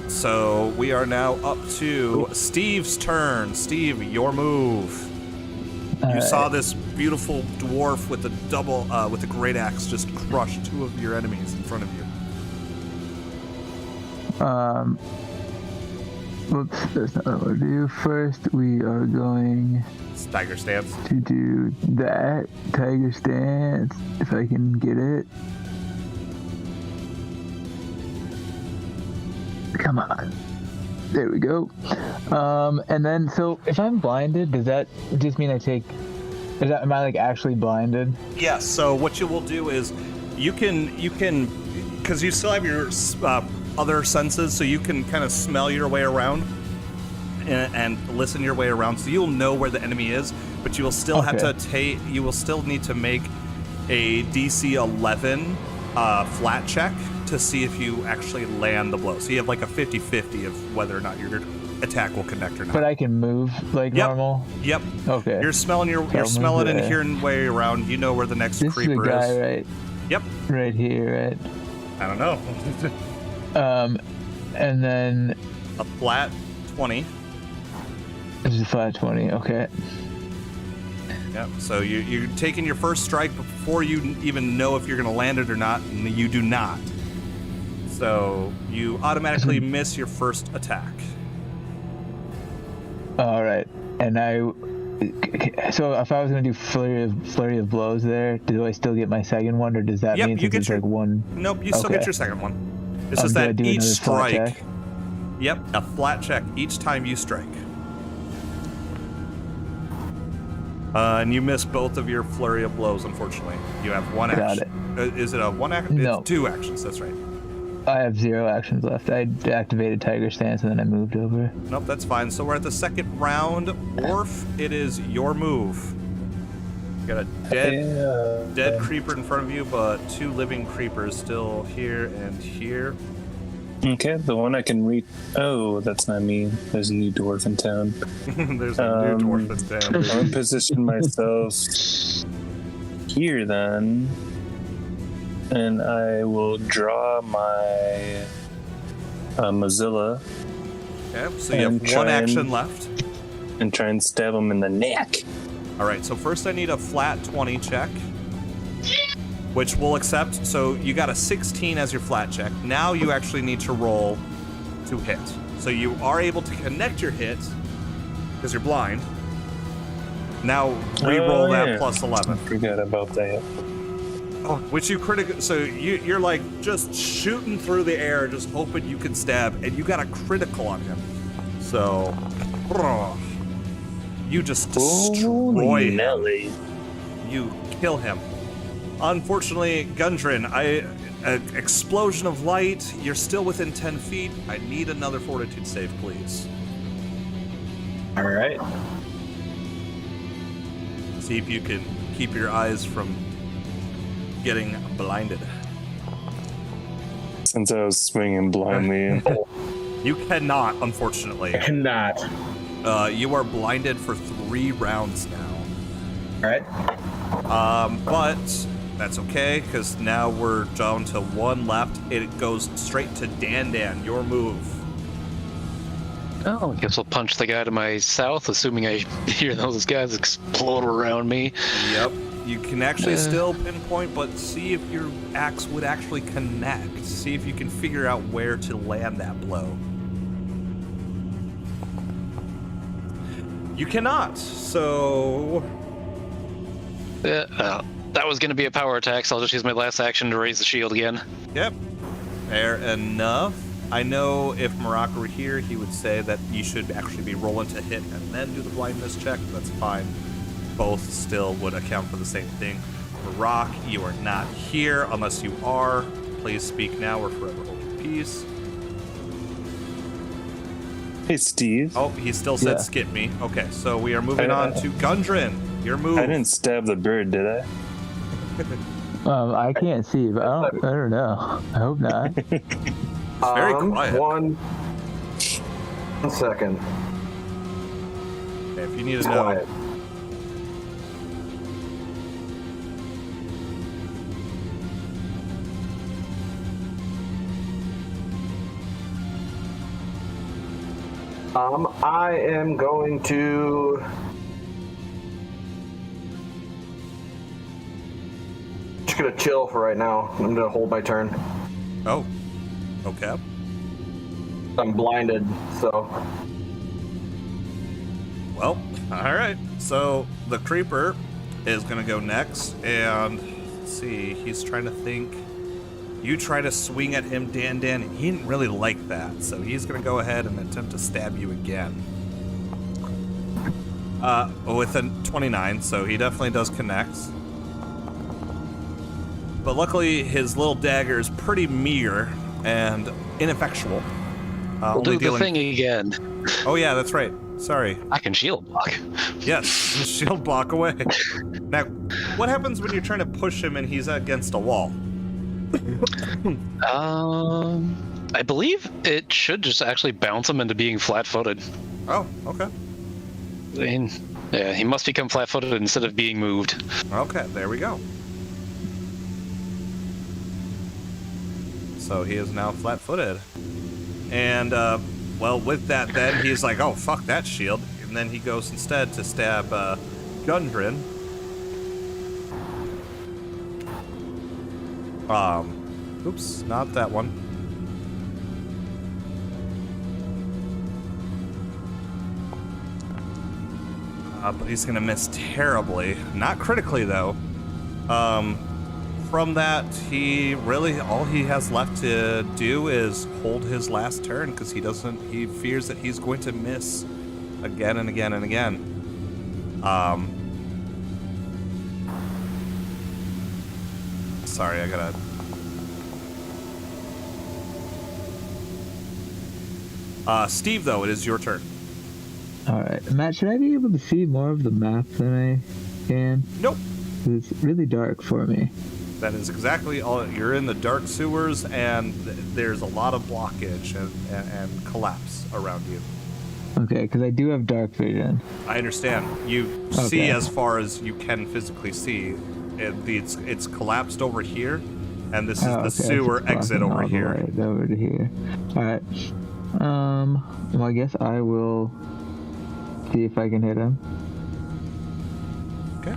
So we are now up to Steve's turn. Steve, your move. You saw this beautiful dwarf with a with a great axe just crush 2 of your enemies in front of you. Whoops, that's not what we'll do. First, we are going It's Tiger Stance. to do that Tiger Stance, if I can get it. Come on. There we go. And then, so if I'm blinded, does that just mean am I like actually blinded? Yes, so what you will do is you can, because you still have your other senses, so you can kind of smell your way around and listen your way around, so you'll know where the enemy is, but you will still have to you will still need to make a DC 11 flat check to see if you actually land the blow. So you have like a 50-50 of whether or not your attack will connect or not. But I can move like normal? Yep. Okay. You're smelling and hearing way around. You know where the next creeper is. This is the guy, is. right? Yep. Right here, right? I don't know. And then a flat 20. This is a flat 20, okay. Yep. So you're taking your first strike before you even know if you're going to land it or not, and you do not. So you automatically miss your first attack. All right, and so if I was gonna do flurry of blows there, do I still get my second one, or does that mean it's like one? Nope, you still get your second one. It's just that each strike. Yep, a flat check each time you strike. And you miss both of your flurry of blows. Unfortunately, you have one action. Got it. Is it a one action? No. It's 2 actions. That's right. I have 0 actions left. I activated Tiger Stance and then I moved over. Nope, that's fine. So we're at the second round. Worf, it is your move. You got a dead creeper in front of you, but 2 living creepers still here and here. Okay, the one I can reach. Oh, that's not me. There's a new dwarf in town. There's a new dwarf in town. I'll position myself here then. And I will draw my Mozilla. Okay, so you have 1 action left. And try and stab him in the neck. All right, so first I need a flat 20 check, which we'll accept. So you got a 16 as your flat check. Now you actually need to roll to hit. So you are able to connect your hit because you're blind. Now re-roll that plus 11. Forget about that. Oh, which you critical. So you're like just shooting through the air, just hoping you can stab, and you got a critical on him. So you just destroy him. You kill him. Unfortunately, Gundren, an explosion of light. You're still within 10 feet. I need another fortitude save, please. All right. See if you can keep your eyes from getting blinded. Since I was swinging blindly. You cannot, unfortunately. I cannot. You are blinded for 3 rounds now. All right. But that's okay, because now we're down to 1 left. It goes straight to Dan. Your move. Oh, I guess I'll punch the guy to my south, assuming I hear those guys explode around me. Yep. You can actually still pinpoint, but see if your axe would actually connect. See if you can figure out where to land that blow. You cannot, so... that was going to be a power attack, so I'll just use my last action to raise the shield again. Yep. Fair enough. I know if Marak were here, he would say that you should actually be rolling to hit and then do the blindness check. That's fine. Both still would account for the same thing. Marak, you are not here unless you are. Please speak now or forever hold your peace. Hey, Steve. Oh, he still said skip me. Okay, so we are moving on to Gundren. Your move. I didn't stab the bird, did I? I can't see, but I don't know. I hope not. It's very quiet. One second. Okay, if you need to It's know. quiet. I am going to just gonna chill for right now. I'm gonna hold my turn. Oh, okay. I'm blinded, so. Well, all right. So the creeper is gonna go next, and let's see. He's trying to think. You try to swing at him, Dan, and he didn't really like that, so he's gonna go ahead and attempt to stab you again. With a 29, so he definitely does connect. But luckily, his little dagger is pretty meager and ineffectual. We'll do the thing again. Oh yeah, that's right. Sorry. I can shield block. Yes, shield block away. Now, what happens when you're trying to push him and he's against a wall? I believe it should just actually bounce him into being flat-footed. Oh, okay. I mean, yeah, he must become flat-footed instead of being moved. Okay, there we go. So he is now flat-footed. And, well, with that then, he's like, oh, fuck that shield. And then he goes instead to stab Gundren. Oops, not that one. But he's gonna miss terribly. Not critically, though. From that, he really, all he has left to do is hold his last turn, because he fears that he's going to miss again and again and again. Sorry, I gotta... Steve, though, it is your turn. Alright. Matt, should I be able to see more of the map than I can? Nope. It's really dark for me. That is exactly all. You're in the dark sewers, and there's a lot of blockage and collapse around you. Okay, because I do have dark vision. I understand. You see as far as you can physically see. It's collapsed over here, and this is the sewer exit over here. Right over to here. All right. Well, I guess I will see if I can hit him. Okay.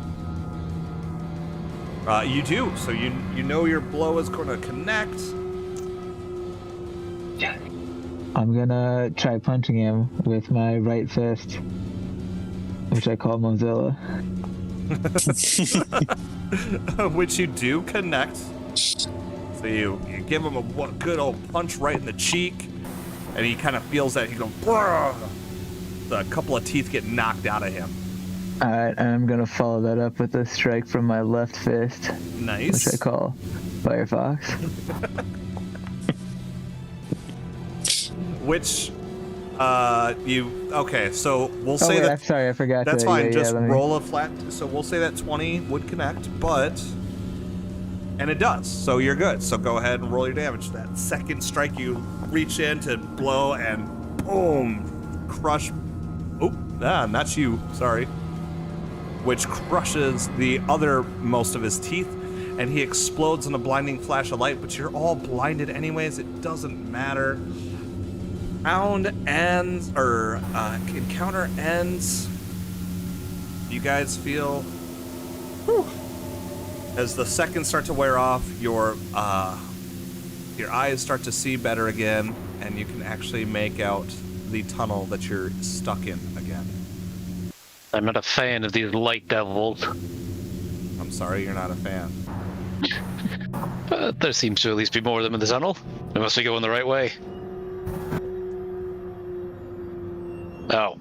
You do. So you know your blow is going to connect. Yeah. I'm gonna try punching him with my right fist, which I call Mozilla. Which you do connect. So you give him a good old punch right in the cheek, and he kind of feels that he goes, "Brrr!" A couple of teeth get knocked out of him. Alright, and I'm gonna follow that up with a strike from my left fist. Nice. Which I call Firefox. Which, okay, so we'll say wait, that. I'm sorry, I forgot. That's fine. Just roll a flat. So we'll say that 20 would connect, and it does. So you're good. So go ahead and roll your damage. That second strike, you reach in to blow and boom, crush. Oh, not you. Sorry. Which crushes the other most of his teeth, and he explodes in a blinding flash of light. But you're all blinded anyways. It doesn't matter. Round ends, or encounter ends. You guys feel, whew, as the seconds start to wear off, your eyes start to see better again, and you can actually make out the tunnel that you're stuck in again. I'm not a fan of these light devils. I'm sorry, you're not a fan. But there seems to at least be more of them in the tunnel. We must be going the right way. Oh.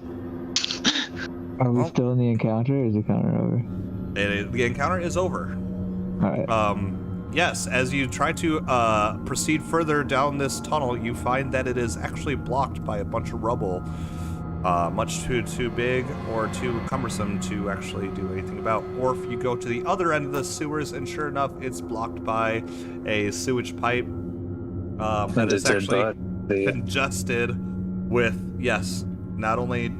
Are we still in the encounter, or is the encounter over? The encounter is over. Alright. Yes, as you try to proceed further down this tunnel, you find that it is actually blocked by a bunch of rubble, much too big or too cumbersome to actually do anything about. Or if you go to the other end of the sewers, and sure enough, it's blocked by a sewage pipe that is actually congested with, yes, not only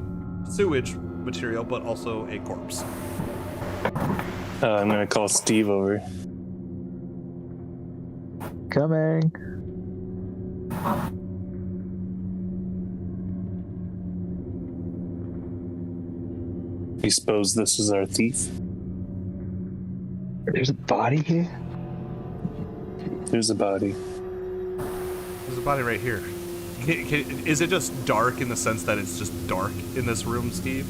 sewage material, but also a corpse. I'm gonna call Steve over. Coming. You suppose this is our thief? There's a body here? There's a body. There's a body right here. Is it just dark in the sense that it's just dark in this room, Steve?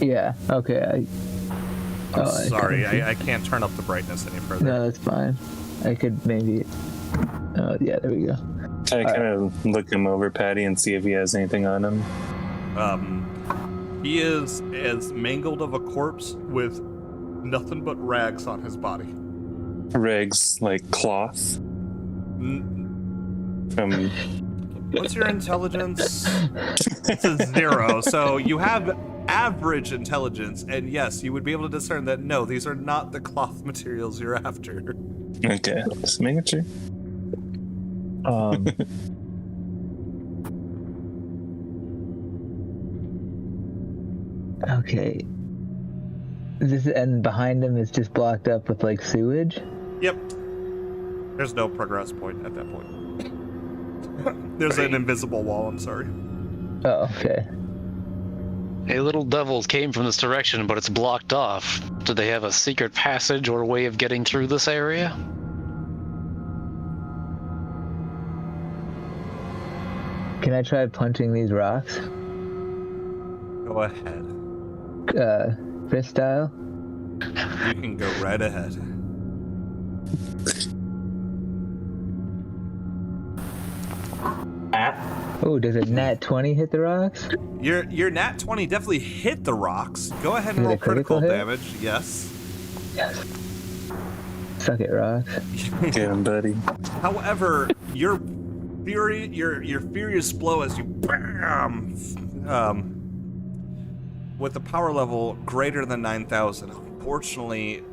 Yeah, okay. I'm sorry, I can't turn up the brightness any further. No, that's fine. I could maybe... yeah, there we go. I kind of look him over, Patty, and see if he has anything on him. He is as mangled of a corpse with nothing but rags on his body. Rags like cloth? From... What's your intelligence? It's a 0, so you have average intelligence, and yes, you would be able to discern that no, these are not the cloth materials you're after. Okay, just making sure. Okay. And behind him is just blocked up with like sewage? Yep. There's no progress point at that point. There's an invisible wall, I'm sorry. Oh, okay. Hey, little devils came from this direction, but it's blocked off. Do they have a secret passage or a way of getting through this area? Can I try punching these rocks? Go ahead. Fist style? You can go right ahead. Oh, does a nat 20 hit the rocks? Your nat 20 definitely hit the rocks. Go ahead and Is it roll a critical damage. Yes. Yes. Suck it, rocks. Get him, buddy. However, your furious blow as you bam, with a power level greater than 9,000, unfortunately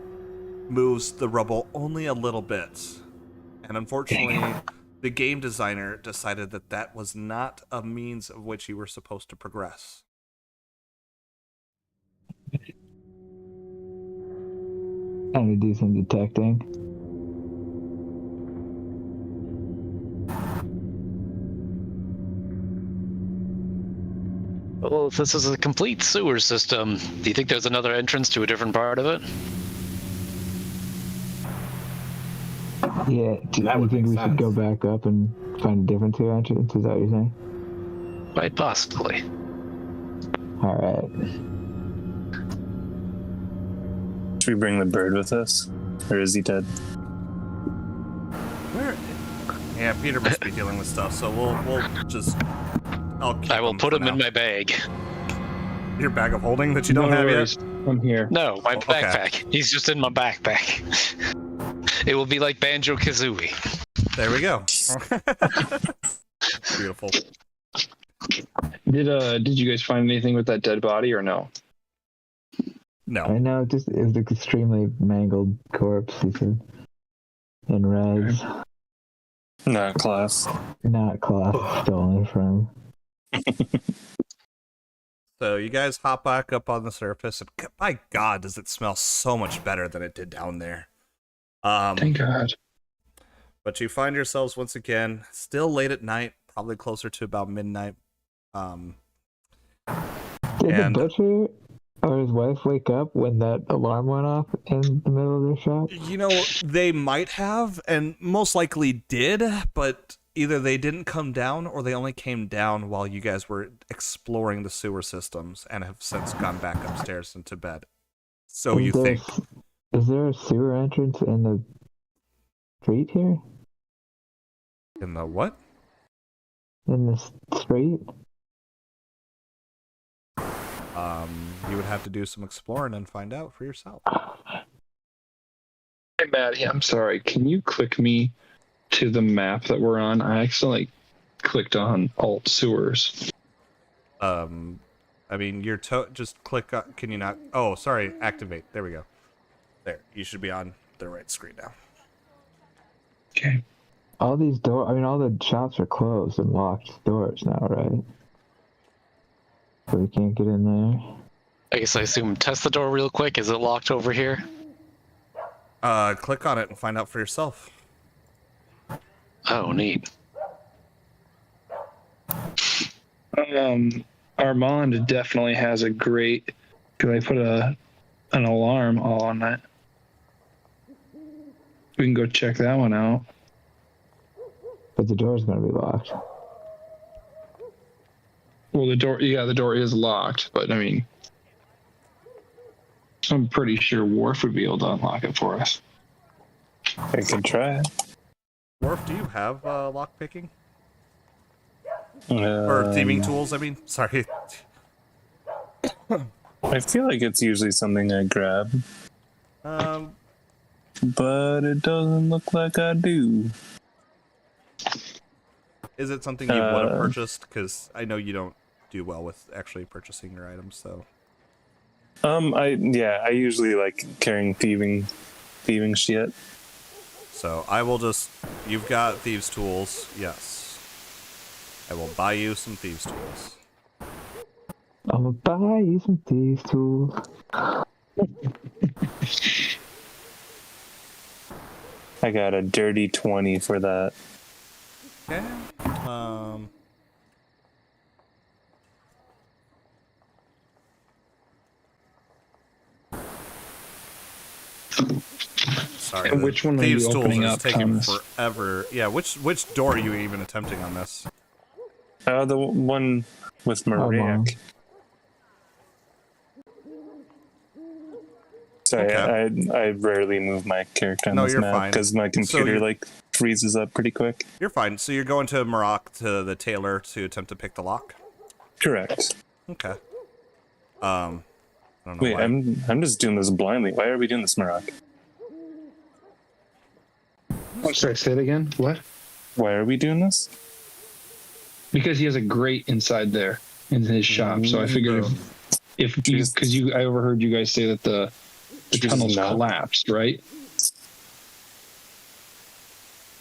moves the rubble only a little bit. And unfortunately, the game designer decided that that was not a means of which you were supposed to progress. Time to do some detecting. Well, if this is a complete sewer system, do you think there's another entrance to a different part of it? Yeah, do you think we should go back up and find a different two entrances? Is that what you're saying? Quite possibly. All right. Should we bring the bird with us? Or is he dead? Where? Yeah, Peter must be dealing with stuff, so we'll just. I will put him in my bag. Your bag of holding that you don't have worries. yet? I'm here. No, my Okay. backpack. He's just in my backpack. It will be like Banjo-Kazooie. There we go. Beautiful. Did you guys find anything with that dead body or no? No. I know, just it was an extremely mangled corpse. He said, in rags. Not class. Not cloth stolen from. So you guys hop back up on the surface, and by God, does it smell so much better than it did down there. Thank God. But you find yourselves once again still late at night, probably closer to about midnight. Did And- the butcher or his wife wake up when that alarm went off in the middle of their shop? You know, they might have, and most likely did, but either they didn't come down or they only came down while you guys were exploring the sewer systems and have since gone back upstairs into bed. So you think. Is there a sewer entrance in the street here? In the what? In the street? You would have to do some exploring and find out for yourself. Hey, Maddie, I'm sorry. Can you click me to the map that we're on? I accidentally clicked on Alt Sewers. I mean, just click on, can you not? Oh, sorry, activate. There we go. There, you should be on the right screen now. Okay. All these all the shops are closed and locked doors now, right? So we can't get in there. I guess I assume test the door real quick. Is it locked over here? Click on it and find out for yourself. Oh, neat. Armand definitely has a great. Could I put an alarm all on that? We can go check that one out. But the door's gonna be locked. Well, the door is locked, but I mean, I'm pretty sure Worf would be able to unlock it for us. I can try. Worf, do you have lock picking? Or thieving tools, I mean? Sorry. I feel like it's usually something I grab, but it doesn't look like I do. Is it something you would have purchased? Because I know you don't do well with actually purchasing your items, so. I usually like carrying thieving shit. So I will just, you've got thieves tools, yes. I will buy you some thieves tools. I'm gonna buy you some thieves tools. I got a dirty 20 for that. Okay. Sorry. And which one are you Thieves tools opening is up, taking Thomas? forever. Yeah, which door are you even attempting on this? The one with Mariak. Sorry, Okay. I rarely move my character on No, this you're map fine. because my computer you're- like freezes up pretty quick. You're fine. So you're going to Maroc to the tailor to attempt to pick the lock? Correct. Okay. I don't know Wait, why. I'm just doing this blindly. Why are we doing this, Marak? Oh, sorry, say it again. What? Why are we doing this? Because he has a grate inside there in his shop. So I figured I overheard you guys say that the tunnels collapsed, right?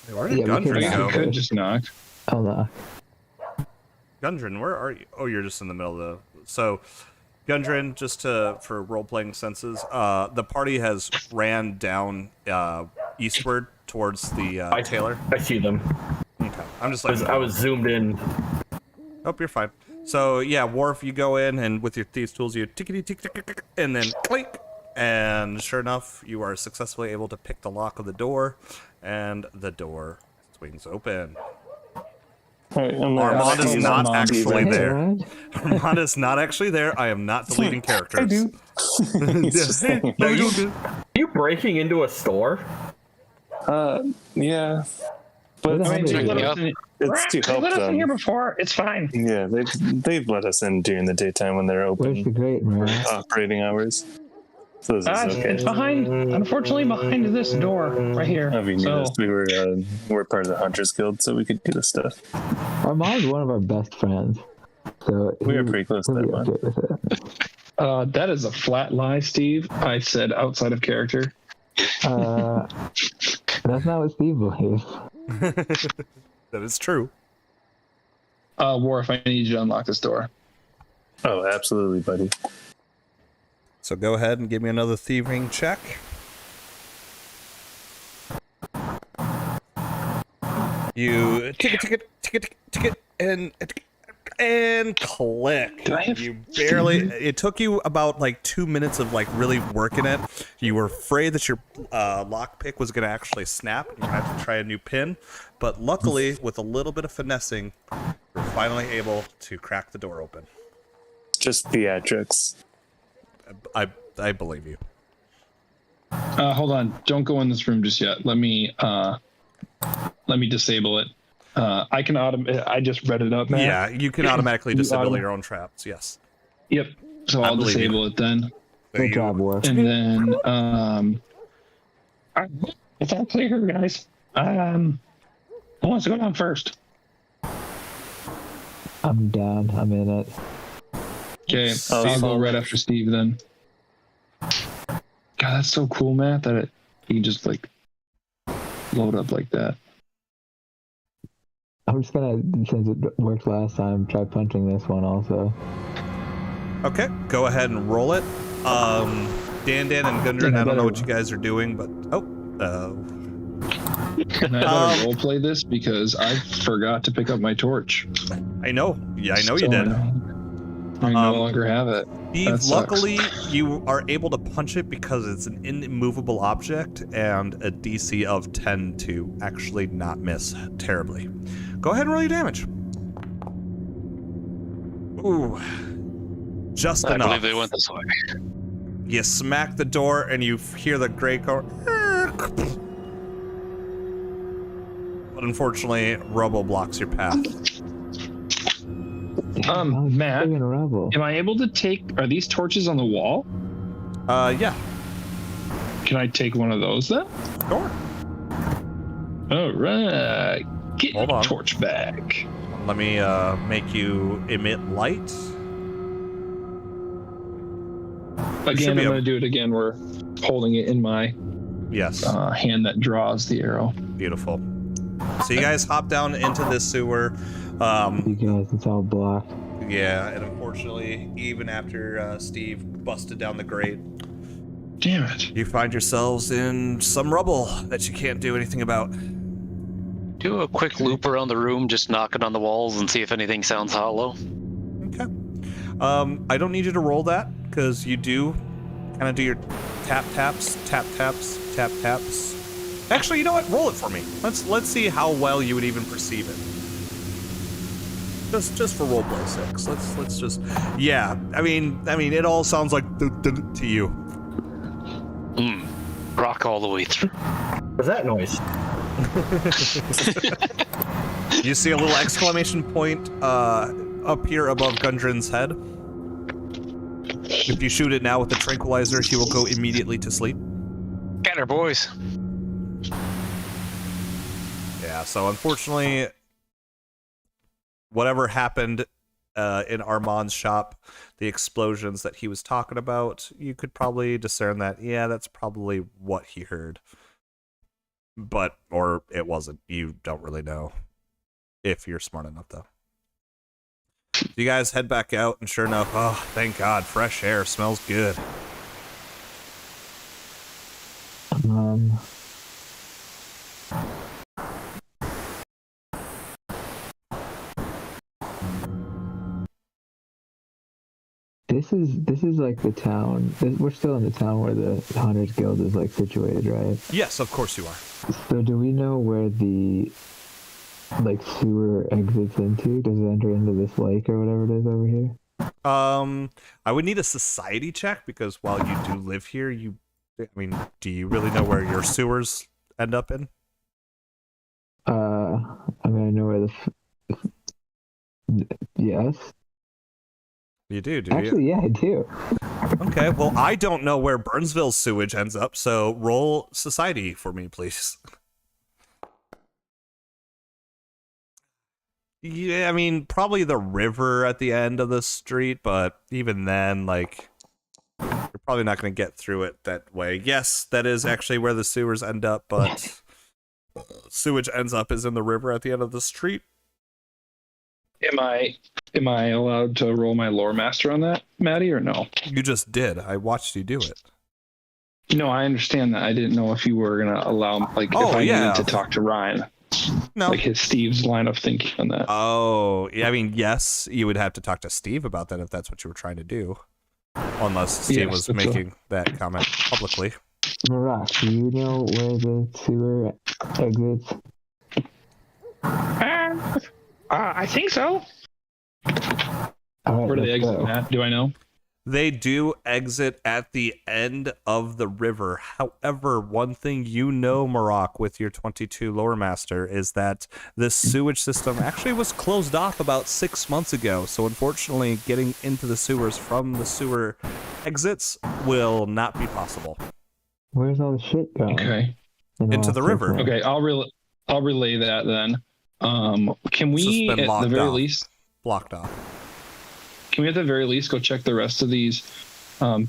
Hey, where did Yeah, we Gundren can- I go? could just knock. Oh no. Gundren, where are you? Oh, you're just in the middle of the... So, Gundren, just for role-playing senses, the party has ran down eastward towards the tailor. I see them. Okay. I'm just like... I was zoomed in. Oh, you're fine. So, yeah, Worf, you go in, and with your thieves' tools, you tickety-tick-tick, and then clink, and sure enough, you are successfully able to pick the lock of the door, and the door swings open. All right, Armand is not actually Hey, there. what? Armand is not actually there. I am not deleting characters. I do. He's just hanging out. Are you breaking into a store? Yeah, Where but the hell did you Yeah. go? it's to They help let us in here them. before. It's fine. Yeah, they've let us in during the daytime when they're Where's the open grate, for man? operating hours. So this is okay. It's behind, unfortunately, behind this door right here. I mean, So, we're part of the Hunters Guild, so we could do this stuff. Armand's one of our best friends. So We are pretty close to he'll that be one. okay with it. that is a flat lie, Steve. I said outside of character. That's not what Steve believes. That is true. Worf, I need you to unlock this door. Oh, absolutely, buddy. So go ahead and give me another thieving check. You ticket, and click. Do I have You barely. It took you about like 2 minutes of like really working it. You were afraid that your lockpick was gonna actually snap. You're gonna have to try a new pin, but luckily, with a little bit of finessing, you're finally able to crack the door open. Just theatrics. I believe you. Hold on. Don't go in this room just yet. Let me disable it. I can I just read it up, man. Yeah, you can automatically disable your own traps. Yes. Yep. So I'll disable it then. Good job, Worf. And then it's all clear, guys. Who wants to go down first? I'm down. I'm in it. Okay, I'll go right after Steve then. God, that's so cool, Matt, that you can just like load up like that. I'm just gonna, since it worked last time, try punching this one also. Okay, go ahead and roll it. Dan and Gundren, I don't know what you guys are doing, but And I better role play this because I forgot to pick up my torch. I know. Yeah, I know you So did. I no longer have it. Steve, luckily you are able to punch it because it's an immovable object and a DC of 10 to actually not miss terribly. Go ahead and roll your damage. Ooh. Just I enough. believe they went this way. You smack the door and you hear the grate go. But unfortunately, rubble blocks your path. Matt, Friggin' rebel. am I able to are these torches on the wall? Yeah. Can I take one of those then? Sure. All right. Get Hold your on. torch back. Let me make you emit light. Again, I'm going to do it again. We're holding it in my Yes. hand that draws the arrow. Beautiful. So you guys hop down into this sewer. You guys, it's all blocked. Yeah, and unfortunately, even after Steve busted down the grate, Damn it. you find yourselves in some rubble that you can't do anything about. Do a quick loop around the room, just knocking on the walls and see if anything sounds hollow. Okay. I don't need you to roll that because you do kind of do your tap taps. Actually, you know what? Roll it for me. Let's see how well you would even perceive it. Just for roleplay sakes. Let's just. Yeah. I mean, it all sounds like to you. Rock all the way through. What's that noise? You see a little exclamation point up here above Gundren's head. If you shoot it now with the tranquilizer, he will go immediately to sleep. Get her, boys. Yeah, so unfortunately, whatever happened in Armand's shop, the explosions that he was talking about, you could probably discern that, yeah, that's probably what he heard. But, or it wasn't. You don't really know if you're smart enough, though. You guys head back out, and sure enough, oh, thank God, fresh air, smells good. This is like the town. We're still in the town where the Hunters Guild is like situated, right? Yes, of course you are. So do we know where the like sewer exits into? Does it enter into this lake or whatever it is over here? I would need a society check because while you do live here, do you really know where your sewers end up in? I mean, I know where yes. You do Actually, you? yeah, I do. Okay, well, I don't know where Burnsville's sewage ends up, so roll society for me, please. Yeah, I mean, probably the river at the end of the street, but even then, like, you're probably not going to get through it that way. Yes, that is actually where the sewers end up, but sewage ends up is in the river at the end of the street. Am I allowed to roll my lore master on that, Maddie, or no? You just did. I watched you do it. No, I understand that. I didn't know if you were gonna allow, like, if I needed to talk to Ryan. No. Like his Steve's line of thinking on that. Oh, I mean, yes, you would have to talk to Steve about that if that's what you were trying to do. Unless Steve was making that comment publicly. Marak, do you know where the sewer exits? I think so. All right, Where do they let's exit go. at? Do I know? They do exit at the end of the river. However, one thing you know, Marak, with your 22 lore master, is that this sewage system actually was closed off about 6 months ago. So unfortunately, getting into the sewers from the sewer exits will not be possible. Where's all the shit going? Okay. Into the river. Okay, I'll relay that then. Can we, at the very least, blocked off? Can we at the very least go check the rest of these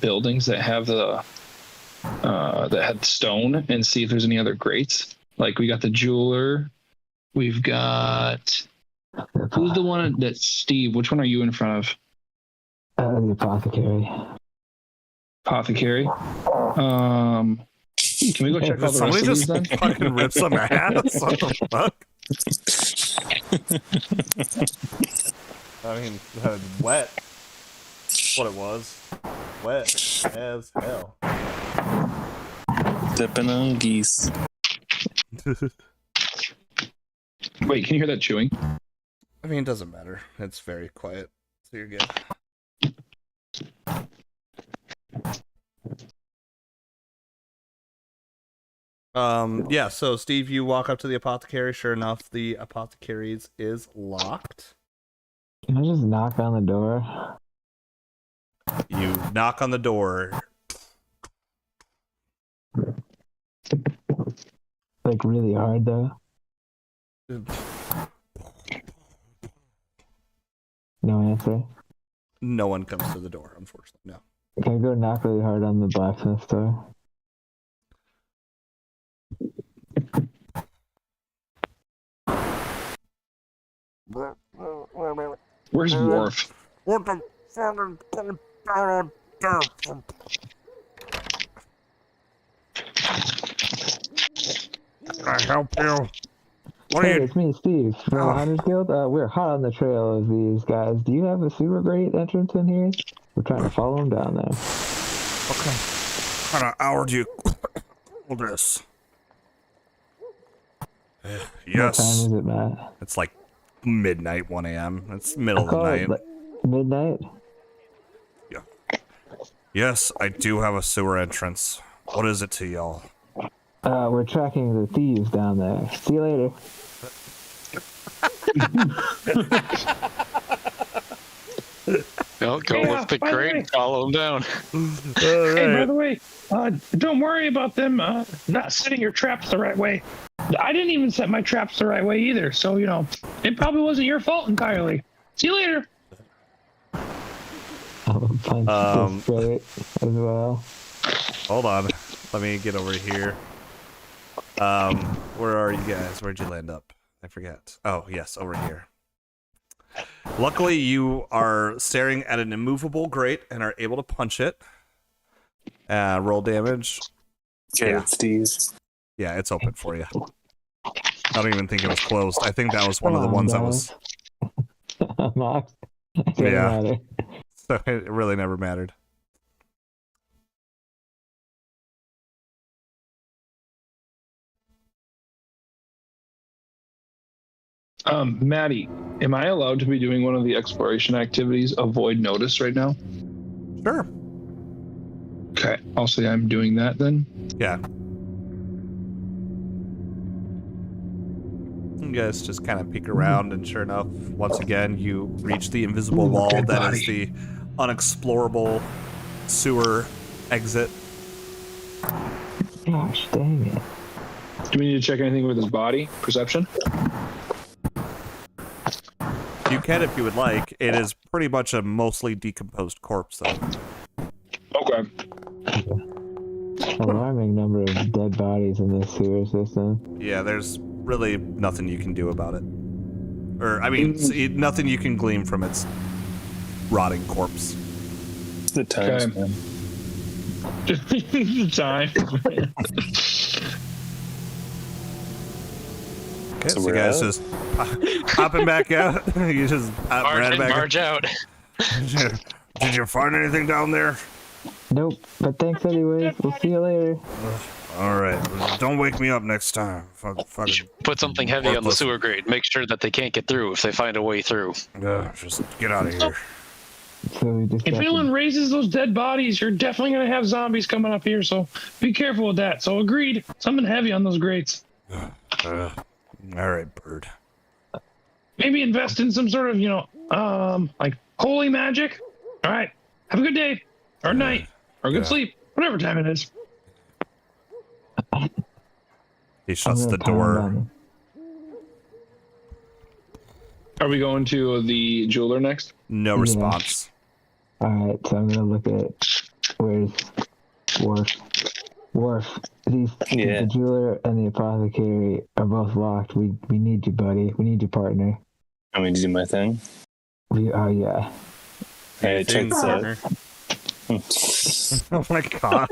buildings that have that had stone and see if there's any other grates? Like we got the jeweler, we've got who's the one that's Steve? Which one are you in front of? The apothecary. Apothecary. Can we go check all the Somebody rest of just these then? fucking rip some ass. What the fuck? I mean, wet. That's what it was. Wet as hell. Dipping on geese. Wait, can you hear that chewing? I mean, it doesn't matter. It's very quiet, so you're good. Yeah, so Steve, you walk up to the apothecary. Sure enough, the apothecary's is locked. Can I just knock on the door? You knock on the door. Like really hard though? No answer? No one comes to the door, unfortunately. No. Can I go knock really hard on the blacksmith door? Where's Worf? What the Can I help you? Hey, it's me, Steve, from the Hunters Guild. We're hot on the trail of these guys. Do you have a sewer grate entrance in here? We're trying to follow them down there. What kind of hour do you call this? Yes. What time is it, Matt? It's like midnight, 1 a.m. It's middle of the night. Midnight? Yeah. Yes, I do have a sewer entrance. What is it to y'all? We're tracking the thieves down there. See you later. Go lift the crate and follow them down. Hey, by the way, don't worry about them not setting your traps the right way. I didn't even set my traps the right way either, so, you know, it probably wasn't your fault entirely. See you later. I'll punch this straight as well. Hold on. Let me get over here. Where are you guys? Where'd you land up? I forget. Oh, yes, over here. Luckily, you are staring at an immovable grate and are able to punch it. Roll damage. Yeah, Steve. Yeah, it's open for you. I don't even think it was closed. I think that was one of the ones that was... Mox. Yeah. Matter. So it really never mattered. Maddie, am I allowed to be doing one of the exploration activities, avoid notice, right now? Sure. Okay, I'll say I'm doing that then. Yeah. You guys just kind of peek around, and sure enough, once again, you reach the invisible wall dead that body. is the unexplorable sewer exit. Gosh, dang it. Do we need to check anything with his body? Perception? You can if you would like. It is pretty much a mostly decomposed corpse, though. Okay. Alarming number of dead bodies in this sewer system. Yeah, there's really nothing you can do about it. Or, I mean, nothing you can glean from its rotting corpse. It's the times, Okay. man. Time. Okay, So so you we're guys out? just popping back out. You just ran back Marge out. Did you find anything down there? Nope, but thanks anyways. We'll see you later. All right, don't wake me up next time. Fucking Put something heavy on the worthless. sewer grate. Make sure that they can't get through if they find a way through. Just get out of here. So we just If got anyone raises those dead bodies, you're definitely going to have zombies coming up here, so be careful with that. So agreed. Something heavy on those grates. All right, bird. Maybe invest in some sort of, like holy magic. All right. Have a good day or night or good Yeah. sleep, whatever time it is. He shuts I'm the gonna pound door. on him. Are we going to the jeweler next? No Yeah. response. Alright, so I'm gonna look at where's Worf. Worf, Yeah. the jeweler and the apothecary are both locked. We need you, buddy. We need your partner. I'm going to do my thing. Yeah. Hey, check this out. Oh my god.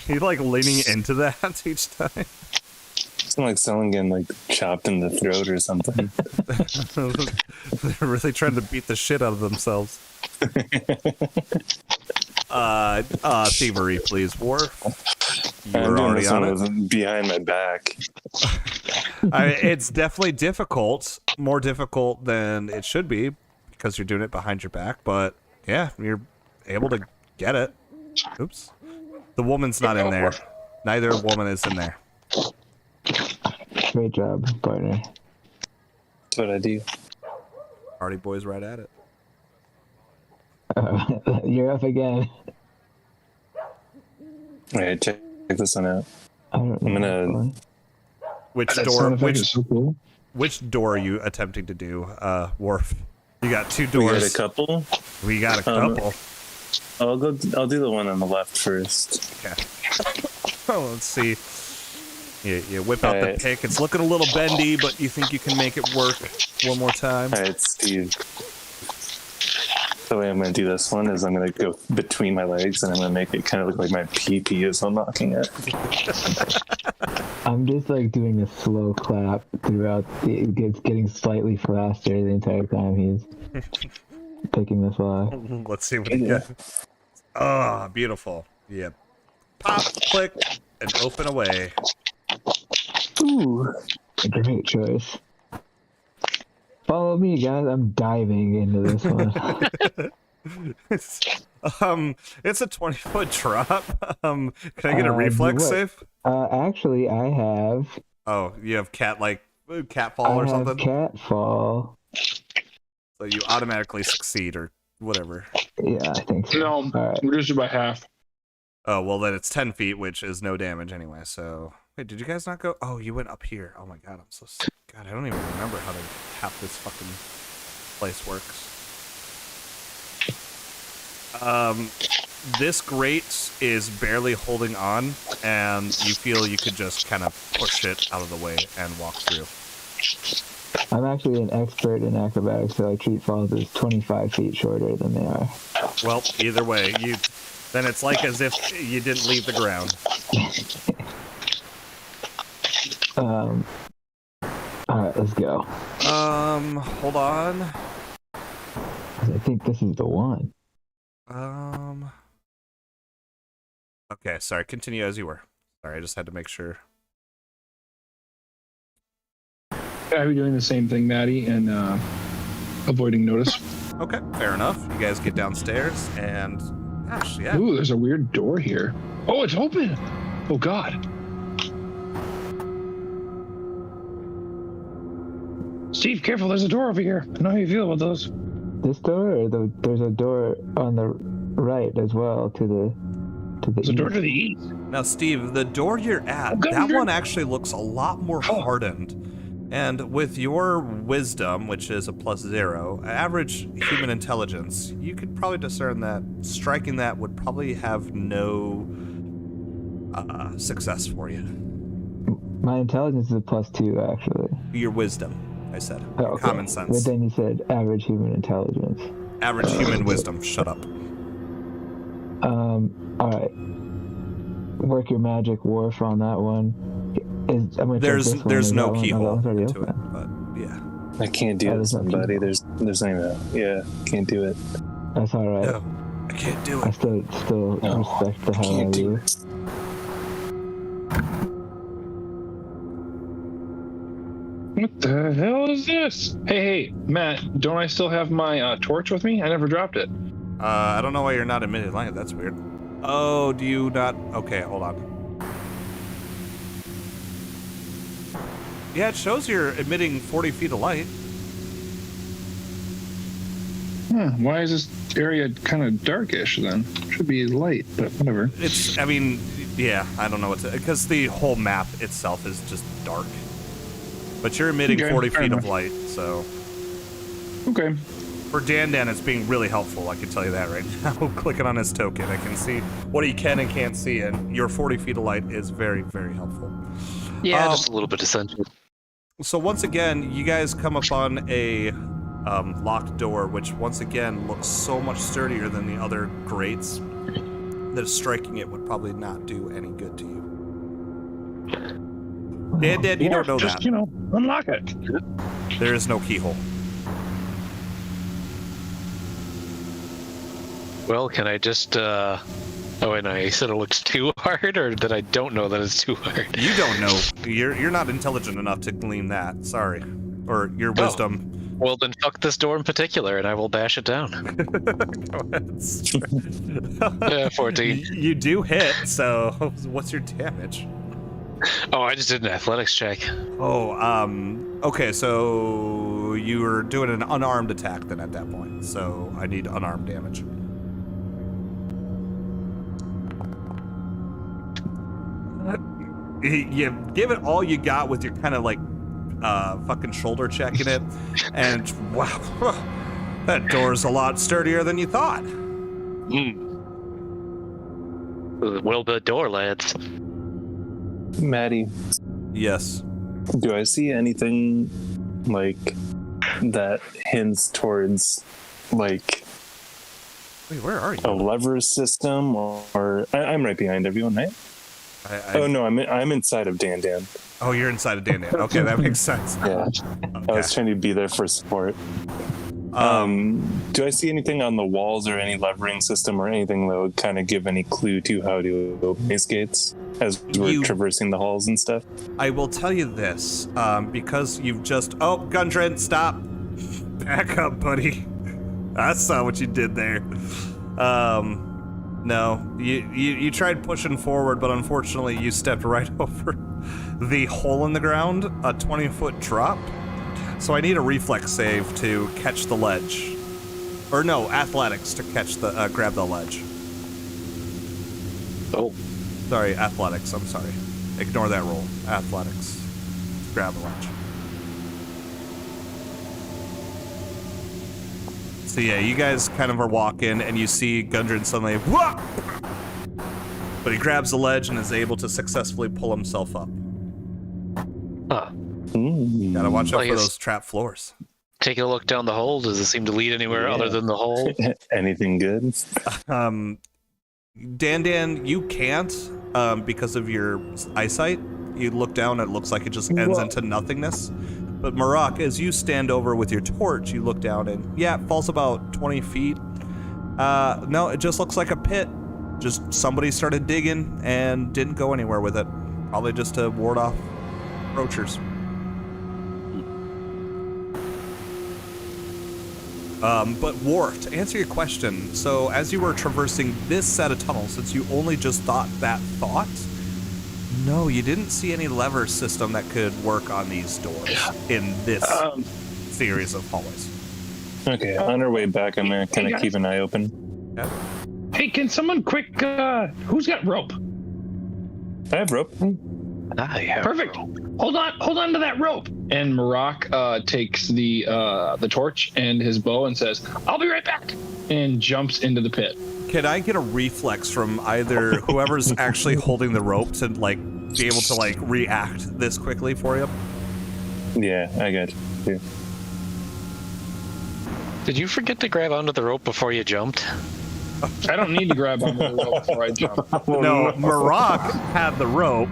He like leaning into that each time. It's like someone getting like chopped in the throat or something. They're really trying to beat the shit out of themselves. Thievery, please, Worf. You I'm were doing already this on one it. with behind my back. It's definitely difficult, more difficult than it should be, because you're doing it behind your back. But yeah, you're able to get it. Oops, the woman's not in there. Neither woman is in there. Great job, partner. That's what I do. Party boy's right at it. You're up again. All right, check this one out. I don't know. I'm gonna- Which That door? sound effect Which is so cool. which door are you attempting to do, Worf? You got two We doors. got a couple. We got a couple. I'll do the one on the left first. Okay. Oh, let's see. You whip out the Alright. pick. It's looking a little bendy, but you think you can make it work one more time. All right, Steve. The way I'm going to do this one is I'm going to go between my legs and I'm going to make it kind of look like my pee is unlocking it. I'm just like doing a slow clap throughout. It gets getting slightly faster the entire time he's picking this lock. Let's see what you get. Oh, beautiful. Yeah. Pop, click, and open away. Ooh. Great choice. Follow me, guys. I'm diving into this one. It's a 20-foot drop. Can I get a reflex what? save? Actually, I have. Oh, you have cat fall or I have something? cat fall. So you automatically succeed or whatever. Yeah, I think so. No, All right. reduce it by half. Oh, well, then it's 10 feet, which is no damage anyway, so... Wait, did you guys not go? Oh, you went up here. Oh my god, I'm so sick. God, I don't even remember how half this fucking place works. This grate is barely holding on, and you feel you could just kind of push it out of the way and walk through. I'm actually an expert in acrobatics, so I treat falls as 25 feet shorter than they are. Well, either way, then it's like as if you didn't leave the ground. Alright, let's go. Hold on. I think this is the one. Okay, sorry, continue as you were. Sorry, I just had to make sure. I'd be doing the same thing, Maddie, and avoiding notice. Okay, fair enough. You guys get downstairs, and gosh, yeah. Ooh, there's a weird door here. Oh, it's open. Oh God. Steve, careful! There's a door over here. I know how you feel about those. This door, or there's a door on the right as well to the There's a door to the east. Now, Steve, the door you're at, that one actually looks a lot more hardened. And with your wisdom, which is a +0, average human intelligence, you could probably discern that striking that would probably have no success for you. My intelligence is a +2, actually. Your wisdom, I said. Oh, okay. Common sense. But then you said average human intelligence. Average human wisdom. Shut up. All right. Work your magic wharf on that one. There's no keyhole to it, open. but yeah. I can't do it, somebody. There's not even can't do it. That's all right. No, I can't do I it. still respect the hell out of you. What the hell is this? Hey, Matt, don't I still have my torch with me? I never dropped it. I don't know why you're not emitting light. That's weird. Oh, do you not? Okay, hold on. Yeah, it shows you're emitting 40 feet of light. Why is this area kind of darkish then? Should be light, but whatever. It's, I mean, yeah, I don't know what to, because the whole map itself is just dark. But you're emitting 40 feet of light, so. Okay. For Dan, it's being really helpful, I can tell you that right now. Clicking on his token, I can see what he can and can't see, and your 40 feet of light is very, very helpful. Yeah, just a little bit essential. So once again, you guys come upon a locked door, which once again looks so much sturdier than the other grates that striking it would probably not do any good to you. Dan, you don't know just, that. Unlock it. There is no keyhole. Well, can I just, Oh, wait, no, you said it looks too hard, or that I don't know that it's too hard? You don't know. You're not intelligent enough to glean that. Sorry. Or your wisdom. Well, then fuck this door in particular, and I will bash it down. Go 14. You do hit, so what's your damage? Oh, I just did an athletics check. Oh, okay, so you were doing an unarmed attack then at that point, so I need unarmed damage. You give it all you got with your kind of like fucking shoulder checking it, and wow, that door's a lot sturdier than you thought. Well-built door, lads. Maddie. Yes. Do I see anything like that hints towards like Wait, where are you? a lever system or I'm right behind everyone, right? Oh no, I'm inside of Dan. Oh, you're inside of Dan. Okay, that makes sense. Yeah. Okay. I was trying to be there for support. Do I see anything on the walls or any levering system or anything that would kind of give any clue to how to open these gates as we're traversing the halls and stuff? I will tell you this, because you've just... Oh, Gundren, stop. Back up, buddy. I saw what you did there. No, you tried pushing forward, but unfortunately you stepped right over the hole in the ground, a 20-foot drop. So I need a reflex save to catch the ledge. Or no, athletics to catch the grab the ledge. Oh. Sorry, athletics, I'm sorry. Ignore that roll. Athletics. Grab the ledge. So yeah, you guys kind of are walking and you see Gundren suddenly, whoa! But he grabs the ledge and is able to successfully pull himself up. Huh. Gotta watch out for those trap floors. Taking a look down the hole, does it seem to lead anywhere other than the hole? Anything good? Dan, you can't, because of your eyesight. You look down and it looks like it just ends into nothingness. But Marak, as you stand over with your torch, you look down and, yeah, it falls about 20 feet. No, it just looks like a pit. Just somebody started digging and didn't go anywhere with it. Probably just to ward off roachers. But Worf, to answer your question, so as you were traversing this set of tunnels, since you only just thought that thought, no, you didn't see any lever system that could work on these doors in this series of hallways. Okay, on our way back, I'm gonna kind of keep an eye open. Yeah. Hey, can someone quick? Who's got rope? I have rope. Yeah. Perfect. Hold on to that rope. And Marak takes the torch and his bow and says, "I'll be right back," and jumps into the pit. Can I get a reflex from either whoever's actually holding the rope to like be able to like react this quickly for you? Yeah, I got you. Did you forget to grab onto the rope before you jumped? I don't need to grab onto the rope before I jump. No, Marak had the rope.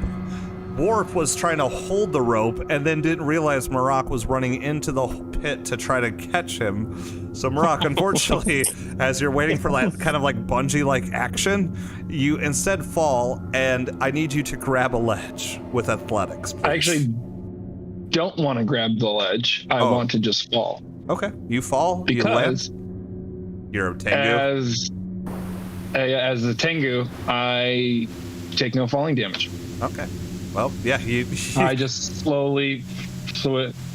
Worf was trying to hold the rope and then didn't realize Marak was running into the pit to try to catch him. So Marak, unfortunately, as you're waiting for that kind of like bungee-like action, you instead fall, and I need you to grab a ledge with athletics, please. I actually don't want to grab the ledge. I want to just fall. Okay, you fall, because you land. You're a Tengu. As the Tengu, I take no falling damage. Okay. Well, yeah, I just slowly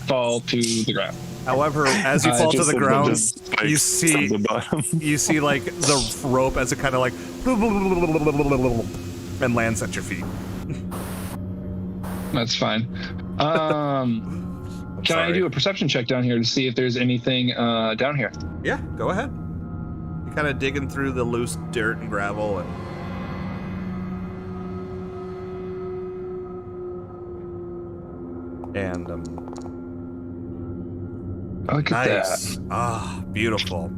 fall to the ground. However, as you fall to the ground, you see the bottom. you see like the rope as it kind of like and lands at your feet. That's fine. Can I do a perception check down here to see if there's anything down here? Yeah, go ahead. You're kind of digging through the loose dirt and gravel and look at nice. that. Ah, beautiful.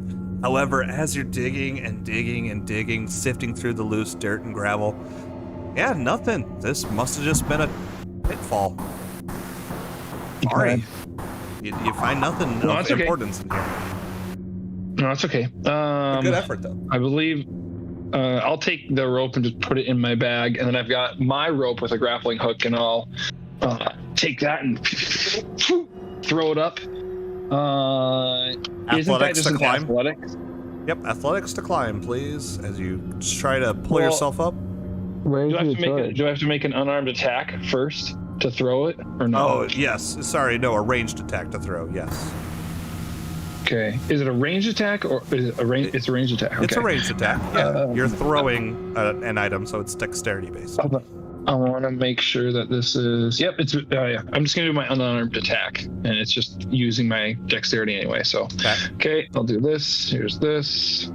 However, as you're digging and digging and digging, sifting through the loose dirt and gravel, yeah, nothing. This must have just been a pitfall. Sorry. You find nothing of importance in here. No, it's okay. Good effort, though. I believe I'll take the rope and just put it in my bag, and then I've got my rope with a grappling hook, and I'll take that and throw it up. Athletics to climb. Athletics? Yep, athletics to climb, please, as you just try to pull yourself up. Where's Do I your have to make an unarmed attack first to throw it, or no? Oh, yes. Sorry, no, a ranged attack to throw, yes. Okay. Is it a ranged attack, or is it a range? It's a ranged attack. Okay. It's a ranged attack, yeah. You're throwing an item, so it's dexterity based. I want to make sure that this is... Yep, it's... yeah. I'm just going to do my unarmed attack, and it's just using my dexterity anyway, so... Okay, I'll do this. Here's this.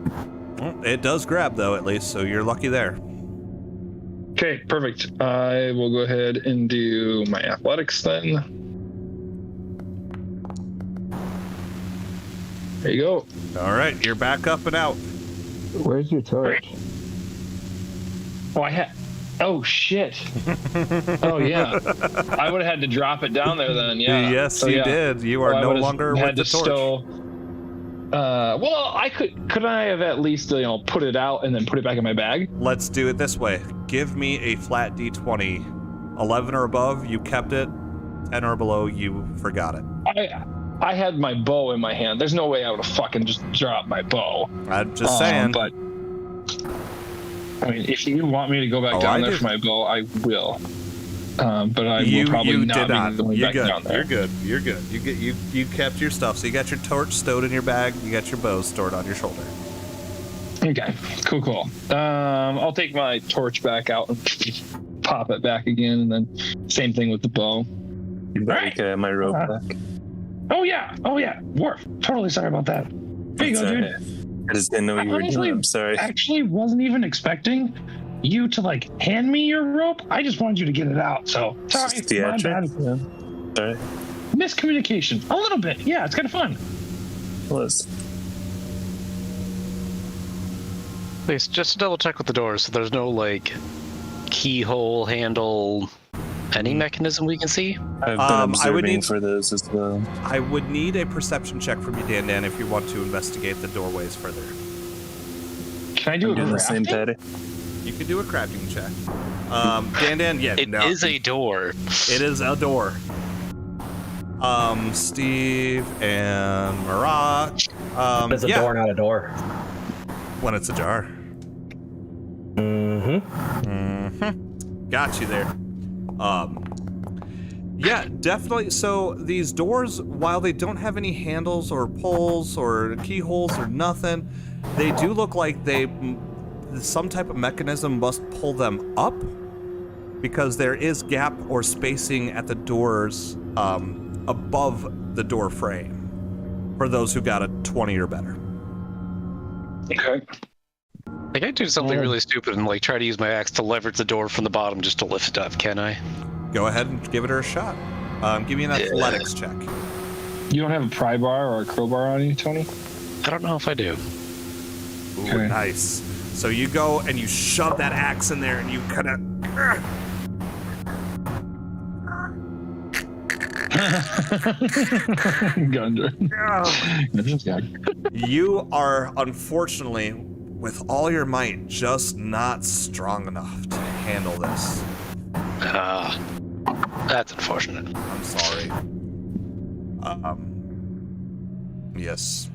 Well, it does grab, though, at least, so you're lucky there. Okay, perfect. I will go ahead and do my athletics then. There you go. All right, you're back up and out. Where's your torch? Oh, shit. Oh, yeah. I would have had to drop it down there then, yeah. Yes, you did. You are no longer with the torch. Well, I could I have at least, put it out and then put it back in my bag? Let's do it this way. Give me a flat d20. 11 or above, you kept it. 10 or below, you forgot it. I had my bow in my hand. There's no way I would have fucking just dropped my bow. I'm just saying. But I mean, if you want me to go back down there for my bow, I will. But I will probably not be going back down there. You're good. You kept your stuff. So you got your torch stowed in your bag. You got your bow stored on your shoulder. Okay. Cool. I'll take my torch back out and pop it back again, and then same thing with the bow. Right. My rope back. Oh yeah. Worf. Totally sorry about that. Here you go, dude. I just didn't know what you were doing. I'm sorry. Actually, wasn't even expecting you to hand me your rope. I just wanted you to get it out. So sorry, my bad. Sorry. Miscommunication, a little bit. Yeah, it's kind of fun. Was. Please, just to double check with the doors, so there's no keyhole handle, any mechanism we can see. I've been observing for those as well. I would need a perception check from you, Dan, if you want to investigate the doorways further. Can I do a the same, Patty? You can do a crafting check. Dan, yeah. It is a door. It is a door. Steve and Marat. It's a door, not a door. When it's ajar. Got you there. Yeah, definitely. So these doors, while they don't have any handles or pulls or keyholes or nothing, they do look like some type of mechanism must pull them up, because there is gap or spacing at the doors above the door frame for those who got a 20 or better. Okay. Like, I do something really stupid and like try to use my axe to leverage the door from the bottom just to lift it up, can I? Go ahead and give it a shot. Give me an athletics check. You don't have a pry bar or a crowbar on you, Tony? I don't know if I do. Ooh, Okay. nice. So you go and you shove that axe in there and you kind of... Gundra. You are, unfortunately, with all your might, just not strong enough to handle this. That's unfortunate. I'm sorry. Yes.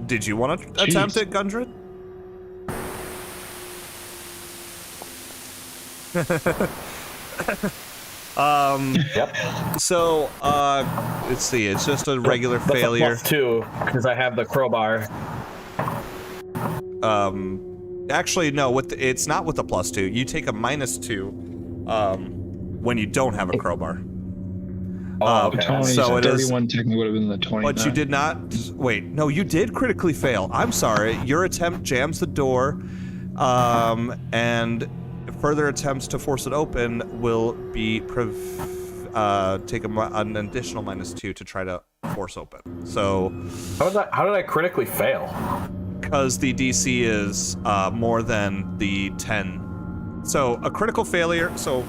Did you want to attempt it, Gundred? Yep. So, let's see. It's just a regular That's failure. a +2 because I have the crowbar. Actually, no. It's not with a +2. You take a -2 when you don't have a crowbar. Oh, okay. 20, so it 31 technically would have been the 20. But you did not. Wait, no, you did critically fail. I'm sorry. Your attempt jams the door, and further attempts to force it open will be take an additional -2 to try to force open. So, How did I critically fail? because the DC is more than the 10. So a critical failure. So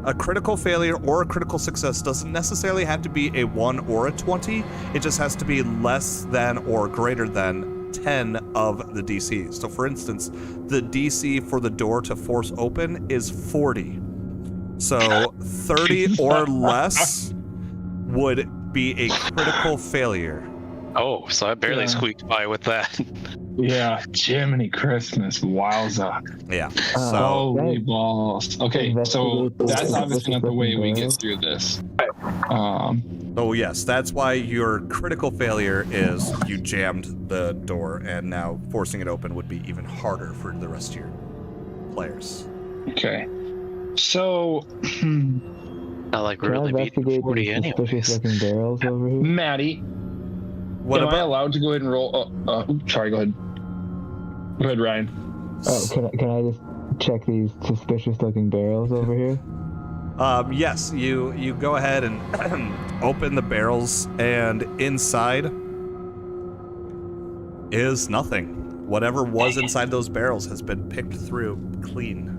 a critical failure or a critical success doesn't necessarily have to be a 1 or a 20. It just has to be less than or greater than 10 of the DC. So for instance, the DC for the door to force open is 40. So 30 or less would be a critical failure. Oh, so I barely squeaked by with that. Yeah, Jiminy Christmas, wowza. Yeah. Holy balls. Okay, so that's obviously not the way we get through this. Oh yes, that's why your critical failure is you jammed the door, and now forcing it open would be even harder for the rest of your players. Okay. So, Not like Can I really beat investigate 40 these anyways. suspicious-looking barrels over here? Maddie, What am I about? allowed to go ahead and roll? Sorry, go ahead. Go ahead, Ryan. Oh, can I just check these suspicious-looking barrels over here? Yes, you go ahead and open the barrels, and inside is nothing. Whatever was inside those barrels has been picked through clean.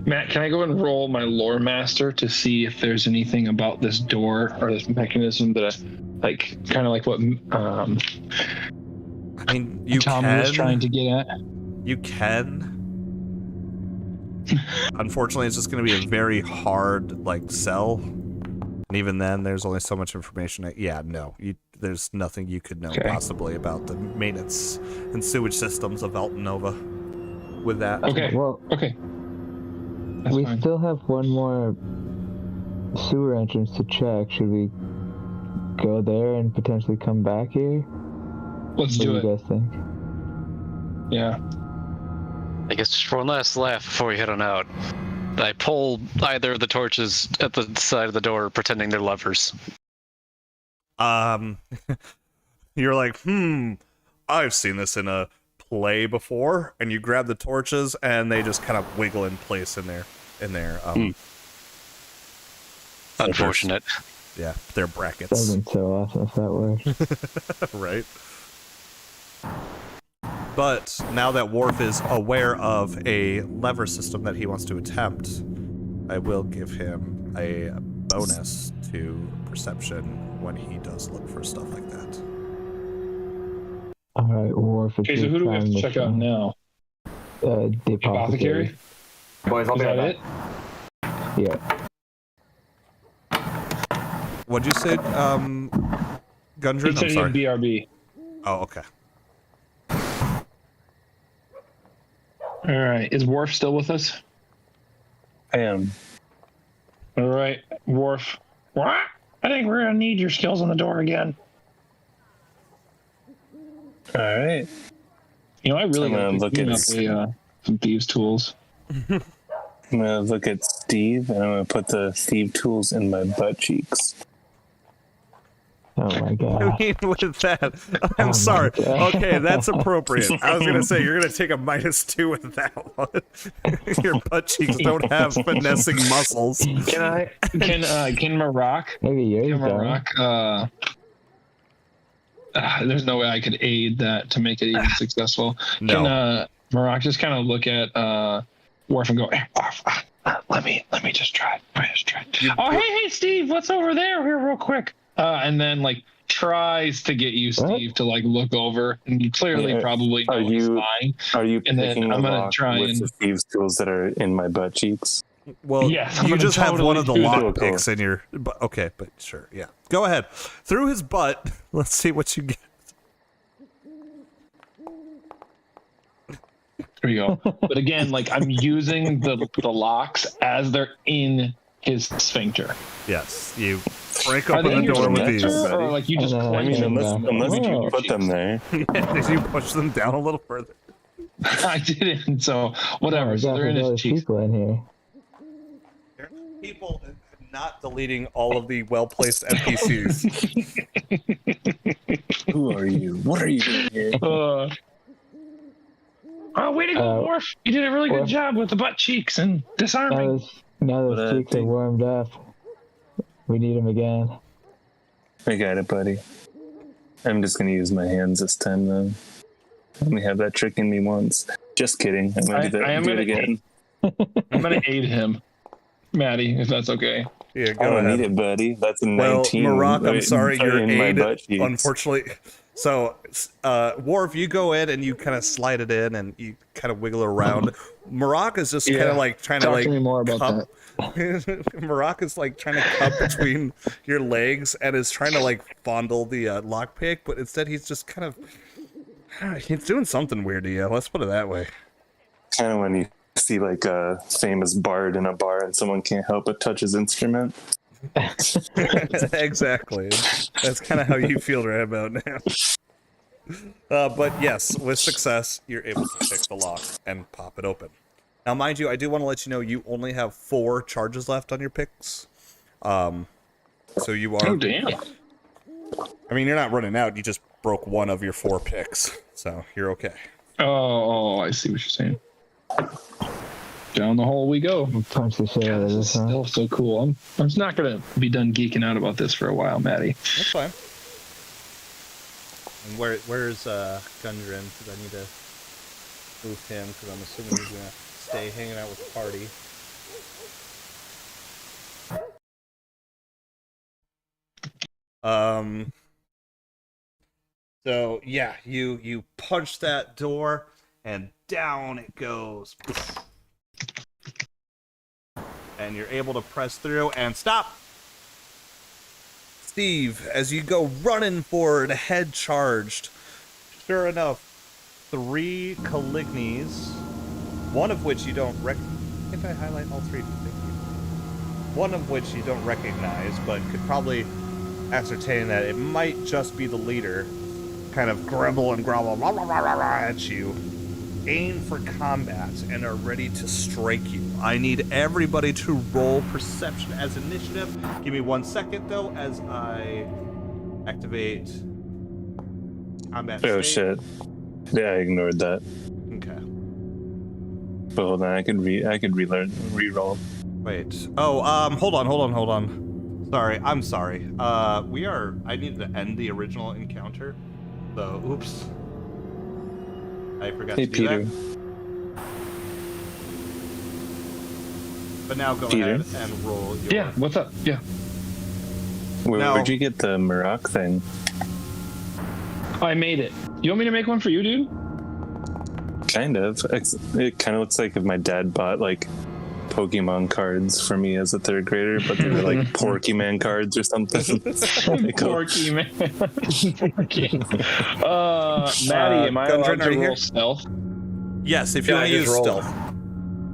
Matt, can I go and roll my lore master to see if there's anything about this door or this mechanism that kind of like what I mean, you Tommy was trying to get at? You can. Unfortunately, it's just going to be a very hard sell, and even then, there's only so much information. There's nothing you could know possibly about the maintenance and sewage systems of Altanova with that. Okay. Well, Okay. That's we fine. still have one more sewer entrance to check. Should we go there and potentially come back here? Let's What do do it. you guys think? Yeah. I guess just for one last laugh before we head on out, I pull either of the torches at the side of the door, pretending they're levers. You're like, I've seen this in a play before, and you grab the torches, and they just kind of wiggle in place in there. Unfortunate. Yeah, they're brackets. Doesn't so awesome if that works. Right. But now that Worf is aware of a lever system that he wants to attempt, I will give him a bonus to perception when he does look for stuff like that. All right, Worf. Okay, so who do we have to check out now? The apothecary. Apothecary? Boys, I'll Is be that right it? back. Yeah. What'd you say, Gundren? He said I'm sorry. BRB. Oh, okay. All right. Is Worf still with us? I am. All right, Worf. What? I think we're gonna need your skills on the door again. All right. You know, I really I'm gotta gonna pick look up some thieves' tools. I'm gonna look at Steve, and I'm gonna put the Steve tools in my butt cheeks. Oh my I god. mean, with that, I'm sorry. Okay, that's appropriate. I was gonna say you're gonna take a -2 with that one. Your butt cheeks don't have finessing muscles. Can Marak? Maybe yours Can don't. Marak? There's no way I could aid that to make it even successful. No. Can Marak just kind of look at Worf and go, Worf, let me just try. Hey, Steve, what's over there? Here, real quick. And then like tries to get you, Steve, to like look over, and you clearly probably know he's lying. Are you And then picking I'm a gonna lock try with and the Steve's tools that are in my butt cheeks? Well, yes, I'm you gonna just have one totally of the do that. lock picks in your. But okay, but sure, yeah. Go ahead. Through his butt. Let's see what you get. There you go. But again, like I'm using the locks as they're in his sphincter. Yes, you break Are they open in the your door with sphincter, these. or like you just I clench mean, them? Unless you put them there. Did you push them down a little further? I didn't. So whatever. Oh, So they're in his there's cheeks. people in here. People not deleting all of the well-placed NPCs. Who are you? What are you doing here? Oh, way to go, Worf! You did a really good job with the butt cheeks and disarming. Now those cheeks are warmed up. We need them again. I got it, buddy. I'm just gonna use my hands this time, though. I only have that trick in me once. Just kidding. I'm gonna do it again. I'm gonna aid him, Maddie, if that's okay. Yeah, I go don't ahead. need it, buddy. That's a Well, 19. Marak, I'm sorry, your in my aid, butt cheeks. unfortunately. So, Worf, you go in and you kind of slide it in and you kind of wiggle around. Marak is just kind of like trying to Talk like to me more about that. Marak is like trying to cup between your legs and is trying to like fondle the lockpick, but instead he's just kind of he's doing something weird to you. Let's put it that way. Kind of when you see like a famous bard in a bar and someone can't help but touch his instrument. Exactly. That's kind of how you feel right about now. But yes, with success, you're able to pick the lock and pop it open. Now, mind you, I do want to let you know you only have 4 charges left on your picks. So you are. Oh damn! I mean, you're not running out. You just broke one of your 4 picks, so you're okay. Oh, I see what you're saying. Down the hole we go. Punch the shit out of this, huh? Still so cool. I'm just not gonna be done geeking out about this for a while, Maddie. That's fine. And where's Gundren? Because I need to move him because I'm assuming he's gonna stay hanging out with the party. So yeah, you punch that door and down it goes. And you're able to press through and stop. Steve, as you go running forward, head charged, sure enough, 3 Calignes, one of which you don't Can't I highlight all 3? Thank you. One of which you don't recognize, but could probably ascertain that it might just be the leader, kind of grumble and growl rah, rah, rah, rah, rah, at you, aim for combat, and are ready to strike you. I need everybody to roll perception as initiative. Give me 1 second, though, as I activate combat Oh, state. shit. Yeah, I ignored that. Okay. But hold on, I could re-roll. Wait. Oh, hold on. I'm sorry. I needed to end the original encounter. So, oops. I forgot Hey, to do Peter. that. But now go Peter? ahead and roll your... Yeah. What's up? Yeah. Where'd you get the Marak thing? I made it. You want me to make one for you, dude? Kind of. It kind of looks like if my dad bought like Pokemon cards for me as a third grader, but they were like Porkyman cards or something. Porky man. Maddie, am I Gundren, allowed are to you roll here? stealth? Yes, if you Yeah, want I to just use rolled. stealth.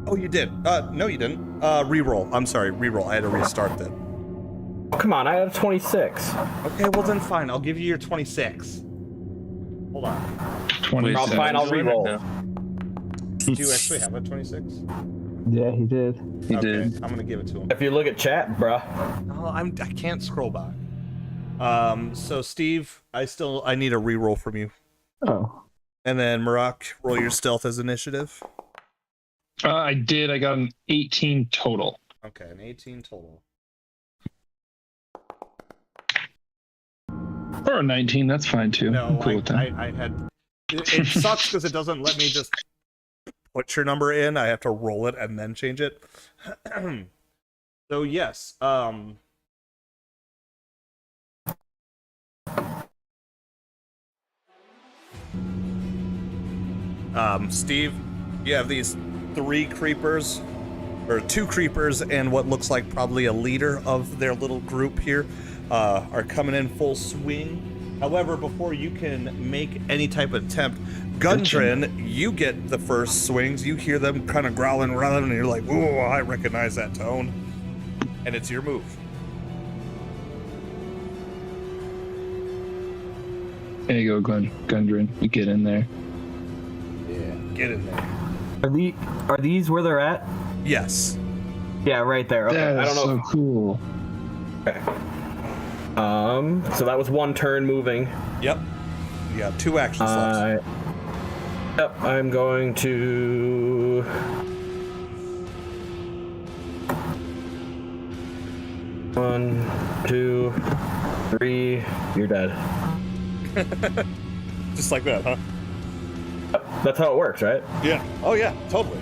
Oh, you did. No, you didn't. Reroll. I'm sorry, reroll. I had to restart that. Oh, come on, I have 26. Okay, well then fine. I'll give you your 26. Hold on. 20. I'll fine, I'll re-roll. Do you actually have a 26? Yeah, he did. He Okay, did. I'm gonna give it to him. If you look at chat, bruh. Oh, I can't scroll back. So Steve, I need a reroll from you. Oh. And then Marak, roll your stealth as initiative. I did. I got an 18 total. Okay, an 18 total. Or a 19, that's fine too. No, I'm cool with that. I had. It sucks because it doesn't let me just put your number in. I have to roll it and then change it. So yes, Steve, you have these 3 creepers, or 2 creepers, and what looks like probably a leader of their little group here, are coming in full swing. However, before you can make any type of attempt, Gundren, you get the first swings. You hear them kind of growling, and you're like, "Ooh, I recognize that tone," and it's your move. There you go, Gundren. You get in there. Yeah, get in there. Are these where they're at? Yes. Yeah, right there. Okay. That I is don't know. so cool. Okay. So that was 1 turn moving. Yep. You got 2 action slots. Yep, I'm going to... One, 2, 3, you're dead. Just like that, huh? That's how it works, right? Yeah. Oh yeah, totally.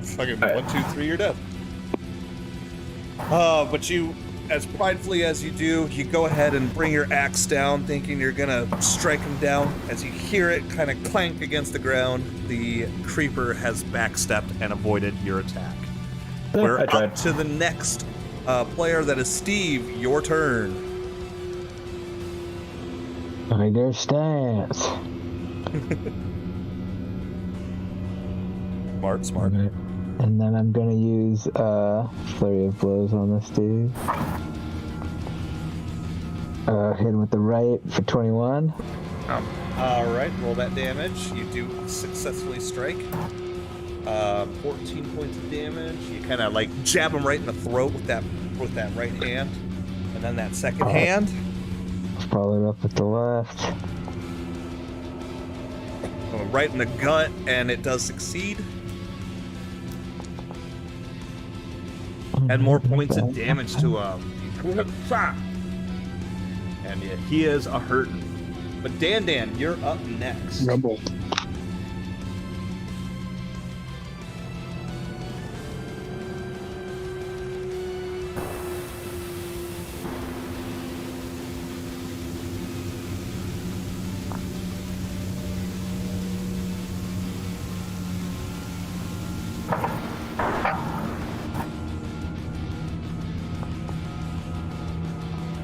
Fucking All right. 1, 2, 3, you're dead. But you, as pridefully as you do, you go ahead and bring your axe down, thinking you're gonna strike him down. As you hear it kind of clank against the ground, the creeper has backstepped and avoided your attack. We're I tried. up to the next player. That is Steve. Your turn. Tiger stance. Smart. And then I'm gonna use flurry of blows on this dude. Hit him with the right for 21. All right, roll that damage. You do successfully strike. 14 points of damage. You kind of like jab him right in the throat with that right hand, and then that second hand. Follow it up with the left. Right in the gut, and it does succeed. Add more points of damage to him. And yeah, he is a hurtin'. But Dan, you're up next. Rebel.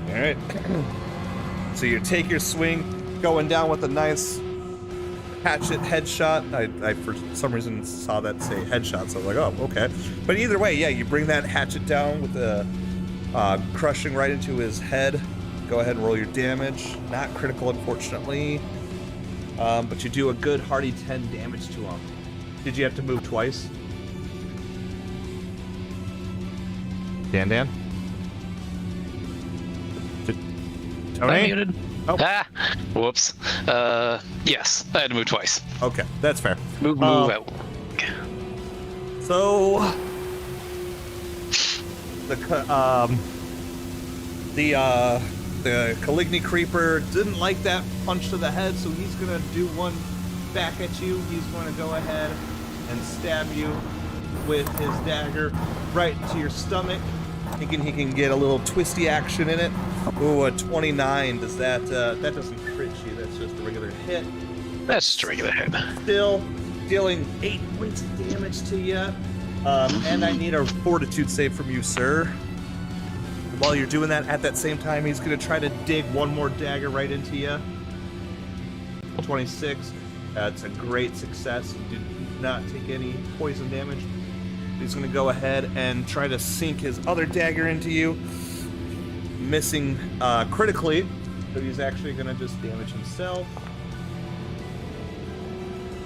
All right. So you take your swing, going down with a nice hatchet headshot. I for some reason saw that say headshot, so I was like, oh, okay. But either way, yeah, you bring that hatchet down with the crushing right into his head. Go ahead and roll your damage. Not critical, unfortunately. But you do a good hearty 10 damage to him. Did you have to move twice? Dan? Tony? I'm muted. Oh. Ah, whoops. Yes, I had to move twice. Okay, that's fair. Move out. So the Caligny Creeper didn't like that punch to the head, so he's gonna do one back at you. He's gonna go ahead and stab you with his dagger right to your stomach, thinking he can get a little twisty action in it. Ooh, a 29. Does that that doesn't crit you? That's just a regular hit. That's just a regular hit. Still dealing 8 points of damage to you. And I need a fortitude save from you, sir. While you're doing that, at that same time, he's going to try to dig one more dagger right into you. 26. That's a great success. You did not take any poison damage. He's going to go ahead and try to sink his other dagger into you. Missing critically, so he's actually going to just damage himself.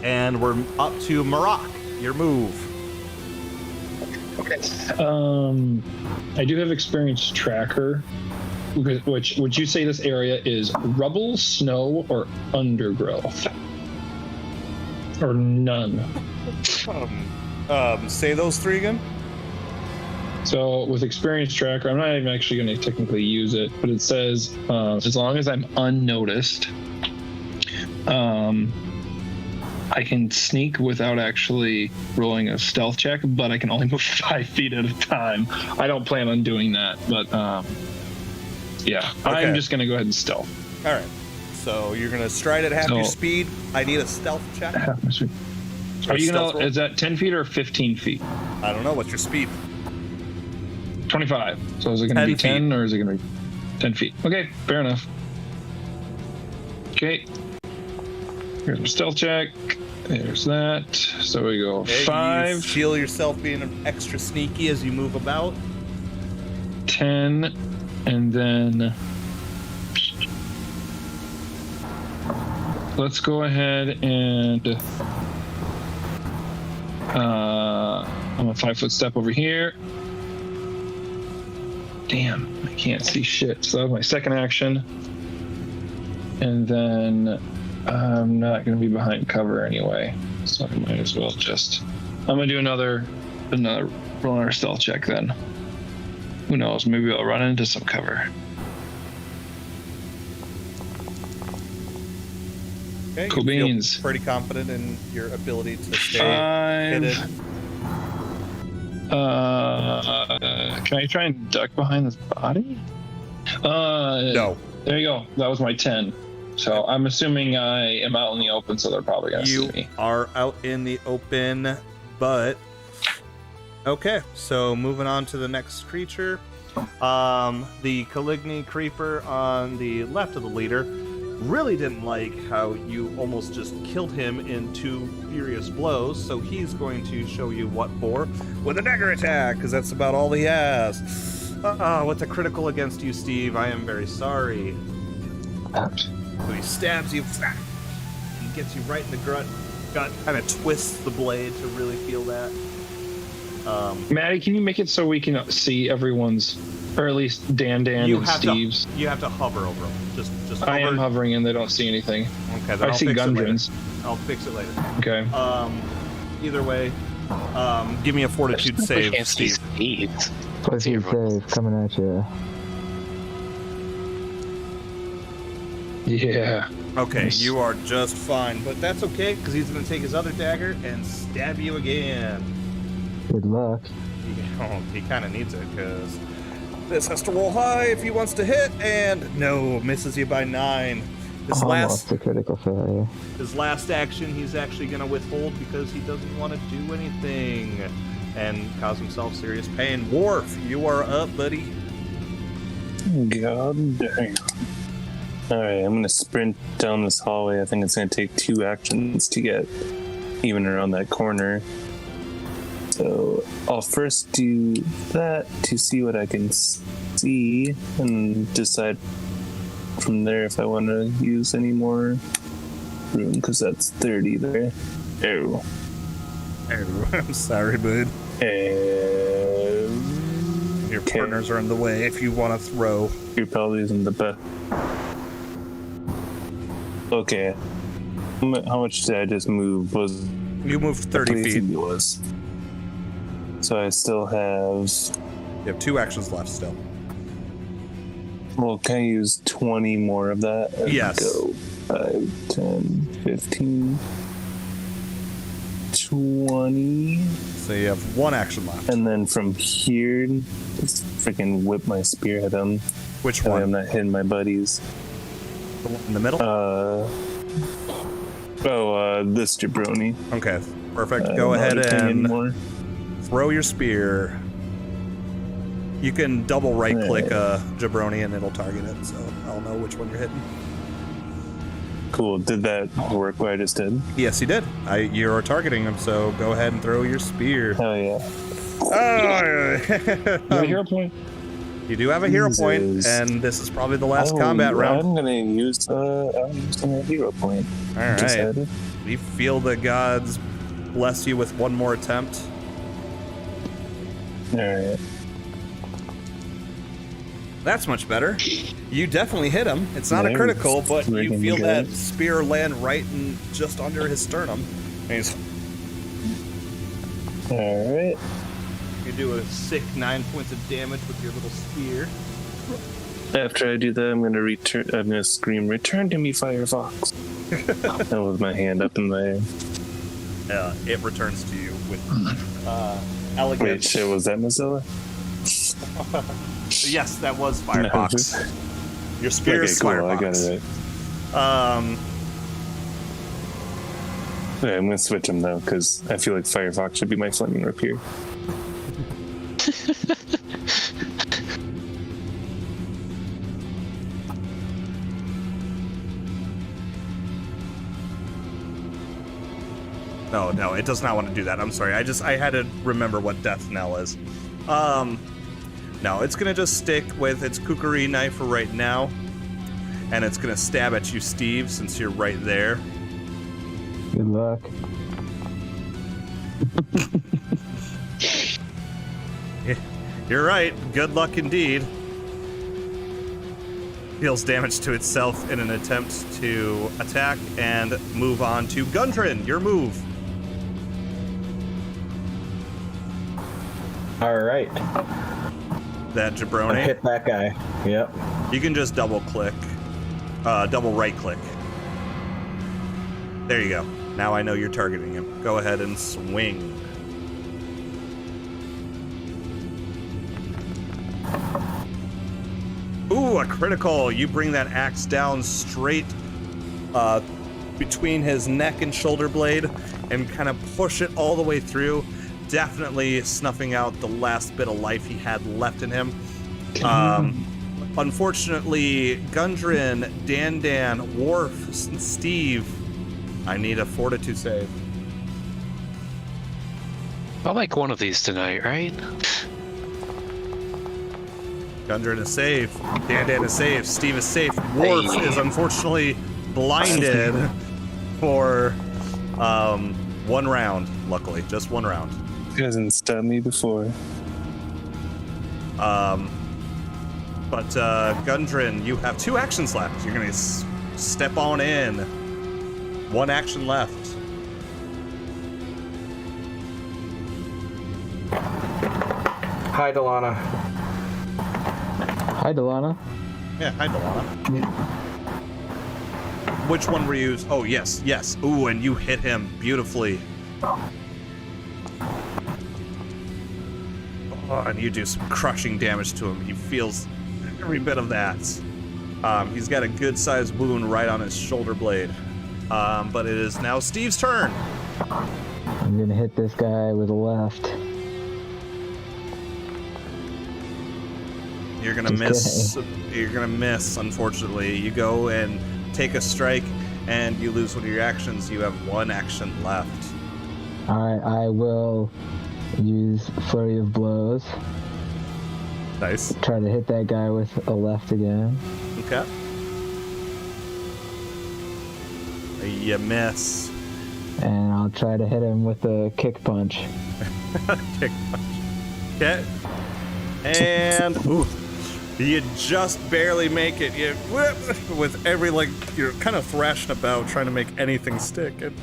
And we're up to Marak. Your move. Okay. I do have experience tracker. Which would you say this area is rubble, snow, or undergrowth? Or none? Say those three again. So with experience tracker, I'm not even actually going to technically use it, but it says as long as I'm unnoticed, I can sneak without actually rolling a stealth check, but I can only move 5 feet at a time. I don't plan on doing that, but yeah, okay. I'm just going to go ahead and stealth. All right. So you're going to stride at half your speed. I need a stealth check. Half my speed. Are you going to, is that 10 feet or 15 feet? I don't know. What's your speed? 25. So is it going to be 10 or is it going to be 10 feet? Okay, fair enough. Okay. Here's my stealth check. There's that. So we go 5. You feel yourself being extra sneaky as you move about. 10. And then let's go ahead and I'm a 5-foot step over here. Damn, I can't see shit. So that's my second action. And then I'm not going to be behind cover anyway. So I might as well just... I'm going to do another roll another stealth check then. Who knows? Maybe I'll run into some cover. Okay, cool you beans. Feel pretty confident in your ability to stay hidden. Can I try and duck behind this body? No. There you go. That was my 10. So I'm assuming I am out in the open, so they're probably going to see me. You are out in the open, but... Okay, so moving on to the next creature. The Caligny creeper on the left of the leader really didn't like how you almost just killed him in 2 furious blows, so he's going to show you what for with a dagger attack, because that's about all he has. What's a critical against you, Steve? I am very sorry. Ouch. So he stabs you and gets you right in the gut, kind of twists the blade to really feel that. Maddie, can you make it so we can see everyone's, or at least Dan and Steve's? You have to hover over them. Just hover. I am hovering and they don't see anything. Okay, then I see Gundrins. I'll fix it later. Okay. Either way, give me a fortitude save, Steve. Fortitude save coming at you. Yeah. Okay, Nice. you are just fine, but that's okay because he's going to take his other dagger and stab you again. Good luck. He kind of needs it because this has to roll high if he wants to hit, and no, misses you by 9. Almost a critical failure. His last action, he's actually going to withhold because he doesn't want to do anything and cause himself serious pain. Worf, you are up, buddy. God dang. Alright, I'm gonna sprint down this hallway. I think it's gonna take 2 actions to get even around that corner. So I'll first do that to see what I can see and decide from there if I want to use any more room, because that's 30 there. Oh. I'm sorry, bud. Your partners are in the way if you want to throw. You're probably isn't the best. Okay. How much did I just move? You moved 30 feet. Was. So I still have... You have 2 actions left still. Well, can I use 20 more of that? Yes. Go 5, 10, 15, 20. So you have 1 action left. And then from here, just freaking whip my spear at him. Which one? I'm not hitting my buddies. The one in the middle? This jabroni. Okay, perfect. Go ahead and throw your spear. You can double right-click Jabroni and it'll target it, so I'll know which one you're hitting. Cool. Did that work what I just did? Yes, you did. You're targeting him, so go ahead and throw your spear. Hell yeah. Oh, You have a hero point? you do have a hero point, Jesus. and this is probably the last combat round. I'm gonna use a hero point. All right. Decided. We feel the gods bless you with one more attempt. All right. That's much better. You definitely hit him. It's not a Yeah, critical, but you freaking feel good. that spear land right in just under his sternum. And he's, All right. you do a sick 9 points of damage with your little spear. After I do that, I'm gonna scream, "Return to me, Firefox!" And with my hand up in the air. It returns to you with Wait, elegance. shit, was that Mozilla? Yes, that was Firefox. Your spear Okay, is cool. Firefox. I got it right. Okay, I'm gonna switch him though, because I feel like Firefox should be my flaming rapier. No, it does not want to do that. I'm sorry. I had to remember what death knell is. No, it's gonna just stick with its kukri knife for right now, and it's gonna stab at you, Steve, since you're right there. Good luck. You're right. Good luck indeed. Deals damage to itself in an attempt to attack and move on to Gundren. Your move. All right. That I jabroni. hit that guy. Yep. You can just double right click. There you go. Now I know you're targeting him. Go ahead and swing. Ooh, a critical. You bring that axe down straight between his neck and shoulder blade and kind of push it all the way through, definitely snuffing out the last bit of life he had left in him. Unfortunately, Gundren, Dan, Worf, and Steve, I need a fortitude save. I'll make one of these tonight, right? Gundren is safe. Dan is safe. Steve is safe. Worf is unfortunately blinded for 1 round. Luckily, just 1 round. He hasn't stabbed me before. But Gundren, you have 2 actions left. You're gonna step on in. 1 action left. Hi, Delana. Hi, Delana. Yeah, hi, Delana. Which one were you? Oh, yes. Ooh, and you hit him beautifully. Oh, and you do some crushing damage to him. He feels every bit of that. He's got a good-sized wound right on his shoulder blade. But it is now Steve's turn. I'm gonna hit this guy with a left. You're gonna Just miss. You're gonna miss, unfortunately. You go and take a strike, and you lose one of your actions. You have 1 action left. Alright, I will use Flurry of Blows. Nice. Try to hit that guy with a left again. Okay. You miss. And I'll try to hit him with a kick punch. Kick punch. Okay. And ooh, you just barely make it. You whip with every you're kind of thrashing about trying to make anything stick, and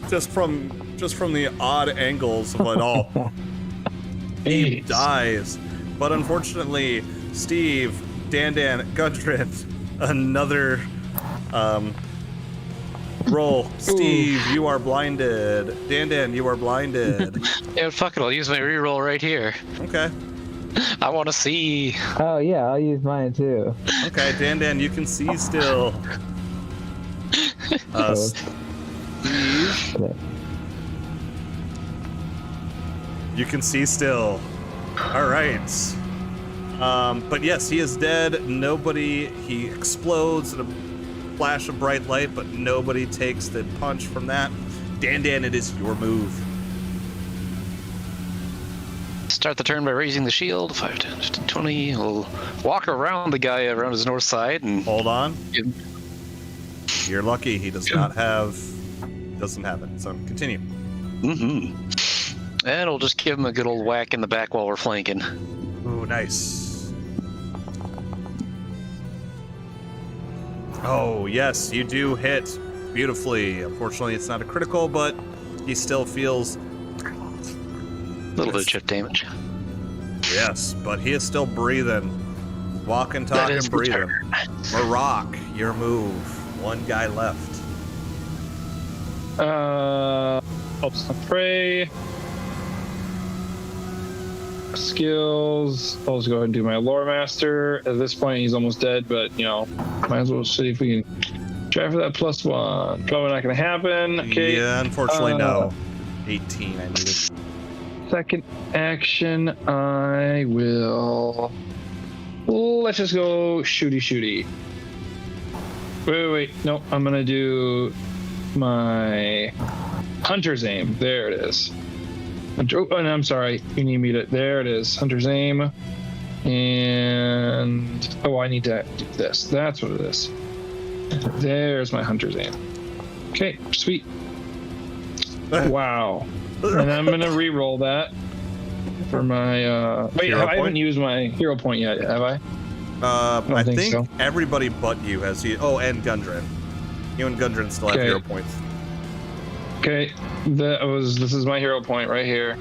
just from the odd angles of it all, he dies. But unfortunately, Steve, Dan, Gundren, another roll. Steve, you are blinded. Dan, you are blinded. Yeah, fuck it. I'll use my reroll right here. Okay. I want to see. Oh yeah, I'll use mine too. Okay, Dan, you can see still. Steve. Okay. You can see still. All right. But yes, he is dead. He explodes in a flash of bright light, but nobody takes the punch from that. Dan, it is your move. Start the turn by raising the shield. 5, 10, 15, 20. We'll walk around the guy around his north side and hold on. You're lucky he doesn't have it. So continue. Mm-hmm. And we'll just give him a good old whack in the back while we're flanking. Ooh, nice. Oh, yes, you do hit beautifully. Unfortunately, it's not a critical, but he still feels a little bit of chip damage. Yes, but he is still breathing. Walking, talking, breathing. Maroc, your move. One guy left. Helps to pray. Skills. I'll just go ahead and do my lore master. At this point, he's almost dead, but might as well see if we can try for that +1. Probably not going to happen. Okay. Yeah, unfortunately, no. 18, I needed. Second action, I will. Let's just go shooty. Wait. No, I'm gonna do my hunter's aim. There it is. Oh, and I'm sorry. You need me to. There it is. Hunter's aim. And I need to do this. That's what it is. There's my hunter's aim. Okay, sweet. Wow. And I'm gonna re-roll that for my. Wait, I haven't used my hero point yet, have I? I think so. Everybody but you has you. Oh, and Gundren. You and Gundren still have hero points. Okay, this is my hero point right here.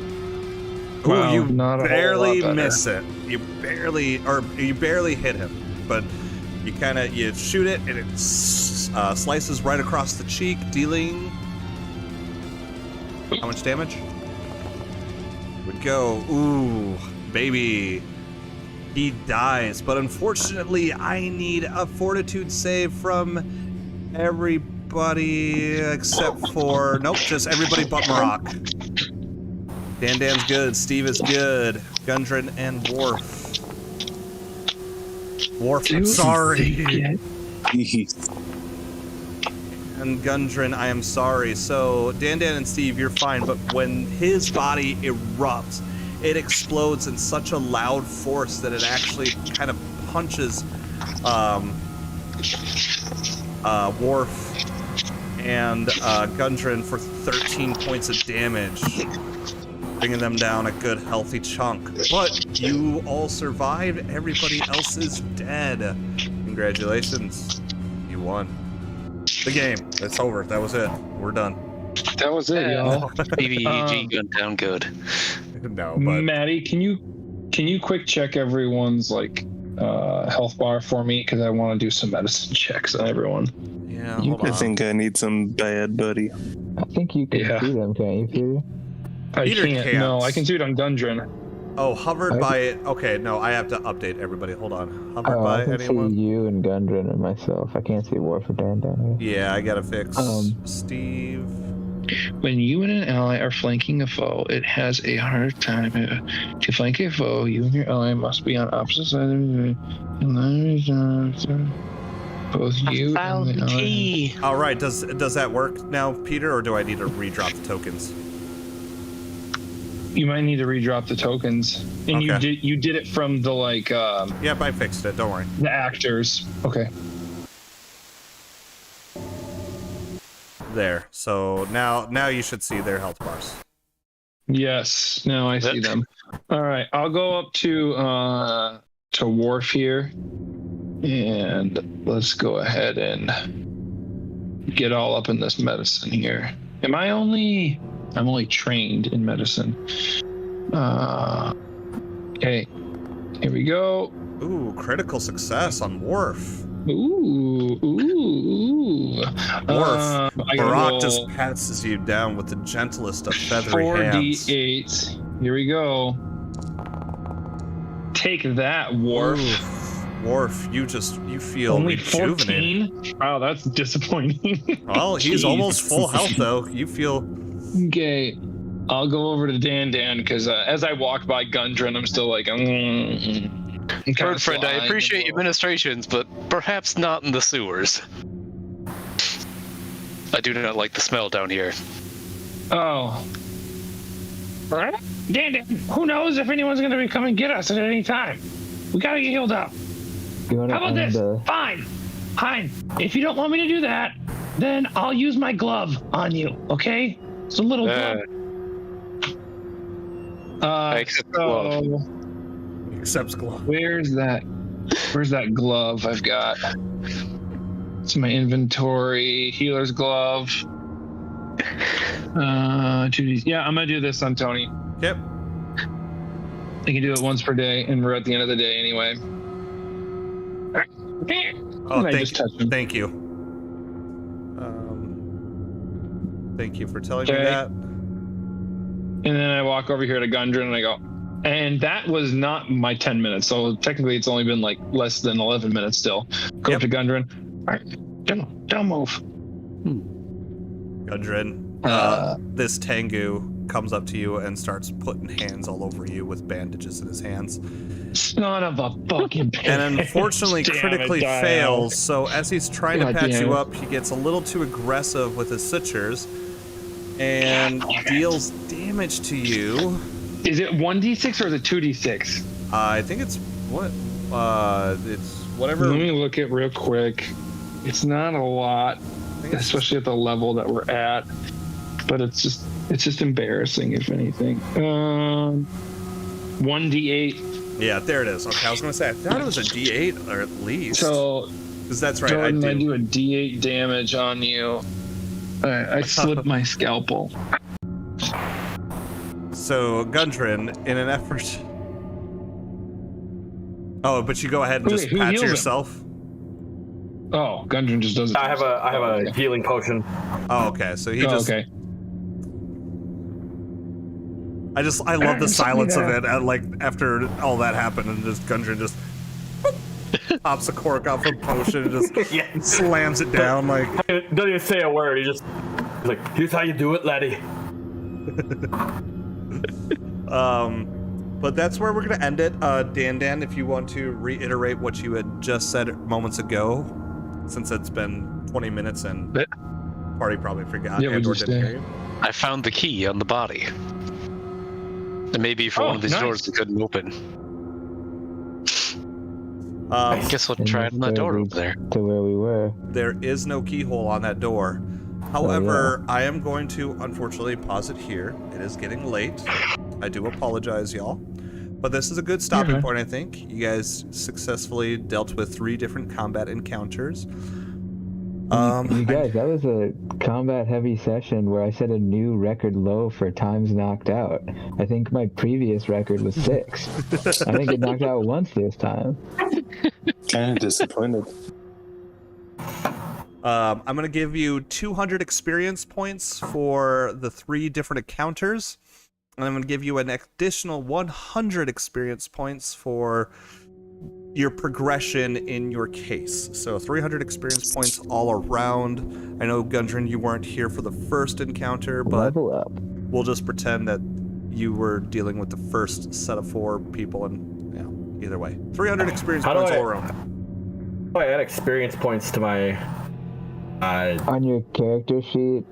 Ooh, Wow, you barely miss it. You barely hit him, but you shoot it and it slices right across the cheek, dealing how much damage? Would go. Ooh, baby. He dies, but unfortunately, I need a fortitude save from everybody except for just everybody but Maroc. Dan's good. Steve is good. Gundren and Worf. I'm sorry. And Gundren, I am sorry. So Dan and Steve, you're fine, but when his body erupts, it explodes in such a loud force that it actually kind of punches Worf and Gundren for 13 points of damage, bringing them down a good healthy chunk. But you all survived. Everybody else is dead. Congratulations. You won the game. It's over. That was it. We're done. That was it, y'all. BBG went down good. No, but Maddie, can you quick check everyone's health bar for me, because I want to do some medicine checks on everyone. Yeah, I think I need some bad, buddy. I think you can see them, can't you, Peter? I Peter can't. can't. No, I can see it on Gundren. Oh, hovered by it. Okay, no, I have to update everybody. Hold on. Hovered I by can anyone? see you and Gundren and myself. I can't see War for Dan down here. Yeah, I gotta fix Steve. When you and an ally are flanking a foe, it has a harder time to flank a foe. You and your ally must be on opposite sides of the both you and the ally. All right, does that work now, Peter, or do I need to redrop the tokens? You might need to redrop the tokens. And Okay. you did it from the Yep, I fixed it. Don't worry. the actors. Okay. There. So now you should see their health bars. Yes, now I see them. All right, I'll go up to Worf here, and let's go ahead and get all up in this medicine here. I'm only trained in medicine. Okay, here we go. Ooh, critical success on Worf. Ooh. Worf, I gotta Barack roll just passes you down with the gentlest of feathery hands. 4d8. Here we go. Take that, Worf. Ooh, Worf, you feel Only rejuvenated. 14? Wow, that's disappointing. Well, he's almost full health though. You feel Okay. I'll go over to Dan because as I walk by Gundren, I'm still like, Bird friend, I appreciate your ministrations, but perhaps not in the sewers. I do not like the smell down here. Oh. Dan, who knows if anyone's going to be coming get us at any time? We got to get healed up. How about this? Fine. If you don't want me to do that, then I'll use my glove on you, okay? It's a little glove. Accepts glove. Where's that glove I've got? It's my inventory. Healer's glove. 2D. Yeah, I'm gonna do this on Tony. Yep. I can do it once per day, and we're at the end of the day anyway. Oh, thank you. Thank you for telling me that. And then I walk over here to Gundren and I go, and that was not my 10 minutes. So technically it's only been like less than 11 minutes still. Go up to Gundren. All right, don't move. Gundren, this Tengu comes up to you and starts putting hands all over you with bandages in his hands. Son of a fucking bitch. And unfortunately critically fails, so as he's trying to patch you up, he gets a little too aggressive with his sutures and deals damage to you. Is it 1d6 or is it 2d6? I think it's it's whatever. Let me look it real quick. It's not a lot, especially at the level that we're at, but it's just embarrassing if anything. 1d8. Yeah, there it is. Okay, I was gonna say I thought it was a d8 or at least. So, because that's right. Jordan, I do a d8 damage on you. I slipped my scalpel. So Gundren, in an effort. Oh, but you go ahead and just patch yourself. Oh, Gundren just does it. I have a healing potion. Oh, okay. So he just. Okay. I love the silence of it. Like after all that happened, and just Gundren just pops a cork off a potion and just slams it down. Like doesn't even say a word. He's like, "Here's how you do it, laddie." But that's where we're gonna end it. Dan, if you want to reiterate what you had just said moments ago, since it's been 20 minutes and party probably forgot. Yeah, I found the key on the body. And maybe for one of these doors it couldn't open. I guess we'll try it on that door over there. To where we were. There is no keyhole on that door. However, I am going to unfortunately pause it here. It is getting late. I do apologize, y'all. But this is a good stopping point, I think. You guys successfully dealt with 3 different combat encounters. You guys, that was a combat-heavy session where I set a new record low for times knocked out. I think my previous record was 6. I didn't get knocked out once this time. Kind of disappointed. I'm going to give you 200 experience points for the 3 different encounters. And I'm going to give you an additional 100 experience points for your progression in your case. So 300 experience points all around. I know, Gundren, you weren't here for the first encounter, but level up. We'll just pretend that you were dealing with the first set of 4 people, and either way. 300 experience points all around. How do I add experience points to my... On your character sheet,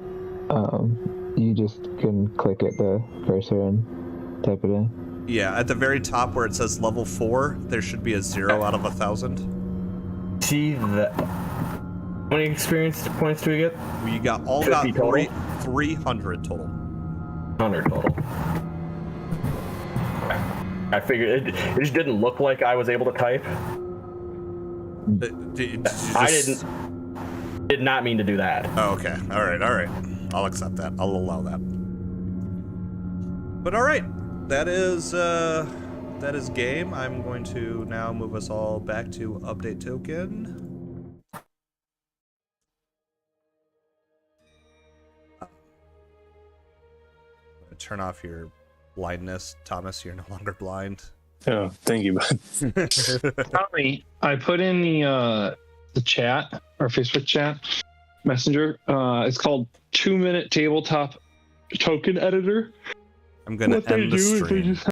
you just can click at the cursor and type it in. Yeah, at the very top where it says level 4, there should be a 0 out of 1,000. See that? How many experience points do we get? We got 300 total. 100 total. I figured it just didn't look like I was able to type. Did not mean to do that. Oh, okay. All right. I'll accept that. I'll allow that. But all right. That is game. I'm going to now move us all back to update token. Turn off your blindness, Thomas. You're no longer blind. Oh, thank you, bud. Tommy, I put in the chat, our Facebook chat messenger. It's called 2-minute tabletop token editor. I'm gonna end the stream.